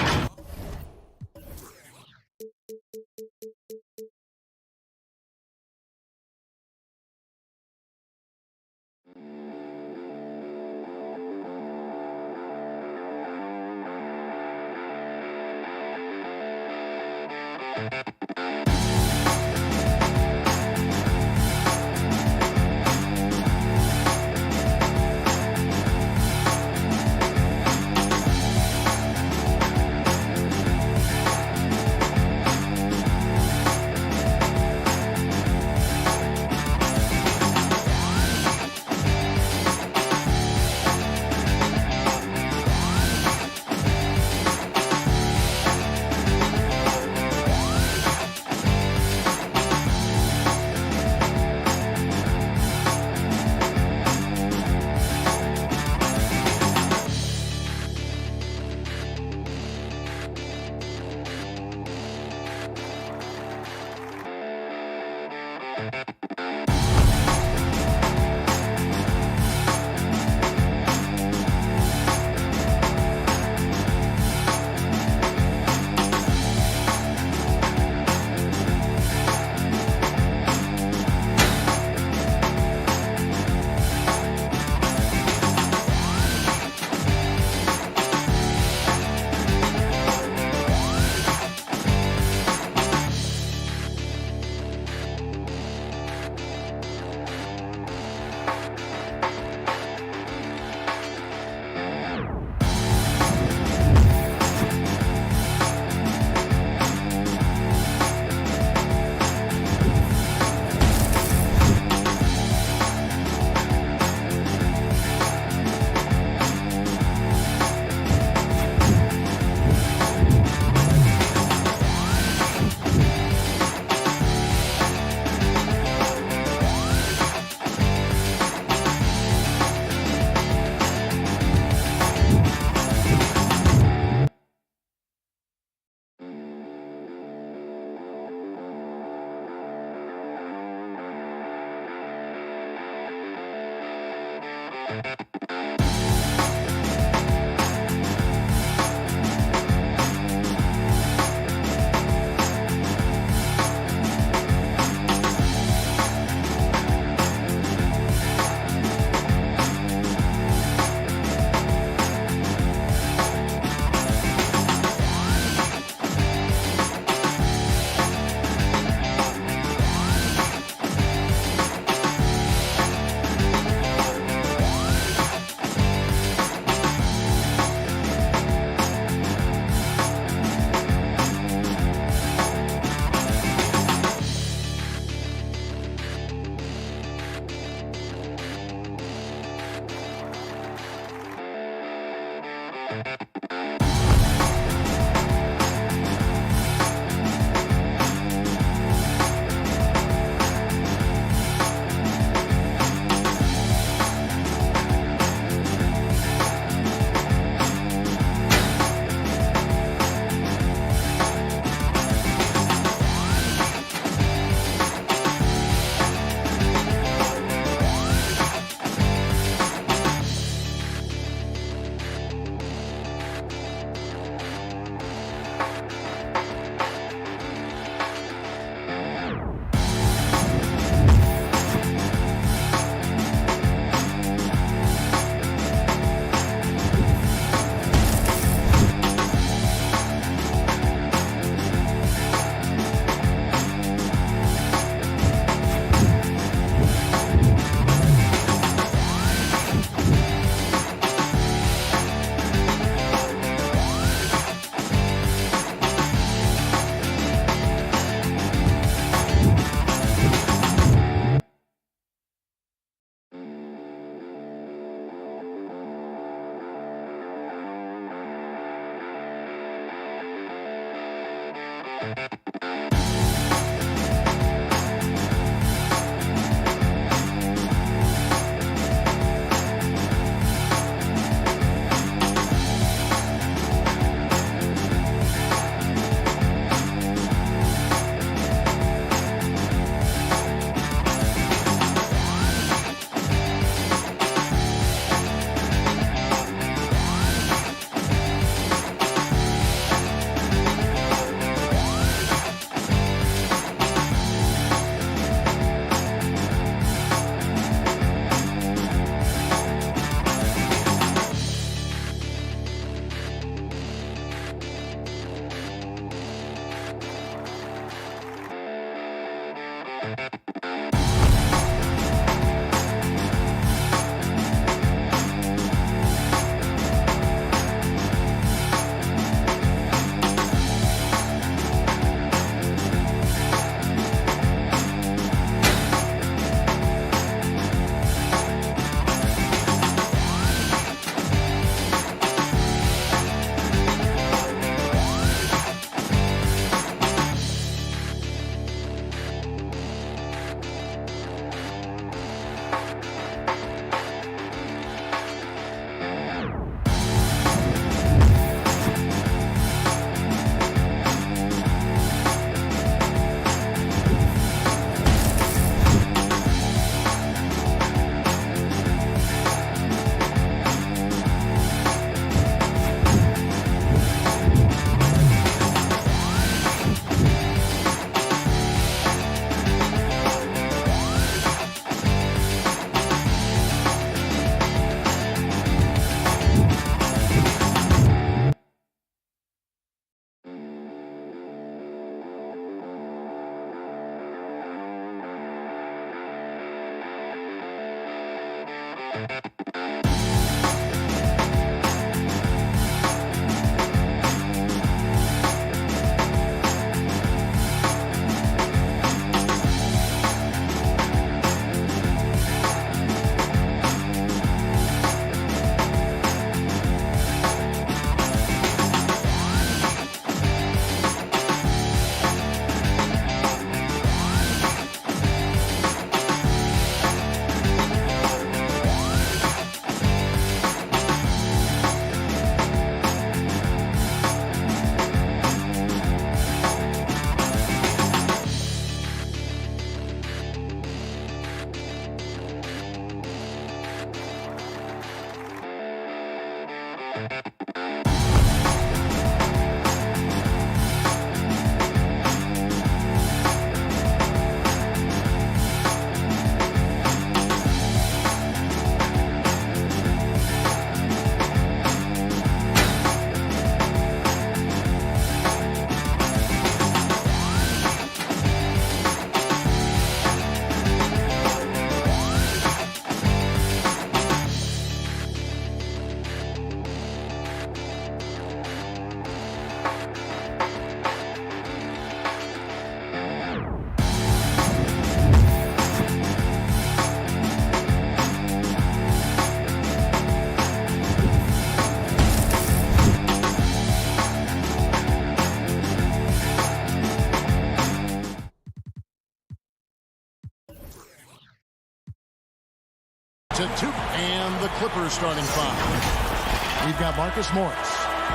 To 2, and the Clippers starting 5. We've got Marcus Morris.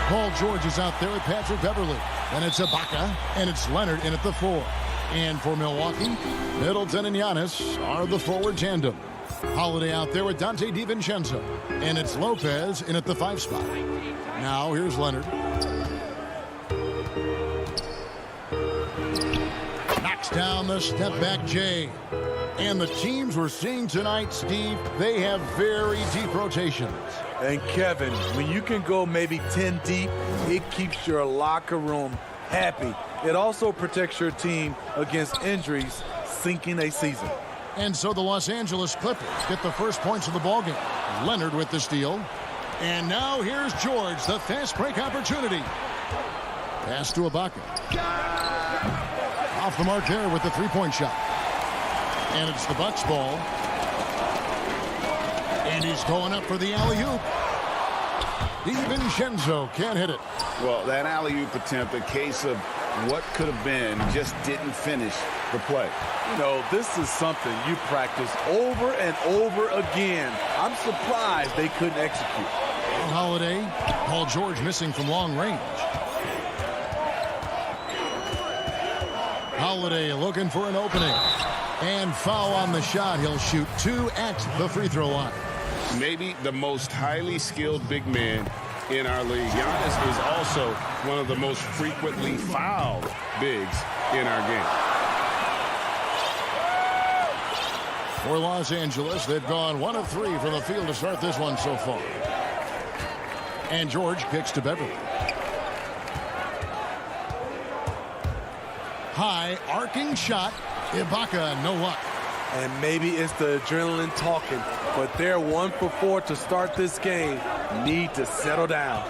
Paul George is out there with Patrick Beverly. And it's Ibaka, and it's Leonard in at the 4. And for Milwaukee, Middleton and Giannis are the forward tandem. Holiday out there with Dante DiVincenzo. And it's Lopez in at the 5 spot. Now here's Leonard. Knocks down the step-back Jay. And the teams we're seeing tonight, Steve, they have very deep rotations. And Kevin, when you can go maybe 10 deep, it keeps your locker room happy. It also protects your team against injuries sinking a season. And so the Los Angeles Clippers get the first points of the ballgame. Leonard with the steal. And now here's George, the fast break opportunity. Pass to Ibaka. Off the mark there with the three-point shot. And it's the Bucks ball. And he's going up for the alley-oop. DiVincenzo can't hit it. Well, that alley-oop attempt, a case of what could have been, just didn't finish the play. You know, this is something you practice over and over again. I'm surprised they couldn't execute. Holiday, Paul George missing from long range. Holiday looking for an opening. And foul on the shot. He'll shoot 2 at the free throw line. Maybe the most highly skilled big man in our league. Giannis is also one of the most frequently fouled bigs in our game. For Los Angeles, they've gone 1 of 3 from the field to start this one so far. And George kicks to Beverly. High arcing shot. Ibaka, no luck. And maybe it's the adrenaline talking, but they're 1 for 4 to start this game. Need to settle down.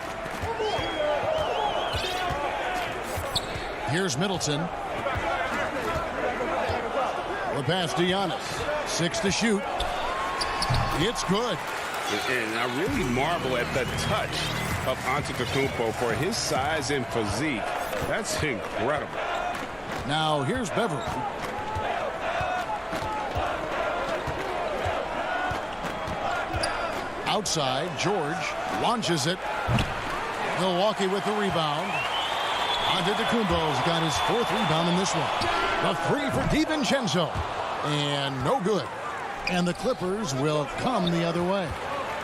Here's Middleton. The pass to Giannis. 6 to shoot. It's good. And I really marvel at the touch of Antetokounmpo for his size and physique. That's incredible. Now here's Beverly. Outside, George launches it. Milwaukee with the rebound. Antetokounmpo's got his 4th rebound in this one. The free for DiVincenzo. And no good. And the Clippers will come the other way.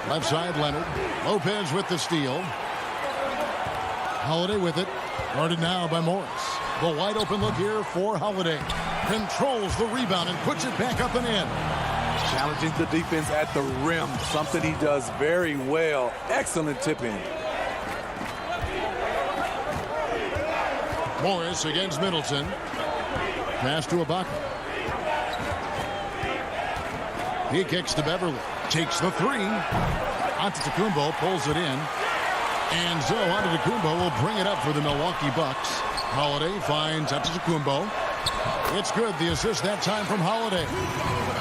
Left side, Leonard. Lopez with the steal. Holiday with it. Guarded now by Morris. The wide open look here for Holiday. Controls the rebound and puts it back up and in. Challenging the defense at the rim, something he does very well. Excellent tip-in. Morris against Middleton. Pass to Ibaka. He kicks to Beverly. Takes the 3. Antetokounmpo pulls it in. And so Antetokounmpo will bring it up for the Milwaukee Bucks. Holiday finds Antetokounmpo. It's good. The assist that time from Holiday.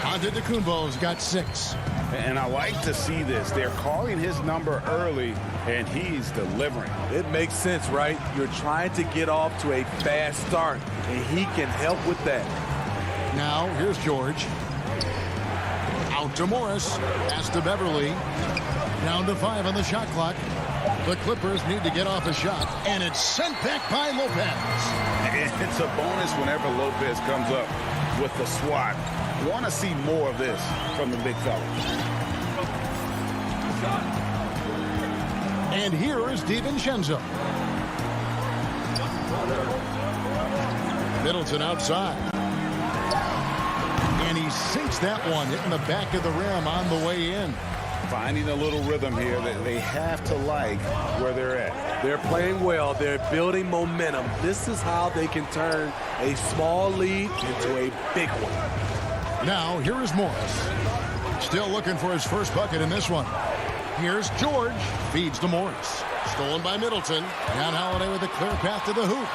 Antetokounmpo's got 6. And I like to see this. They're calling his number early, and he's delivering. It makes sense, right? You're trying to get off to a fast start, and he can help with that. Now, here's George. Out to Morris. Pass to Beverly. Down to 5 on the shot clock. The Clippers need to get off a shot, and it's sent back by Lopez. It's a bonus whenever Lopez comes up with the swat. Want to see more of this from the big fella. And here is DiVincenzo. Middleton outside. And he sinks that one, hitting the back of the rim on the way in. Finding a little rhythm here that they have to like where they're at. They're playing well. They're building momentum. This is how they can turn a small lead into a big one. Now, here is Morris. Still looking for his first bucket in this one. Here's George. Feeds to Morris. Stolen by Middleton. Down Holiday with a clear path to the hoop.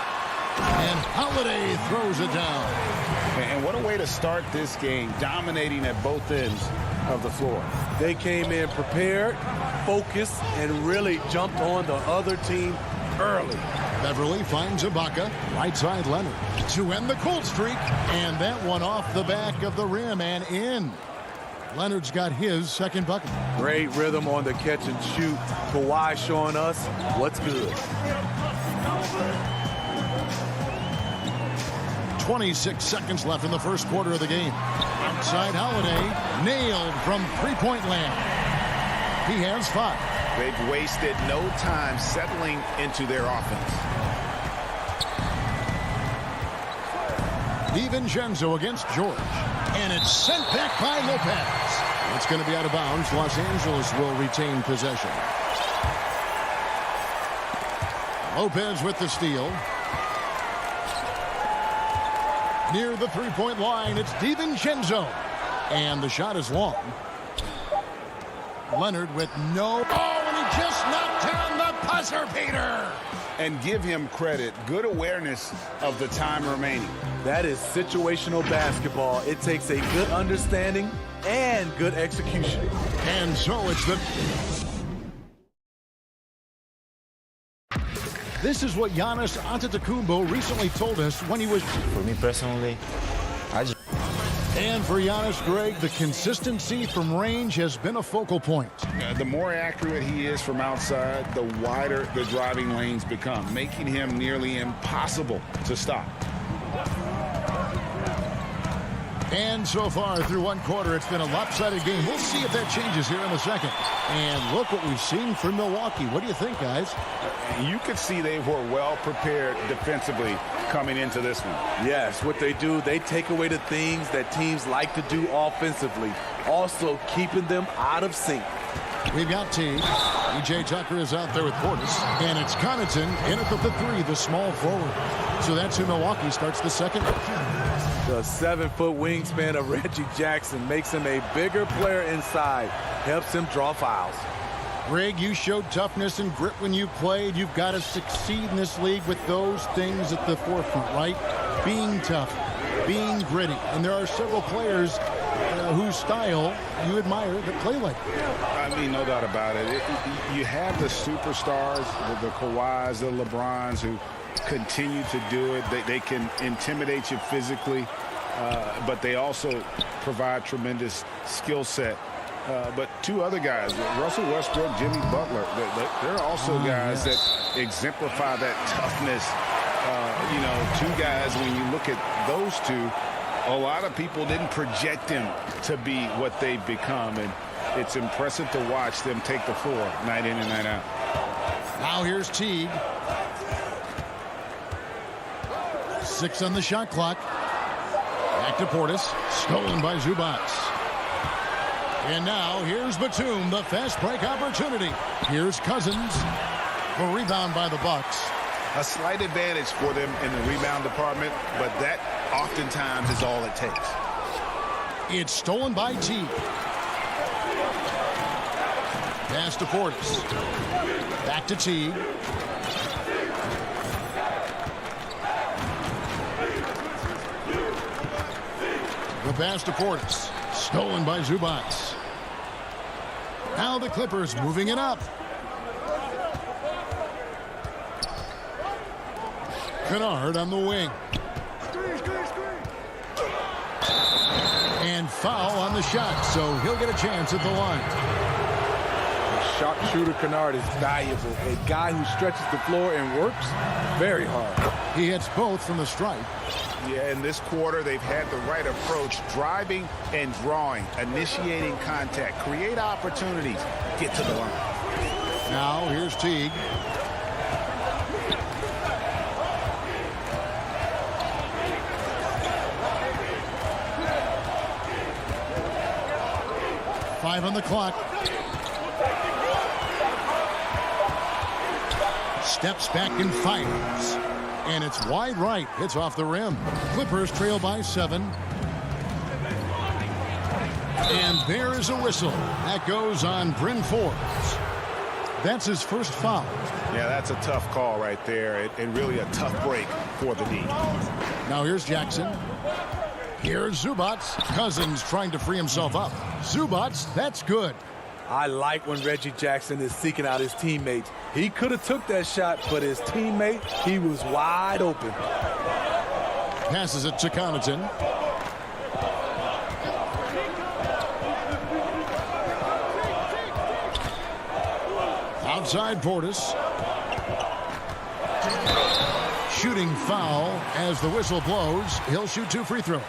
And Holiday throws it down. And what a way to start this game, dominating at both ends of the floor. They came in prepared, focused, and really jumped on the other team early. Beverly finds Ibaka. Right side Leonard to end the cold streak. And that one off the back of the rim and in. Leonard's got his second bucket. Great rhythm on the catch and shoot. Kawhi showing us what's good. 26 seconds left in the first quarter of the game. Outside Holiday, nailed from three-point land. He has 5. They've wasted no time settling into their offense. DiVincenzo against George. And it's sent back by Lopez. It's going to be out of bounds. Los Angeles will retain possession. Lopez with the steal. Near the three-point line, it's DiVincenzo. And the shot is long. Leonard with no... Oh, and he just knocked down the buzzer beater. And give him credit. Good awareness of the time remaining. That is situational basketball. It takes a good understanding and good execution. And so it's the... This is what Giannis Antetokounmpo recently told us when he was... For me personally, And for Giannis, Greg, the consistency from range has been a focal point. The more accurate he is from outside, the wider the driving lanes become, making him nearly impossible to stop. And so far through one quarter, it's been a lopsided game. We'll see if that changes here in a second. And look what we've seen from Milwaukee. What do you think, guys? You could see they were well prepared defensively coming into this one. Yes, what they do, they take away the things that teams like to do offensively, also keeping them out of sync. We've got T. E.J. Tucker is out there with Portis. And it's Connaughton in at the 3, the small forward. So that's who Milwaukee starts the second. The 7-foot wingspan of Reggie Jackson makes him a bigger player inside, helps him draw fouls. Greg, you showed toughness and grit when you played. You've got to succeed in this league with those things at the forefront, right? Being tough, being gritty. And there are several players whose style you admire that play like that. I mean, no doubt about it. You have the superstars, the Kawhis, the LeBrons, who continue to do it. They can intimidate you physically, but they also provide tremendous skill set. But two other guys, Russell Westbrook, Jimmy Butler, they're also guys that exemplify that toughness. You know, two guys, when you look at those two, a lot of people didn't project them to be what they've become, and it's impressive to watch them take the floor night in and night out. Now here's Teague. 6 on the shot clock. Back to Portis. Stolen by Zubac. And now here's Batum, the fast break opportunity. Here's Cousins. The rebound by the Bucks. A slight advantage for them in the rebound department, but that oftentimes is all it takes. It's stolen by Teague. Pass to Portis. Back to Teague. The pass to Portis. Stolen by Zubac. Now the Clippers moving it up. Kennard on the wing. And foul on the shot, so he'll get a chance at the line. The sharpshooter Kennard is valuable. A guy who stretches the floor and works very hard. He hits both from the stripe. Yeah, in this quarter, they've had the right approach, driving and drawing, initiating contact, create opportunities, get to the line. Now here's Teague. Five on the clock. Steps back and fires. And it's wide right. It's off the rim. Clippers trail by 7. And there is a whistle. That goes on Bryn Forbes. That's his first foul. Yeah, that's a tough call right there. And really a tough break for the D. Now here's Jackson. Here's Zubac. Cousins trying to free himself up. Zubac, that's good. I like when Reggie Jackson is seeking out his teammates. He could have took that shot, but his teammate, he was wide open. Passes it to Connaughton. outside Portis. Shooting foul as the whistle blows. He'll shoot 2 free throws.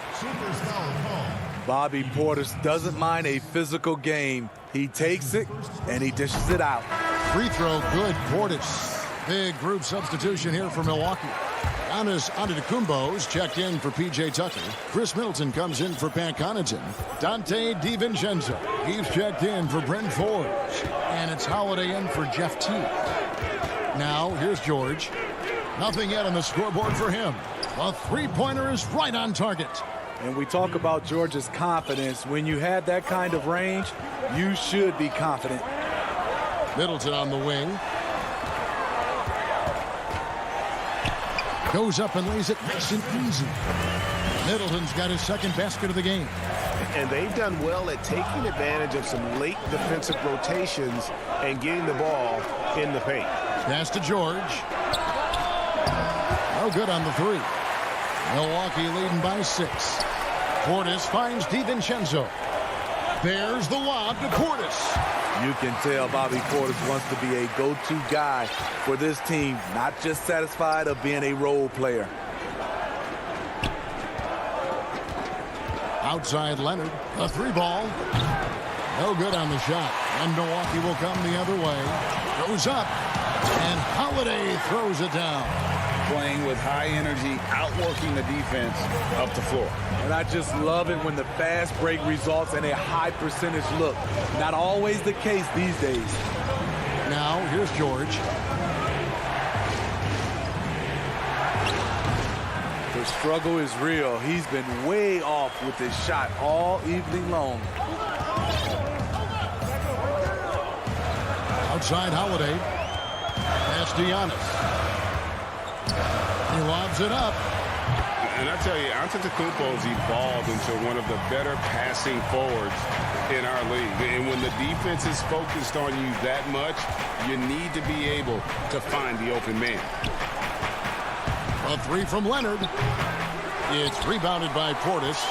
Bobby Portis doesn't mind a physical game. He takes it and he dishes it out. Free throw good. Portis. Big group substitution here for Milwaukee. Giannis Antetokounmpo's checked in for P.J. Tucker. Chris Middleton comes in for Pat Connaughton. Dante DiVincenzo, he's checked in for Brent Forbes. And it's Holiday in for Jeff Teague. Now, here's George. Nothing yet on the scoreboard for him. A three-pointer is right on target. And we talk about George's confidence. When you have that kind of range, you should be confident. Middleton on the wing. Goes up and lays it nice and easy. Middleton's got his second basket of the game. And they've done well at taking advantage of some late defensive rotations and getting the ball in the paint. Pass to George. No good on the 3. Milwaukee leading by 6. Portis finds DiVincenzo. There's the lob to Portis. You can tell Bobby Portis wants to be a go-to guy for this team, not just satisfied of being a role player. Outside Leonard, a 3-ball. No good on the shot. And Milwaukee will come the other way. Goes up, and Holiday throws it down. Playing with high energy, outworking the defense up the floor. And I just love it when the fast break results in a high percentage look. Not always the case these days. Now, here's George. The struggle is real. He's been way off with his shot all evening long. Outside Holiday. Pass to Giannis. He lobs it up. And I tell you, Antetokounmpo's evolved into one of the better passing forwards in our league. And when the defense is focused on you that much, you need to be able to find the open man. A 3 from Leonard. It's rebounded by Portis.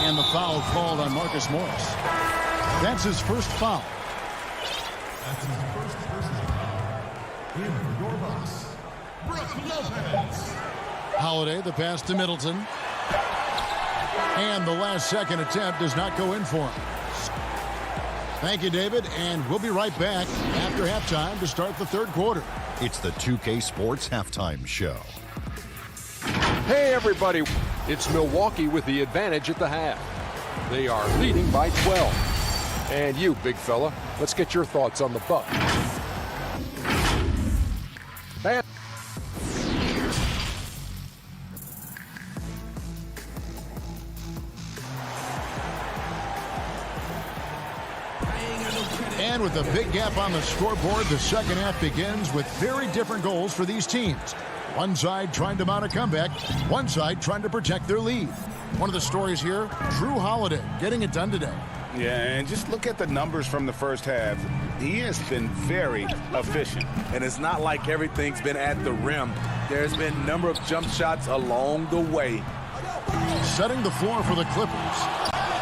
And the foul called on Marcus Morris. That's his first foul. That's his first personal. In your box, Brook Lopez. Holiday, the pass to Middleton. And the last second attempt does not go in for him. Thank you, David, and we'll be right back after halftime to start the third quarter. It's the 2K Sports Halftime Show. Hey, everybody. It's Milwaukee with the advantage at the half. They are leading by 12. And you, big fella, let's get your thoughts on the Bucks. And with a big gap on the scoreboard, the second half begins with very different goals for these teams. One side trying to mount a comeback, one side trying to protect their lead. One of the stories here, Drew Holiday getting it done today. Yeah, and just look at the numbers from the first half. He has been very efficient. And it's not like everything's been at the rim. There's been a number of jump shots along the way. Setting the floor for the Clippers.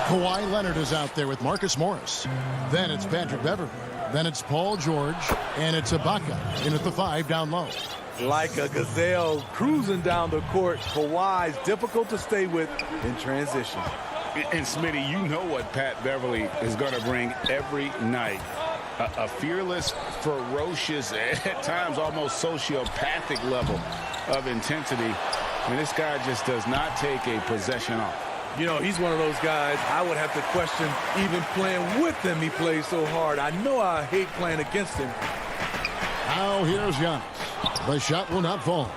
Kawhi Leonard is out there with Marcus Morris. Then it's Patrick Beverley. Then it's Paul George. And it's Ibaka in at the 5 down low. Like a gazelle cruising down the court, Kawhi's difficult to stay with in transition. And Smitty, you know what Pat Beverley is going to bring every night. A fearless, ferocious, at times almost sociopathic level of intensity. And this guy just does not take a possession off. You know, he's one of those guys I would have to question even playing with him. He plays so hard. I know I hate playing against him. Now here's Giannis. The shot will not fall.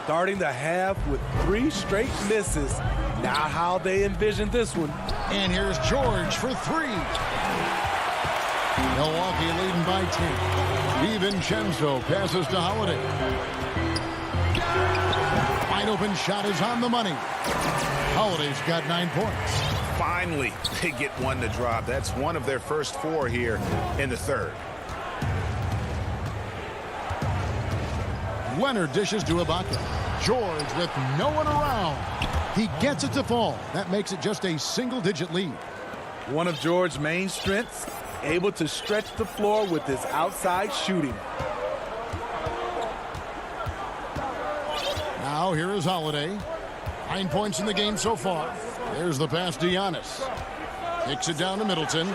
Starting the half with 3 straight misses. Not how they envisioned this one. And here's George for 3. Milwaukee leading by 10. DiVincenzo passes to Holiday. Wide open shot is on the money. Holiday's got 9 points. Finally, they get one to drop. That's one of their first 4 here in the third. Leonard dishes to Ibaka. George with no one around. He gets it to fall. That makes it just a single-digit lead. One of George's main strengths, able to stretch the floor with his outside shooting. Now here is Holiday. 9 points in the game so far. There's the pass to Giannis. Kicks it down to Middleton.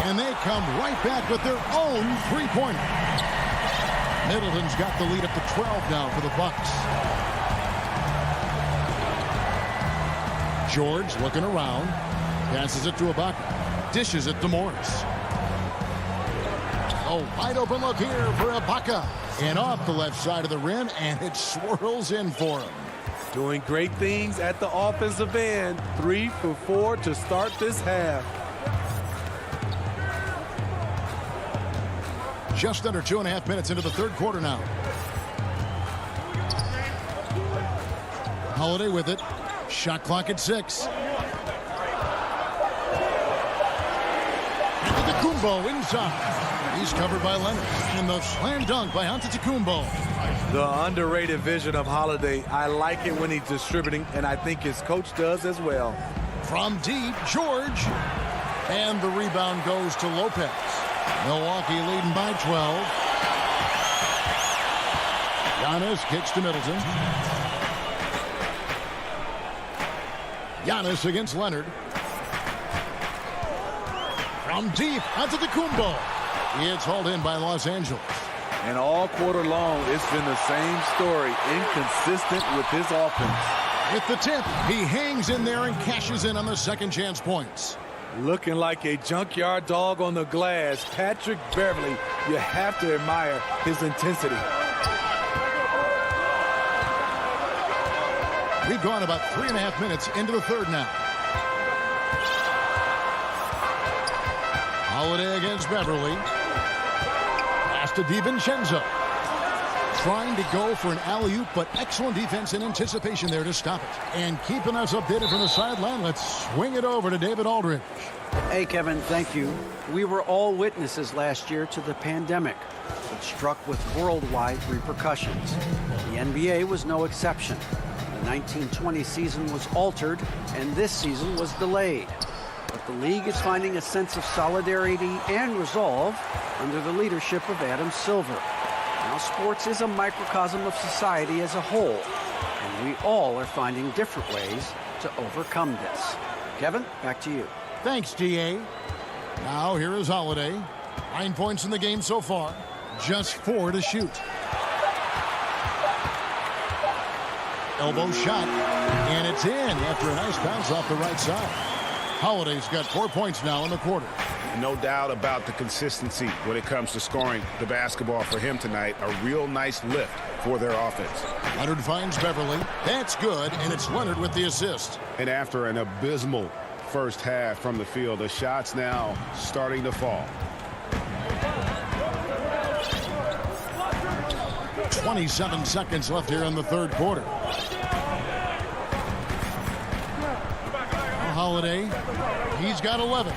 And they come right back with their own three-pointer. Middleton's got the lead up to 12 now for the Bucks. George looking around. Passes it to Ibaka. Dishes it to Morris. Oh, wide open look here for Ibaka. And off the left side of the rim, and it swirls in for him. Doing great things at the offensive end. 3 for 4 to start this half. Just under 2.5 minutes into the third quarter now. Holiday with it. Shot clock at 6. Antetokounmpo inside. He's covered by Leonard. And the slam dunk by Antetokounmpo. The underrated vision of Holiday. I like it when he's distributing, and I think his coach does as well. From deep, George. And the rebound goes to Lopez. Milwaukee leading by 12. Giannis kicks to Middleton. Giannis against Leonard. From deep, Antetokounmpo. It's hauled in by Los Angeles. And all quarter long, it's been the same story. Inconsistent with his offense. With the tip, he hangs in there and cashes in on the second chance points. Looking like a junkyard dog on the glass, Patrick Beverley. You have to admire his intensity. We've gone about 3.5 minutes into the third now. Holiday against Beverley. Pass to DiVincenzo. Trying to go for an alley-oop, but excellent defense and anticipation there to stop it. And keeping us updated from the sideline, let's swing it over to David Aldridge. Hey, Kevin, thank you. We were all witnesses last year to the pandemic, which struck with worldwide repercussions. The NBA was no exception. The 1920 season was altered, and this season was delayed. But the league is finding a sense of solidarity and resolve under the leadership of Adam Silver. Now, sports is a microcosm of society as a whole, and we all are finding different ways to overcome this. Kevin, back to you. Thanks, D.A. Now here is Holiday. 9 points in the game so far. Just 4 to shoot. Elbow shot, and it's in after a nice bounce off the right side. Holiday's got 4 points now in the quarter. No doubt about the consistency when it comes to scoring the basketball for him tonight. A real nice lift for their offense. Leonard finds Beverley. That's good, and it's Leonard with the assist. And after an abysmal first half from the field, the shots now starting to fall. 27 seconds left here in the third quarter. Holiday, he's got 11.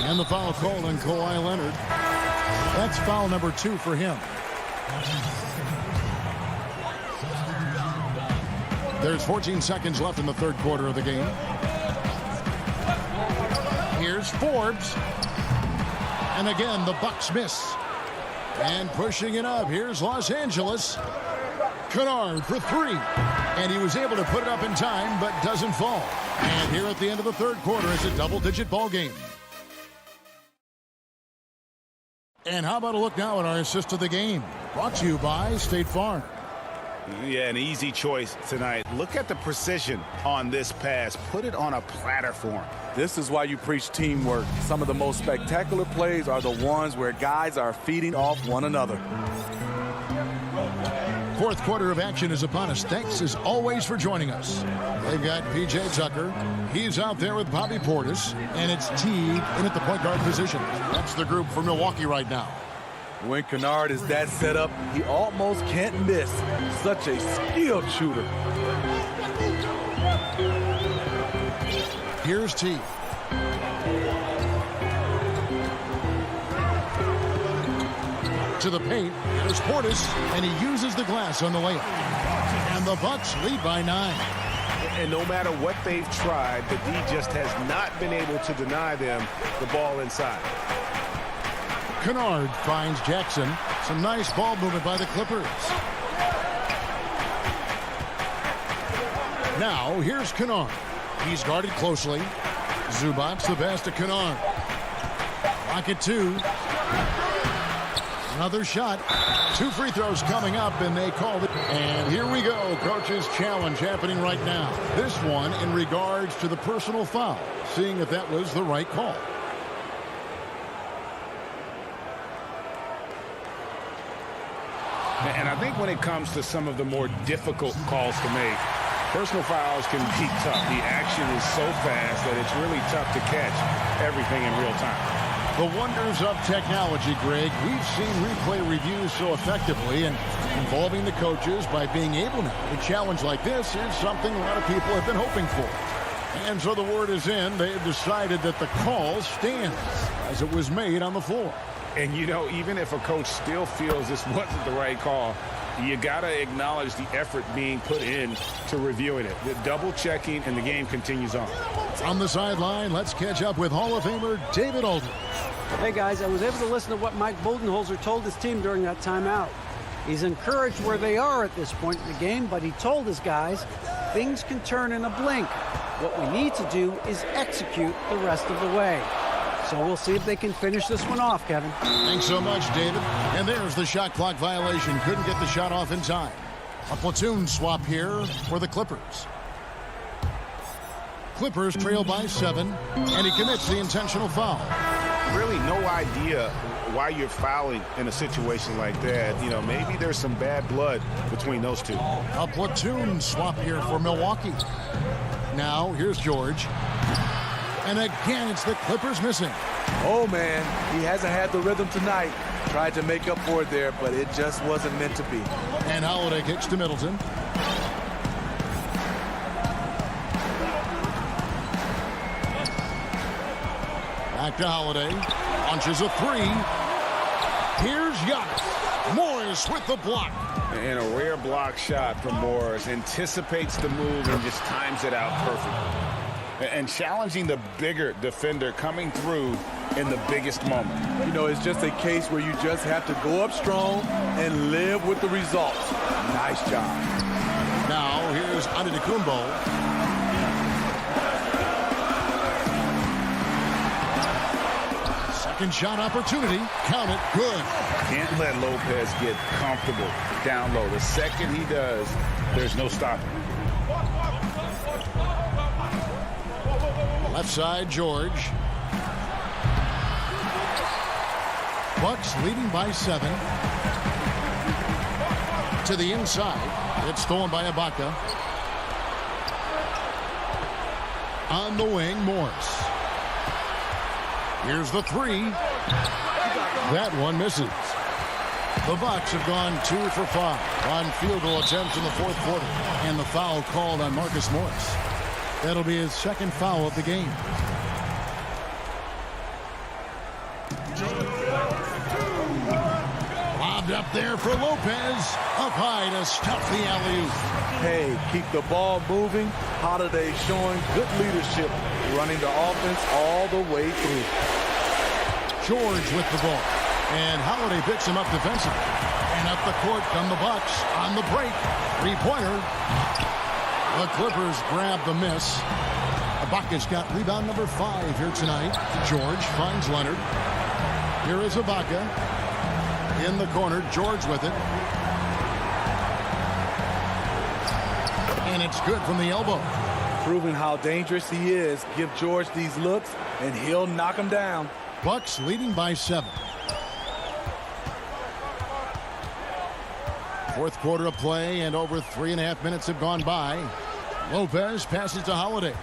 And the foul called on Kawhi Leonard. That's foul number 2 for him. There's 14 seconds left in the third quarter of the game. Here's Forbes. And again, the Bucks miss. And pushing it up, here's Los Angeles. Kennard for 3. And he was able to put it up in time, but doesn't fall. And here at the end of the third quarter, it's a double-digit ball game. And how about a look now at our assist of the game? Brought to you by State Farm. Yeah, an easy choice tonight. Look at the precision on this pass. Put it on a platter for him. This is why you preach teamwork. Some of the most spectacular plays are the ones where guys are feeding off one another. Fourth quarter of action is upon us. Thanks as always for joining us. They've got P.J. Tucker. He's out there with Bobby Portis. And it's Teague in at the point guard position. That's the group for Milwaukee right now. When Kennard is that set up, he almost can't miss. Such a skilled shooter. Here's Teague. To the paint. There's Portis, and he uses the glass on the layup. And the Bucks lead by 9. And no matter what they've tried, the D just has not been able to deny them the ball inside. Kennard finds Jackson. Some nice ball movement by the Clippers. Now, here's Kennard. He's guarded closely. Zubac the pass to Kennard. Rocket 2. Another shot. 2 free throws coming up, and they called it. And here we go. Coach's challenge happening right now. This one in regards to the personal foul. Seeing if that was the right call. And I think when it comes to some of the more difficult calls to make, personal fouls can be tough. The action is so fast that it's really tough to catch everything in real time. The wonders of technology, Greg. We've seen replay reviews so effectively, and involving the coaches by being able to. A challenge like this is something a lot of people have been hoping for. And so the word is in. They have decided that the call stands as it was made on the floor. And, you know, even if a coach still feels this wasn't the right call, you got to acknowledge the effort being put in to reviewing it. The double checking, and the game continues on. On the sideline, let's catch up with Hall of Famer David Aldridge. Hey, guys, I was able to listen to what Mike Budenholzer told his team during that timeout. He's encouraged where they are at this point in the game, but he told his guys things can turn in a blink. What we need to do is execute the rest of the way. So we'll see if they can finish this one off, Kevin. Thanks so much, David. And there's the shot clock violation. Couldn't get the shot off in time. A platoon swap here for the Clippers. Clippers trail by 7, and he commits the intentional foul. Really no idea why you're fouling in a situation like that. You know, maybe there's some bad blood between those two. A platoon swap here for Milwaukee. Now, here's George. And again, it's the Clippers missing. Oh, man, he hasn't had the rhythm tonight. Tried to make up for it there, but it just wasn't meant to be. And Holiday kicks to Middleton. Back to Holiday. Launches a 3. Here's Giannis. Morris with the block. And a rare block shot from Morris. Anticipates the move and just times it out perfectly. And challenging the bigger defender coming through in the biggest moment. You know, it's just a case where you just have to go up strong and live with the results. Nice job. Now, here's Antetokounmpo. Second shot opportunity. Count it. Good. Can't let Lopez get comfortable down low. The second he does, there's no stopping. Left side, George. Bucks leading by 7. To the inside. It's stolen by Ibaka. On the wing, Morris. Here's the 3. That one misses. The Bucks have gone 2 for 5 on field goal attempts in the fourth quarter. And the foul called on Marcus Morris. That'll be his second foul of the game. Lobbed up there for Lopez. Up high to stuff the alley-oop. Hey, keep the ball moving. Holiday showing good leadership, running the offense all the way through. George with the ball. And Holiday picks him up defensively. And up the court come the Bucks on the break. 3-pointer. The Clippers grab the miss. Ibaka's got rebound number 5 here tonight. George finds Leonard. Here is Ibaka. In the corner, George with it. And it's good from the elbow. Proving how dangerous he is. Give George these looks, and he'll knock him down. Bucks leading by 7. Fourth quarter of play, and over 3.5 minutes have gone by. Lopez passes to Holiday.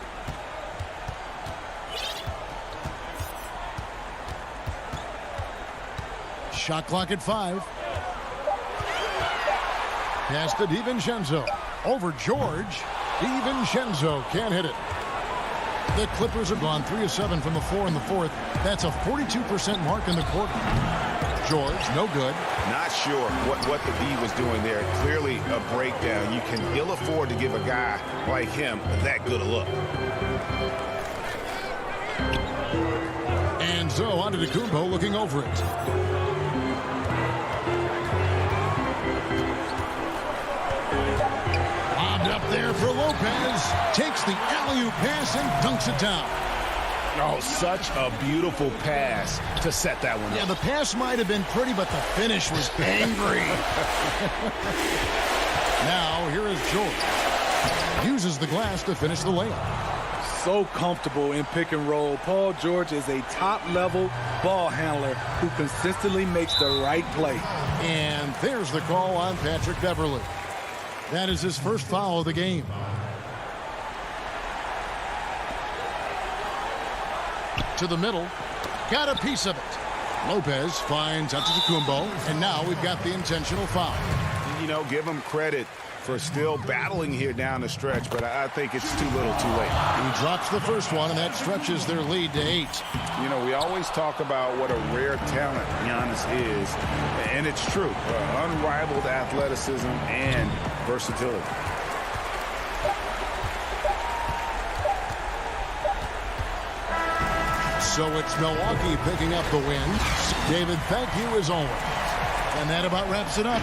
Shot clock at 5. Pass to DiVincenzo. Over George. DiVincenzo can't hit it. The Clippers have gone 3 of 7 from the floor in the fourth. That's a 42% mark in the quarter. George, no good. Not sure what the D was doing there. Clearly a breakdown. You can ill afford to give a guy like him that good a look. And so on to Kumbo looking over it. Lobbed up there for Lopez. Takes the alley-oop pass and dunks it down. Oh, such a beautiful pass to set that one up. Yeah, the pass might have been pretty, but the finish was angry. Now, here is George. Uses the glass to finish the layup. So comfortable in pick and roll. Paul George is a top-level ball handler who consistently makes the right play. And there's the call on Patrick Beverley. That is his first foul of the game. To the middle. Got a piece of it. Lopez finds Antetokounmpo, and now we've got the intentional foul. You know, give him credit for still battling here down the stretch, but I think it's too little too late. He drops the first one, and that stretches their lead to 8. You know, we always talk about what a rare talent Giannis is, and it's true. Unrivaled athleticism and versatility. So it's Milwaukee picking up the win. David, thank you as always. And that about wraps it up.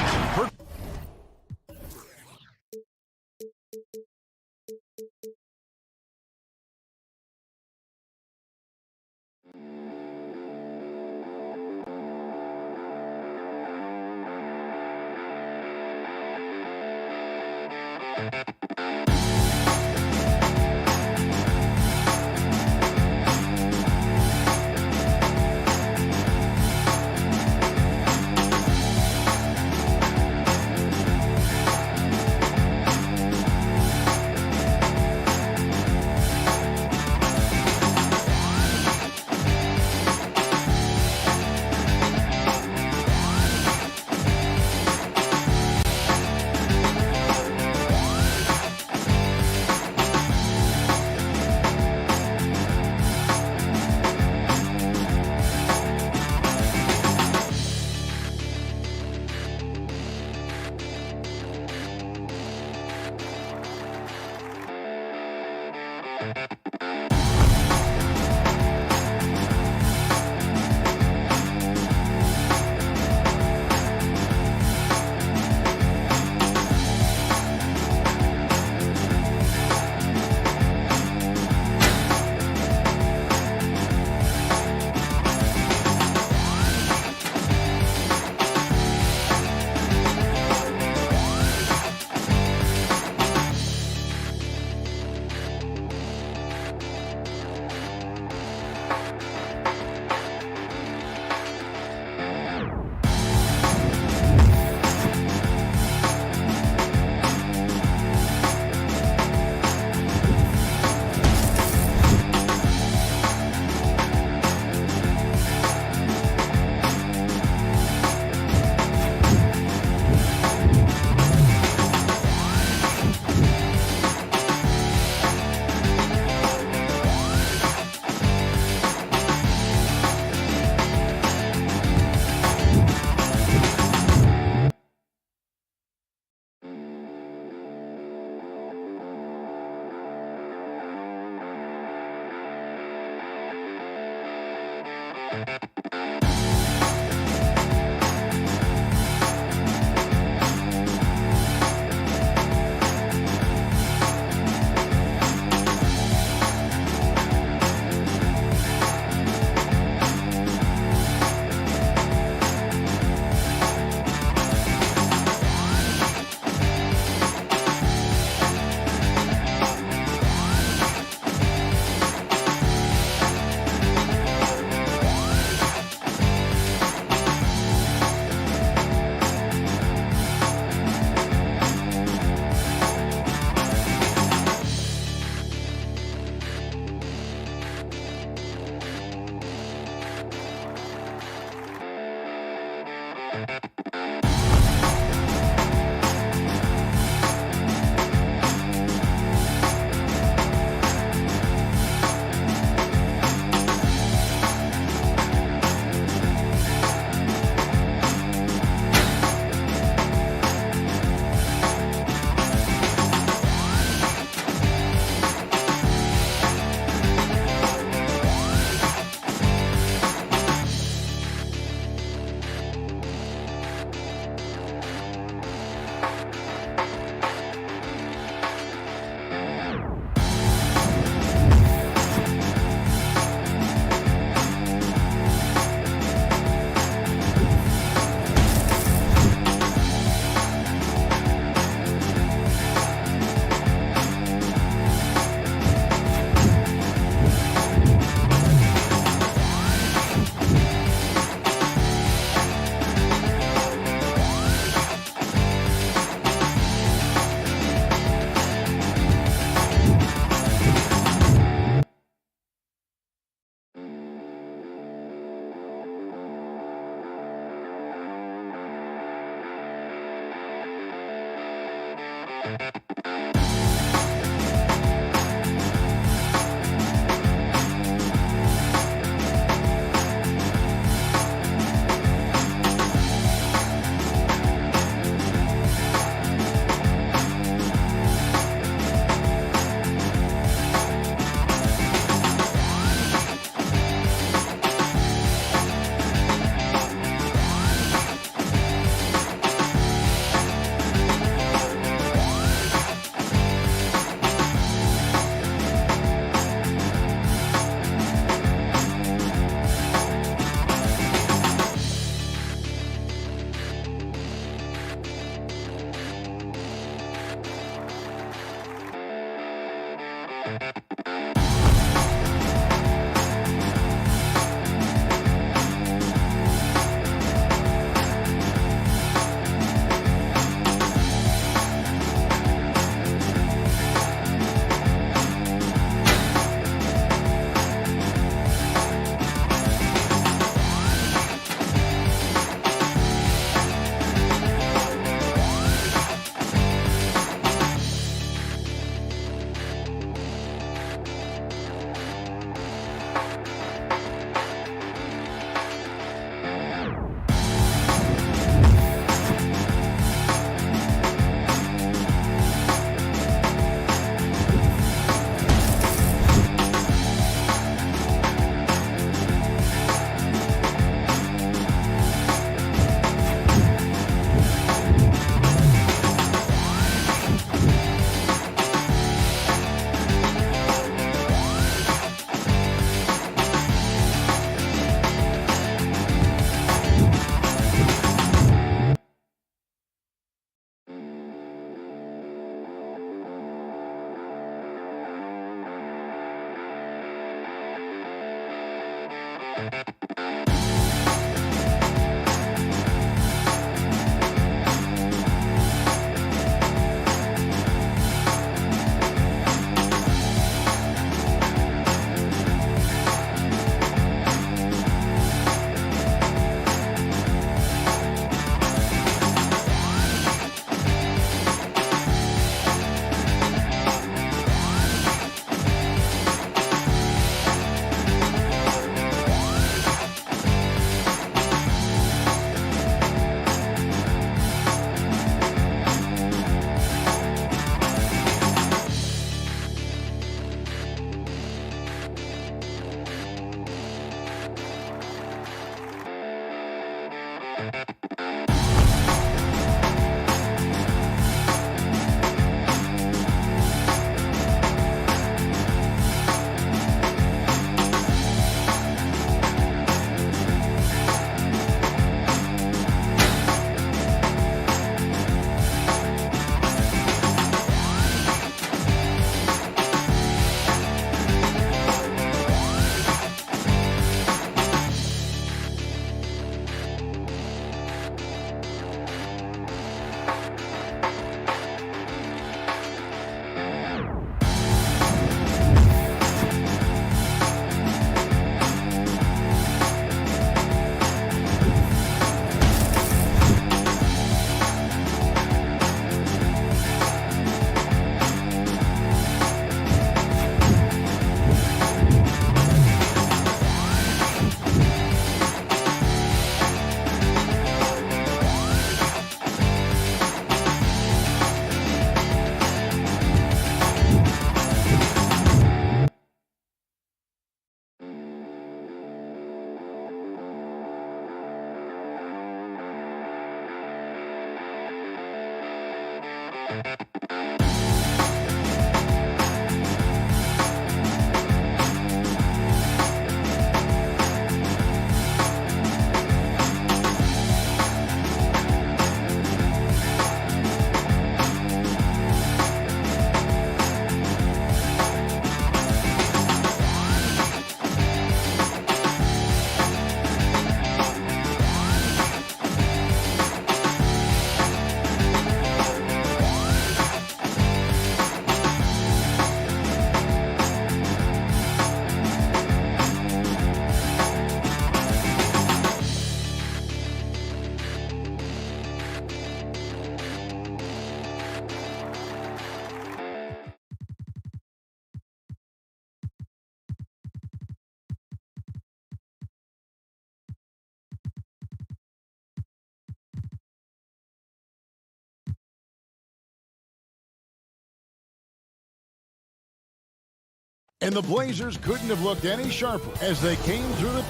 And the Blazers couldn't have looked any sharper as they came through the...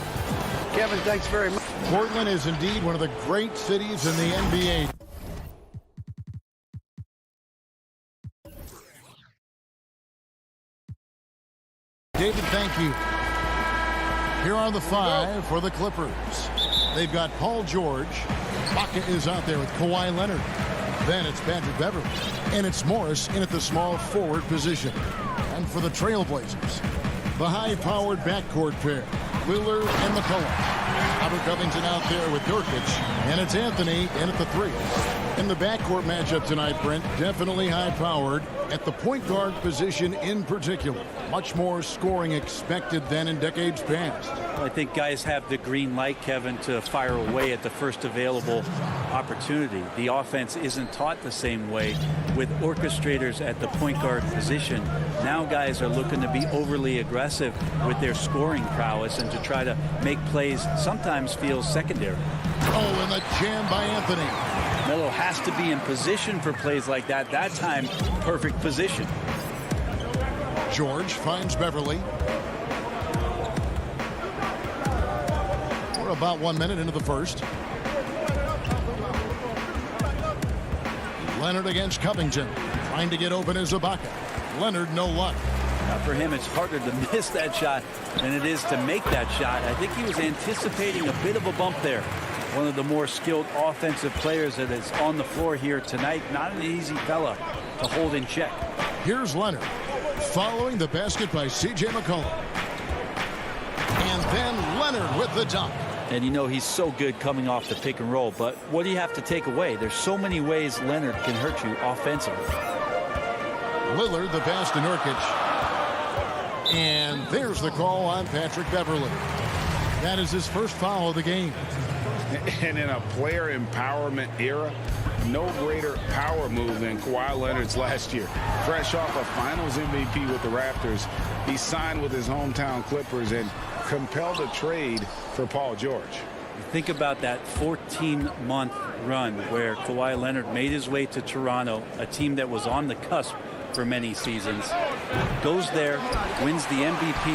Kevin, thanks very much. Portland is indeed one of the great cities in the NBA. David, thank you. Here are the five for the Clippers. They've got Paul George. Ibaka is out there with Kawhi Leonard. Then it's Patrick Beverley. And it's Morris in at the small forward position. And for the Trailblazers, the high-powered backcourt pair, Lillard and McCollum. Robert Covington out there with Nurkic, and it's Anthony in at the three. In the backcourt matchup tonight, Brent, definitely high-powered at the point guard position in particular. Much more scoring expected than in decades past. I think guys have the green light, Kevin, to fire away at the first available opportunity. The offense isn't taught the same way with orchestrators at the point guard position. Now guys are looking to be overly aggressive with their scoring prowess and to try to make plays sometimes feels secondary. Oh, and the jam by Anthony. Melo has to be in position for plays like that. That time, perfect position. George finds Beverley. We're about 1 minute into the first. Leonard against Covington. Trying to get open is Ibaka. Leonard, no luck. Now for him, it's harder to miss that shot than it is to make that shot. I think he was anticipating a bit of a bump there. One of the more skilled offensive players that is on the floor here tonight. Not an easy fella to hold in check. Here's Leonard. Following the basket by C.J. McCollum. And then Leonard with the dunk. And you know he's so good coming off the pick and roll. But what do you have to take away? There's so many ways Leonard can hurt you offensively. Lillard, the pass to Nurkic. And there's the call on Patrick Beverley. That is his first foul of the game. And in a player empowerment era, no greater power move than Kawhi Leonard's last year. Fresh off a Finals MVP with the Raptors, he signed with his hometown Clippers and compelled a trade for Paul George. Think about that 14-month run where Kawhi Leonard made his way to Toronto, a team that was on the cusp for many seasons. Goes there, wins the MVP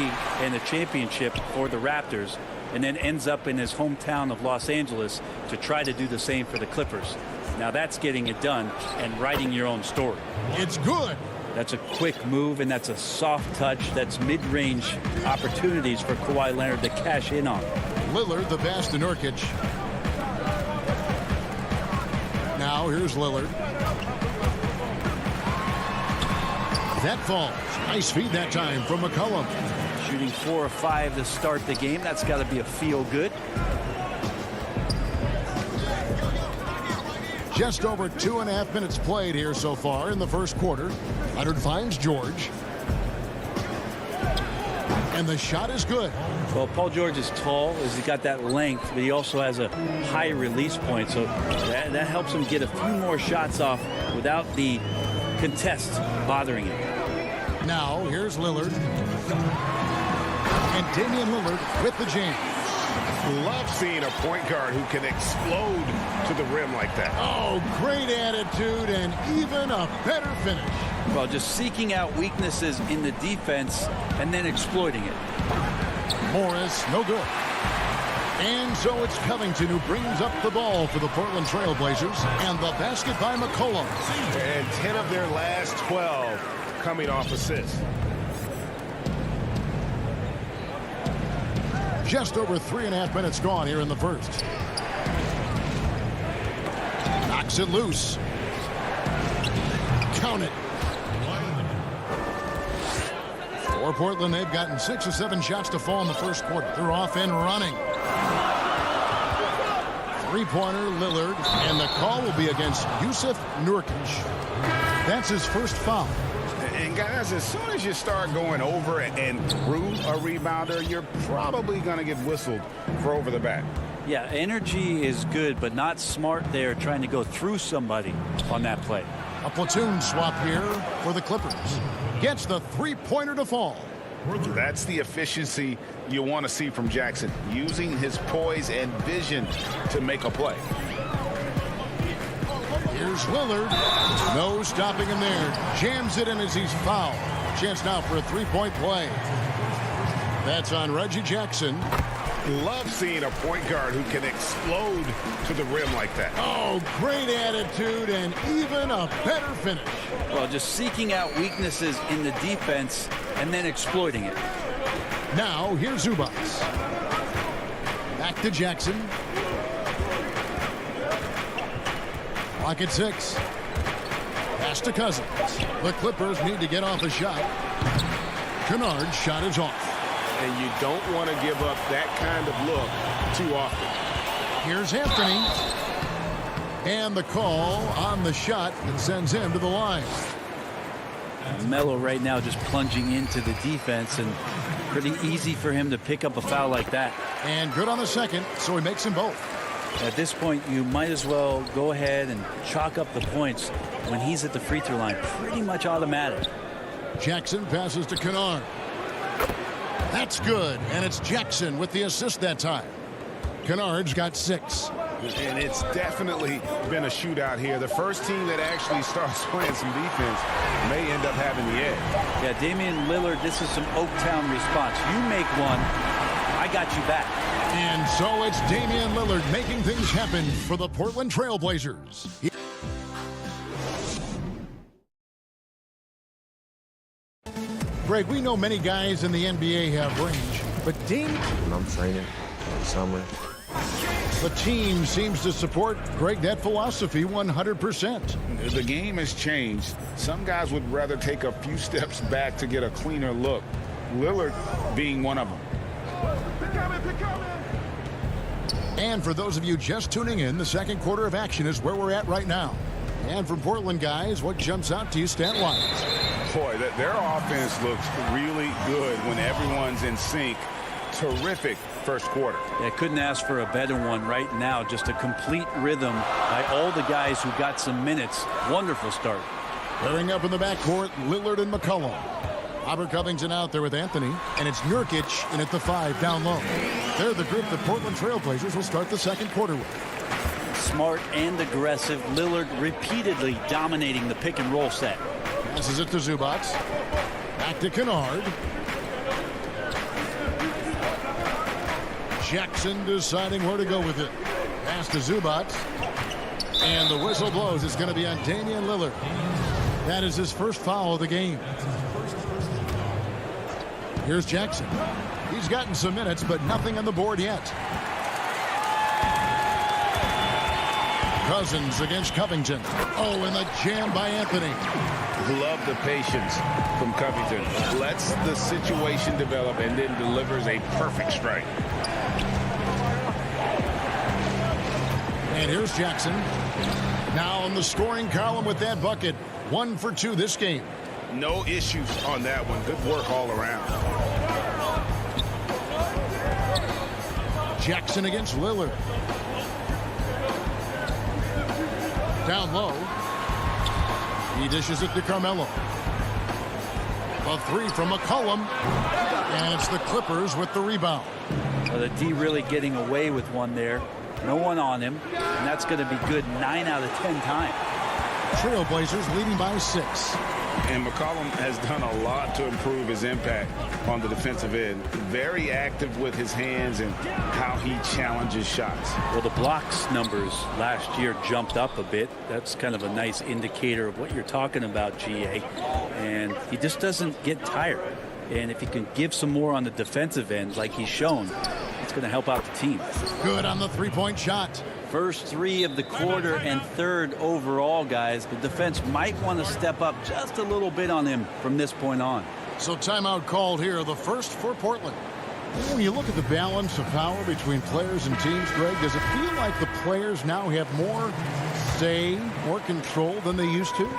and the championship for the Raptors, and then ends up in his hometown of Los Angeles to try to do the same for the Clippers. Now that's getting it done and writing your own story. It's good. That's a quick move, and that's a soft touch. That's mid-range opportunities for Kawhi Leonard to cash in on. Lillard, the pass to Nurkic. Now here's Lillard. That falls. Nice feed that time from McCollum. Shooting 4 of 5 to start the game. That's got to be a feel good. Just over 2.5 minutes played here so far in the first quarter. Leonard finds George. And the shot is good. Well, Paul George is tall, as he's got that length, but he also has a high release point. So that helps him get a few more shots off without the contest bothering him. Now, here's Lillard. And Damian Lillard with the jam. Love seeing a point guard who can explode to the rim like that. Oh, great attitude and even a better finish. Well, just seeking out weaknesses in the defense and then exploiting it. Morris, no good. And so it's Covington who brings up the ball for the Portland Trail Blazers, and the basket by McCollum. And 10 of their last 12 coming off assists. Just over 3.5 minutes gone here in the first. Knocks it loose. Count it. For Portland, they've gotten 6 or 7 shots to fall in the first quarter. They're off and running. Three-pointer, Lillard, and the call will be against Jusuf Nurkic. That's his first foul. And guys, as soon as you start going over and through a rebounder, you're probably going to get whistled for over the back. Yeah, energy is good, but not smart there trying to go through somebody on that play. A platoon swap here for the Clippers. Gets the three-pointer to fall. That's the efficiency you want to see from Jackson, using his poise and vision to make a play. Here's Lillard. No stopping him there. Jams it in as he's fouled. Chance now for a three-point play. That's on Reggie Jackson. Love seeing a point guard who can explode to the rim like that. Oh, great attitude and even a better finish. Well, just seeking out weaknesses in the defense and then exploiting it. Now, here's Zubac. Back to Jackson. Clock at 6. Pass to Cousins. The Clippers need to get off a shot. Kennard's shot is off. And you don't want to give up that kind of look too often. Here's Anthony. And the call on the shot that sends him to the line. Melo right now just plunging into the defense, and pretty easy for him to pick up a foul like that. And good on the second, so he makes them both. At this point, you might as well go ahead and chalk up the points when he's at the free throw line. Pretty much automatic. Jackson passes to Kennard. That's good, and it's Jackson with the assist that time. Kennard's got 6. And it's definitely been a shootout here. The first team that actually starts playing some defense may end up having the edge. Yeah, Damian Lillard, this is some Oaktown response. You make one, I got you back. And so it's Damian Lillard making things happen for the Portland Trail Blazers. Greg, we know many guys in the NBA have range, but When I'm training in the summer. The team seems to support, Greg, that philosophy 100%. The game has changed. Some guys would rather take a few steps back to get a cleaner look. Lillard being one of them. And for those of you just tuning in, the second quarter of action is where we're at right now. And from Portland, guys, what jumps out to you stat-wise? Boy, their offense looks really good when everyone's in sync. Terrific first quarter. Yeah, couldn't ask for a better one right now. Just a complete rhythm by all the guys who got some minutes. Wonderful start. Pairing up in the backcourt, Lillard and McCollum. Robert Covington out there with Anthony, and it's Nurkic in at the 5 down low. They're the group the Portland Trail Blazers will start the second quarter with. Smart and aggressive. Lillard repeatedly dominating the pick and roll set. Passes it to Zubac. Back to Kennard. Jackson deciding where to go with it. Pass to Zubac. And the whistle blows. It's going to be on Damian Lillard. That is his first foul of the game. Here's Jackson. He's gotten some minutes, but nothing on the board yet. Cousins against Covington. Oh, and the jam by Anthony. Love the patience from Covington. Lets the situation develop and then delivers a perfect strike. And here's Jackson. Now on the scoring column with that bucket. 1 for 2 this game. No issues on that one. Good work all around. Jackson against Lillard. Down low. He dishes it to Carmelo. A 3 from McCollum. And it's the Clippers with the rebound. Well, the D really getting away with one there. No one on him. And that's going to be good 9 out of 10 times. Trailblazers leading by 6. And McCollum has done a lot to improve his impact on the defensive end. Very active with his hands and how he challenges shots. Well, the blocks numbers last year jumped up a bit. That's kind of a nice indicator of what you're talking about, GA. And he just doesn't get tired. And if he can give some more on the defensive end like he's shown, it's going to help out the team. Good on the three-point shot. First three of the quarter and third overall, guys. The defense might want to step up just a little bit on him from this point on. So timeout called here, the first for Portland. When you look at the balance of power between players and teams, Greg, does it feel like the players now have more say, more control than they used to?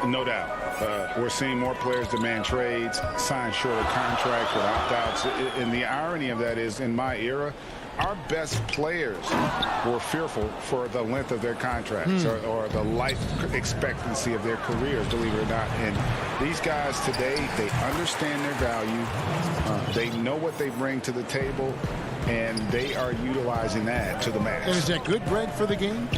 No doubt. We're seeing more players demand trades, sign shorter contracts with opt-outs. And the irony of that is, in my era, our best players were fearful for the length of their contracts or the life expectancy of their careers, believe it or not. And these guys today, they understand their value. They know what they bring to the table, and they are utilizing that to the max. And is that good, Greg, for the game?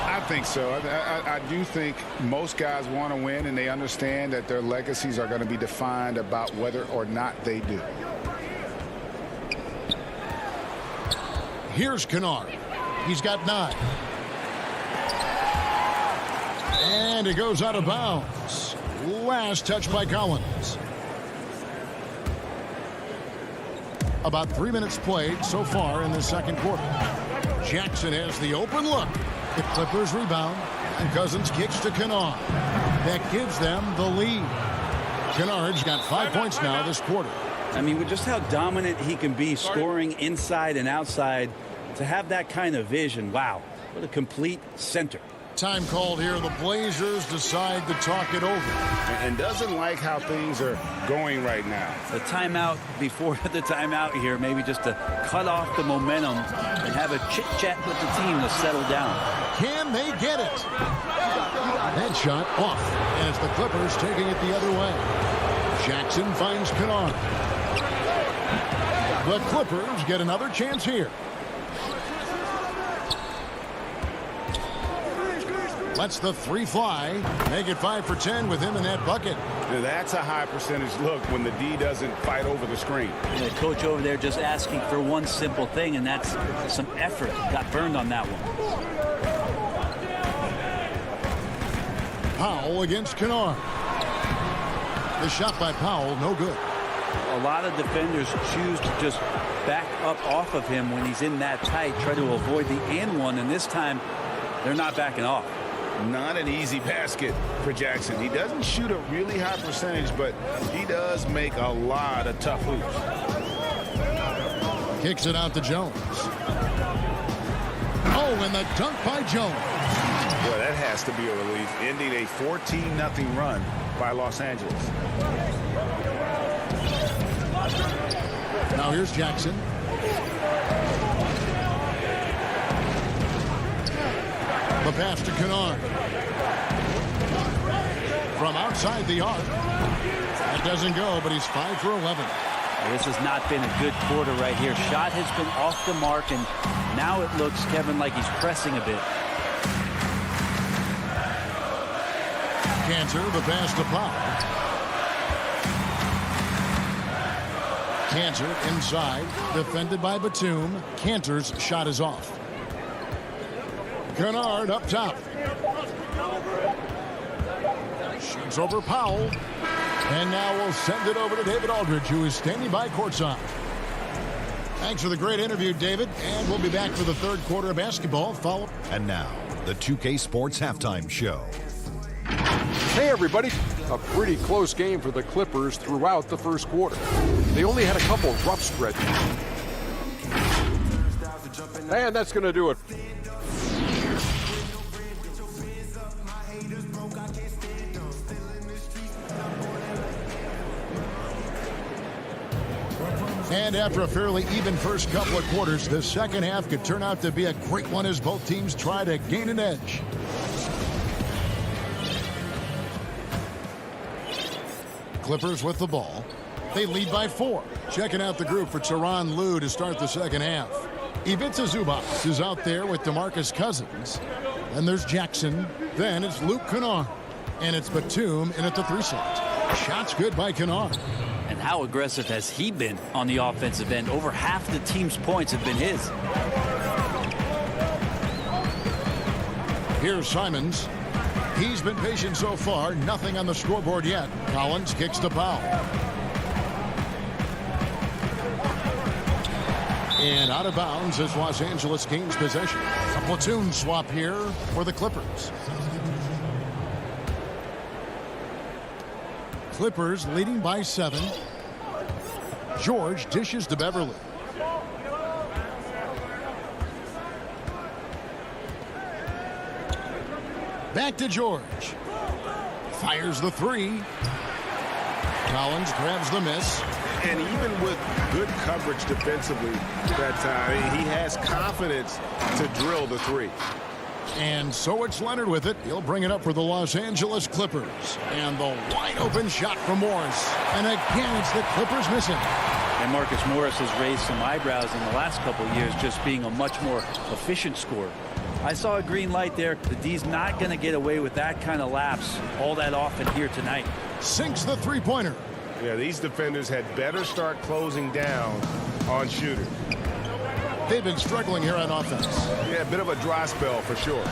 I think so. I do think most guys want to win, and they understand that their legacies are going to be defined about whether or not they do. Here's Kennard. He's got 9. And it goes out of bounds. Last touch by Collins. About 3 minutes played so far in the second quarter. Jackson has the open look. The Clippers rebound. And Cousins kicks to Kennard. That gives them the lead. Kennard's got 5 points now this quarter. I mean, with just how dominant he can be scoring inside and outside, to have that kind of vision, wow, what a complete center. Time called here. The Blazers decide to talk it over. And doesn't like how things are going right now. The timeout before the timeout here, maybe just to cut off the momentum and have a chit-chat with the team to settle down. Can they get it? That shot off. And it's the Clippers taking it the other way. Jackson finds Kennard. The Clippers get another chance here. Lets the 3 fly. Make it 5 for 10 with him in that bucket. Now that's a high percentage look when the D doesn't fight over the screen. And the coach over there just asking for one simple thing, and that's some effort. Got burned on that one. Powell against Kennard. The shot by Powell, no good. A lot of defenders choose to just back up off of him when he's in that tight, try to avoid the and one, and this time they're not backing off. Not an easy basket for Jackson. He doesn't shoot a really high percentage, but he does make a lot of tough hoops. Kicks it out to Jones. Oh, and the dunk by Jones. Boy, that has to be a relief, ending a 14-0 run by Los Angeles. Now here's Jackson. The pass to Kennard. From outside the arc. That doesn't go, but he's 5 for 11. This has not been a good quarter right here. Shot has been off the mark, and now it looks, Kevin, like he's pressing a bit. Cantor, the pass to Powell. Cantor inside, defended by Batum. Cantor's shot is off. Kennard up top. Shoots over Powell. And now we'll send it over to David Aldridge, who is standing by courtside. Thanks for the great interview, David. And we'll be back for the third quarter of basketball. And now, the 2K Sports Halftime Show. Hey, everybody. A pretty close game for the Clippers throughout the first quarter. They only had a couple rough stretches. And that's going to do it. And after a fairly even first couple of quarters, the second half could turn out to be a great one as both teams try to gain an edge. Clippers with the ball. They lead by 4. Checking out the group for Tyronn Lue to start the second half. Ivica Zubac is out there with DeMarcus Cousins. Then there's Jackson. Then it's Luke Kennard. And it's Batum in at the 3 slot. Shot's good by Kennard. And how aggressive has he been on the offensive end? Over half the team's points have been his. Here's Simons. He's been patient so far. Nothing on the scoreboard yet. Collins kicks to Powell. And out of bounds as Los Angeles gains possession. A platoon swap here for the Clippers. Clippers leading by 7. George dishes to Beverly. Back to George. Fires the 3. Collins grabs the miss. And even with good coverage defensively that time, he has confidence to drill the 3. And so it's Leonard with it. He'll bring it up for the Los Angeles Clippers. And the wide open shot from Morris. And again, it's the Clippers missing. And Marcus Morris has raised some eyebrows in the last couple of years, just being a much more efficient scorer. I saw a green light there. The D's not going to get away with that kind of lapse all that often here tonight. Sinks the 3-pointer. Yeah, these defenders had better start closing down on shooters. They've been struggling here on offense. Yeah, a bit of a dry spell for sure.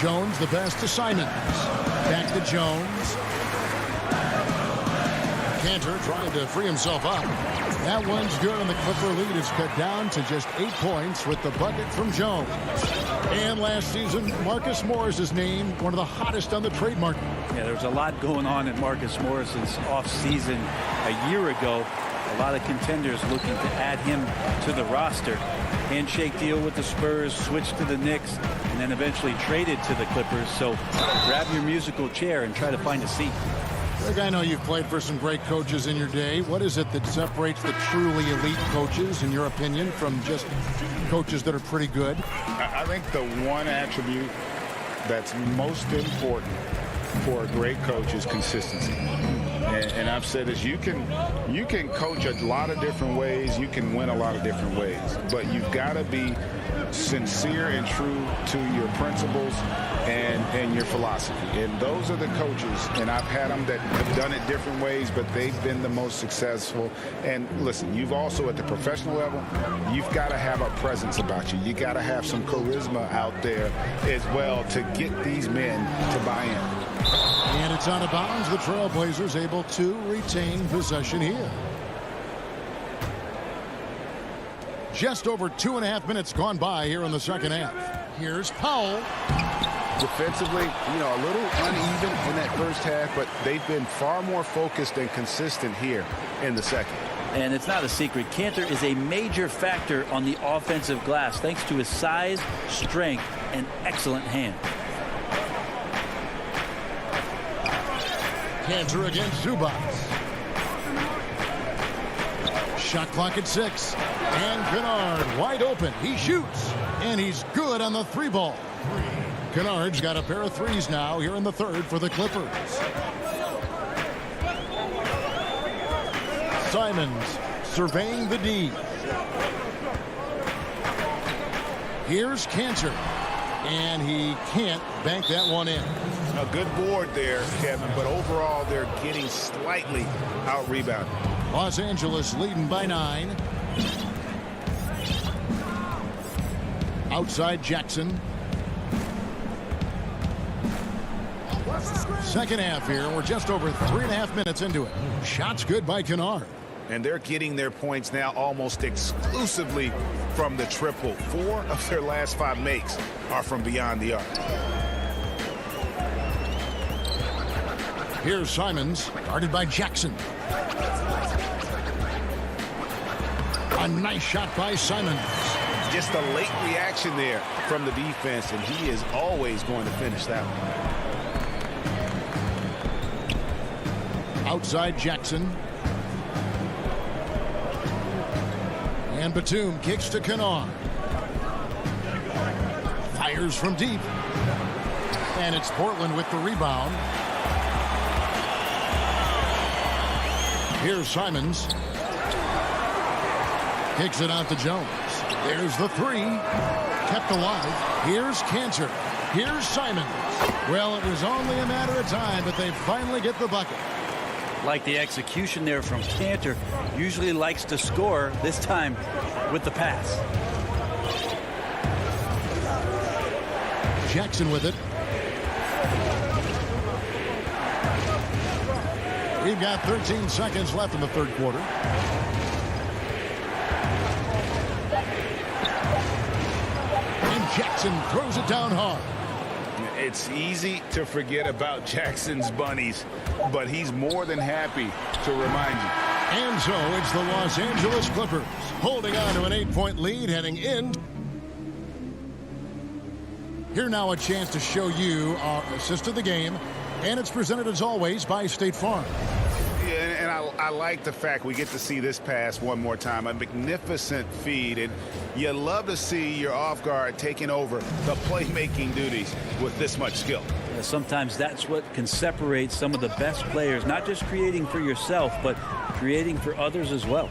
Jones the pass to Simons. Back to Jones. Cantor trying to free himself up. That one's good, and the Clipper lead is cut down to just 8 points with the bucket from Jones. And last season, Marcus Morris is named one of the hottest on the trade market. Yeah, there's a lot going on in Marcus Morris's offseason a year ago. A lot of contenders looking to add him to the roster. Handshake deal with the Spurs, switched to the Knicks, and then eventually traded to the Clippers. So grab your musical chair and try to find a seat. Rick, I know you've played for some great coaches in your day. What is it that separates the truly elite coaches, in your opinion, from just coaches that are pretty good? I think the one attribute that's most important for a great coach is consistency. And I've said this, you can coach a lot of different ways, you can win a lot of different ways, but you've got to be sincere and true to your principles and your philosophy. And those are the coaches, and I've had them that have done it different ways, but they've been the most successful. And listen, you've also, at the professional level, you've got to have a presence about you. You got to have some charisma out there as well to get these men to buy in. And it's out of bounds. The Trailblazers able to retain possession here. Just over 2.5 minutes gone by here in the second half. Here's Powell. Defensively, a little uneven in that first half, but they've been far more focused and consistent here in the second. And it's not a secret. Cantor is a major factor on the offensive glass thanks to his size, strength, and excellent hand. Cantor against Zubac. Shot clock at 6. And Kennard wide open. He shoots. And he's good on the 3-ball. Kennard's got a pair of 3s now here in the third for the Clippers. Simons surveying the D. Here's Cantor. And he can't bank that one in. A good board there, Kevin, but overall they're getting slightly out-rebounded. Los Angeles leading by 9. Outside Jackson. Second half here. We're just over 3.5 minutes into it. Shots good by Kennard. And they're getting their points now almost exclusively from the triple. 4 of their last 5 makes are from beyond the arc. Here's Simons, guarded by Jackson. A nice shot by Simons. Just a late reaction there from the defense, and he is always going to finish that one. Outside Jackson. And Batum kicks to Kennard. Fires from deep. And it's Portland with the rebound. Here's Simons. Kicks it out to Jones. There's the 3. Kept alive. Here's Cantor. Here's Simons. Well, it was only a matter of time, but they finally get the bucket. Like the execution there from Cantor. Usually likes to score, this time with the pass. Jackson with it. We've got 13 seconds left in the third quarter. And Jackson throws it down hard. It's easy to forget about Jackson's bunnies, but he's more than happy to remind you. And so it's the Los Angeles Clippers holding on to an 8-point lead heading in. Here now a chance to show you our assist of the game, and it's presented as always by State Farm. Yeah, and I like the fact we get to see this pass one more time. A magnificent feed, and you love to see your off guard taking over the playmaking duties with this much skill. Yeah, sometimes that's what can separate some of the best players, not just creating for yourself, but creating for others as well.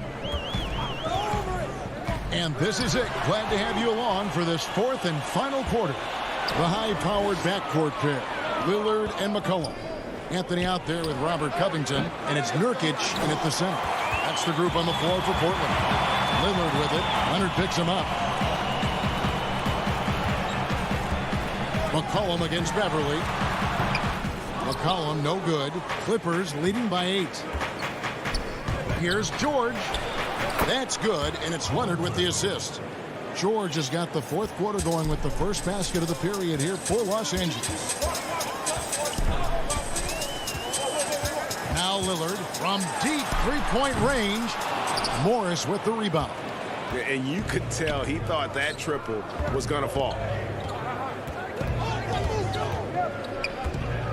And this is it. Glad to have you along for this fourth and final quarter. The high-powered backcourt pair, Lillard and McCollum. Anthony out there with Robert Covington, and it's Nurkic in at the center. That's the group on the floor for Portland. Lillard with it. Leonard picks him up. McCollum against Beverly. McCollum no good. Clippers leading by 8. Here's George. That's good, and it's Leonard with the assist. George has got the fourth quarter going with the first basket of the period here for Los Angeles. Now Lillard from deep three-point range. Morris with the rebound. And you could tell he thought that triple was going to fall.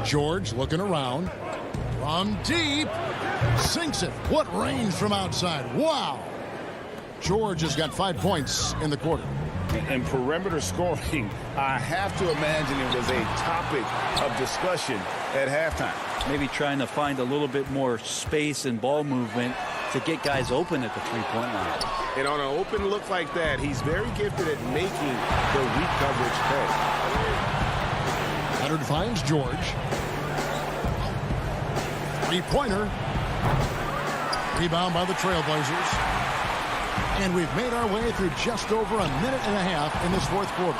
George looking around. From deep. Sinks it. What range from outside. Wow. George has got 5 points in the quarter. And perimeter scoring, I have to imagine it was a topic of discussion at halftime. Maybe trying to find a little bit more space and ball movement to get guys open at the three-point line. And on an open look like that, he's very gifted at making the weak coverage pay. Leonard finds George. Three-pointer. Rebound by the Trailblazers. And we've made our way through just over a minute and a half in this fourth quarter.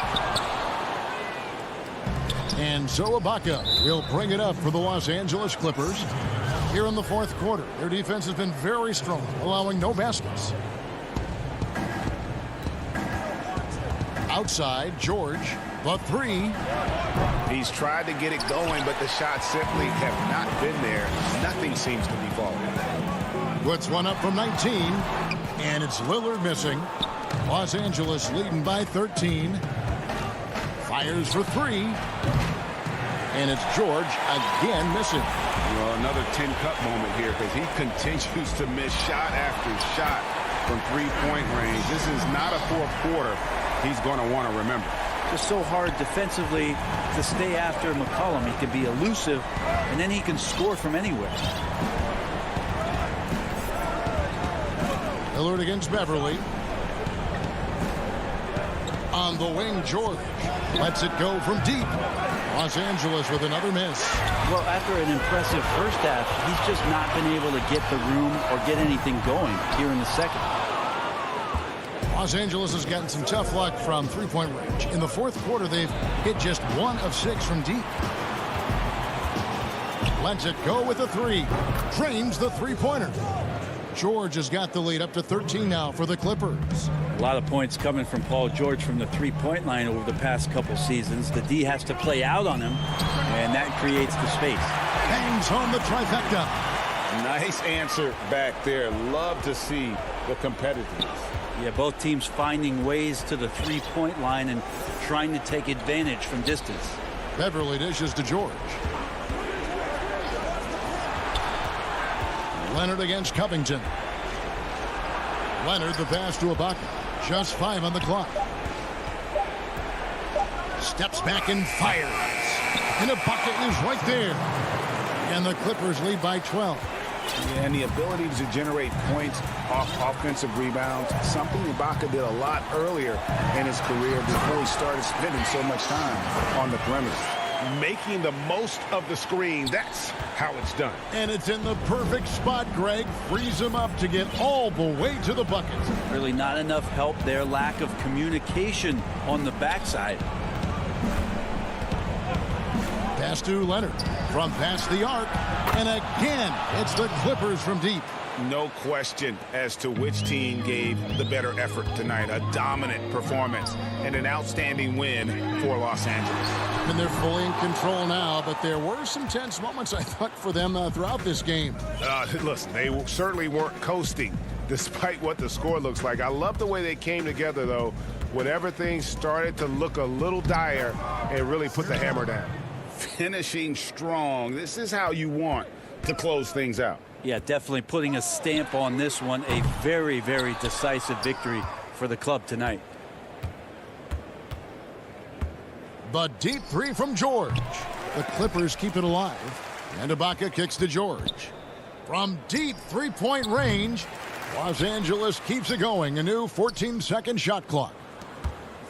And so Ibaka will bring it up for the Los Angeles Clippers here in the fourth quarter. Their defense has been very strong, allowing no baskets. Outside, George, the three. He's tried to get it going, but the shots simply have not been there. Nothing seems to be falling. Puts one up from 19, and it's Lillard missing. Los Angeles leading by 13. Fires for 3. And it's George again missing. Well, another tin cup moment here because he continues to miss shot after shot from three-point range. This is not a fourth quarter he's going to want to remember. Just so hard defensively to stay after McCollum. He can be elusive, and then he can score from anywhere. Lillard against Beverly. On the wing, George lets it go from deep. Los Angeles with another miss. Well, after an impressive first half, he's just not been able to get the room or get anything going here in the second. Los Angeles has gotten some tough luck from three-point range. In the fourth quarter, they've hit just 1 of 6 from deep. Lets it go with a 3. Drains the three-pointer. George has got the lead up to 13 now for the Clippers. A lot of points coming from Paul George from the three-point line over the past couple seasons. The D has to play out on him, and that creates the space. Bangs home the trifecta. Nice answer back there. Love to see the competitiveness. Yeah, both teams finding ways to the three-point line and trying to take advantage from distance. Beverly dishes to George. Leonard against Covington. Leonard the pass to Ibaka. Just 5 on the clock. Steps back and fires. And Ibaka is right there. And the Clippers lead by 12. And the ability to generate points off offensive rebounds, something Ibaka did a lot earlier in his career before he started spending so much time on the perimeter. Making the most of the screen. That's how it's done. And it's in the perfect spot, Greg. Frees him up to get all the way to the bucket. Really not enough help there. Lack of communication on the backside. Pass to Leonard from past the arc. And again, it's the Clippers from deep. No question as to which team gave the better effort tonight. A dominant performance and an outstanding win for Los Angeles. And they're fully in control now, but there were some tense moments, I thought, for them throughout this game. Listen, they certainly weren't coasting despite what the score looks like. I love the way they came together, though, whenever things started to look a little dire and really put the hammer down. Finishing strong. This is how you want to close things out. Yeah, definitely putting a stamp on this one. A very, very decisive victory for the club tonight. The deep three from George. The Clippers keep it alive. And Ibaka kicks to George. From deep three-point range, Los Angeles keeps it going. A new 14-second shot clock.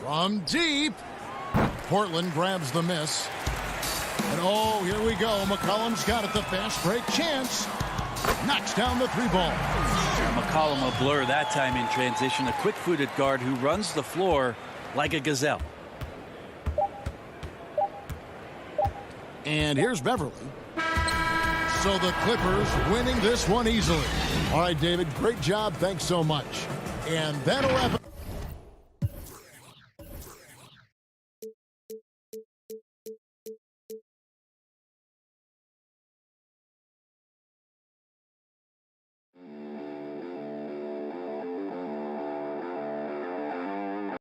From deep, Portland grabs the miss. And oh, here we go. McCollum's got it. The fast break chance. Knocks down the three ball. McCollum a blur that time in transition. A quick-footed guard who runs the floor like a gazelle. And here's Beverly. So the Clippers winning this one easily. All right, David, great job. Thanks so much. And that'll wrap it.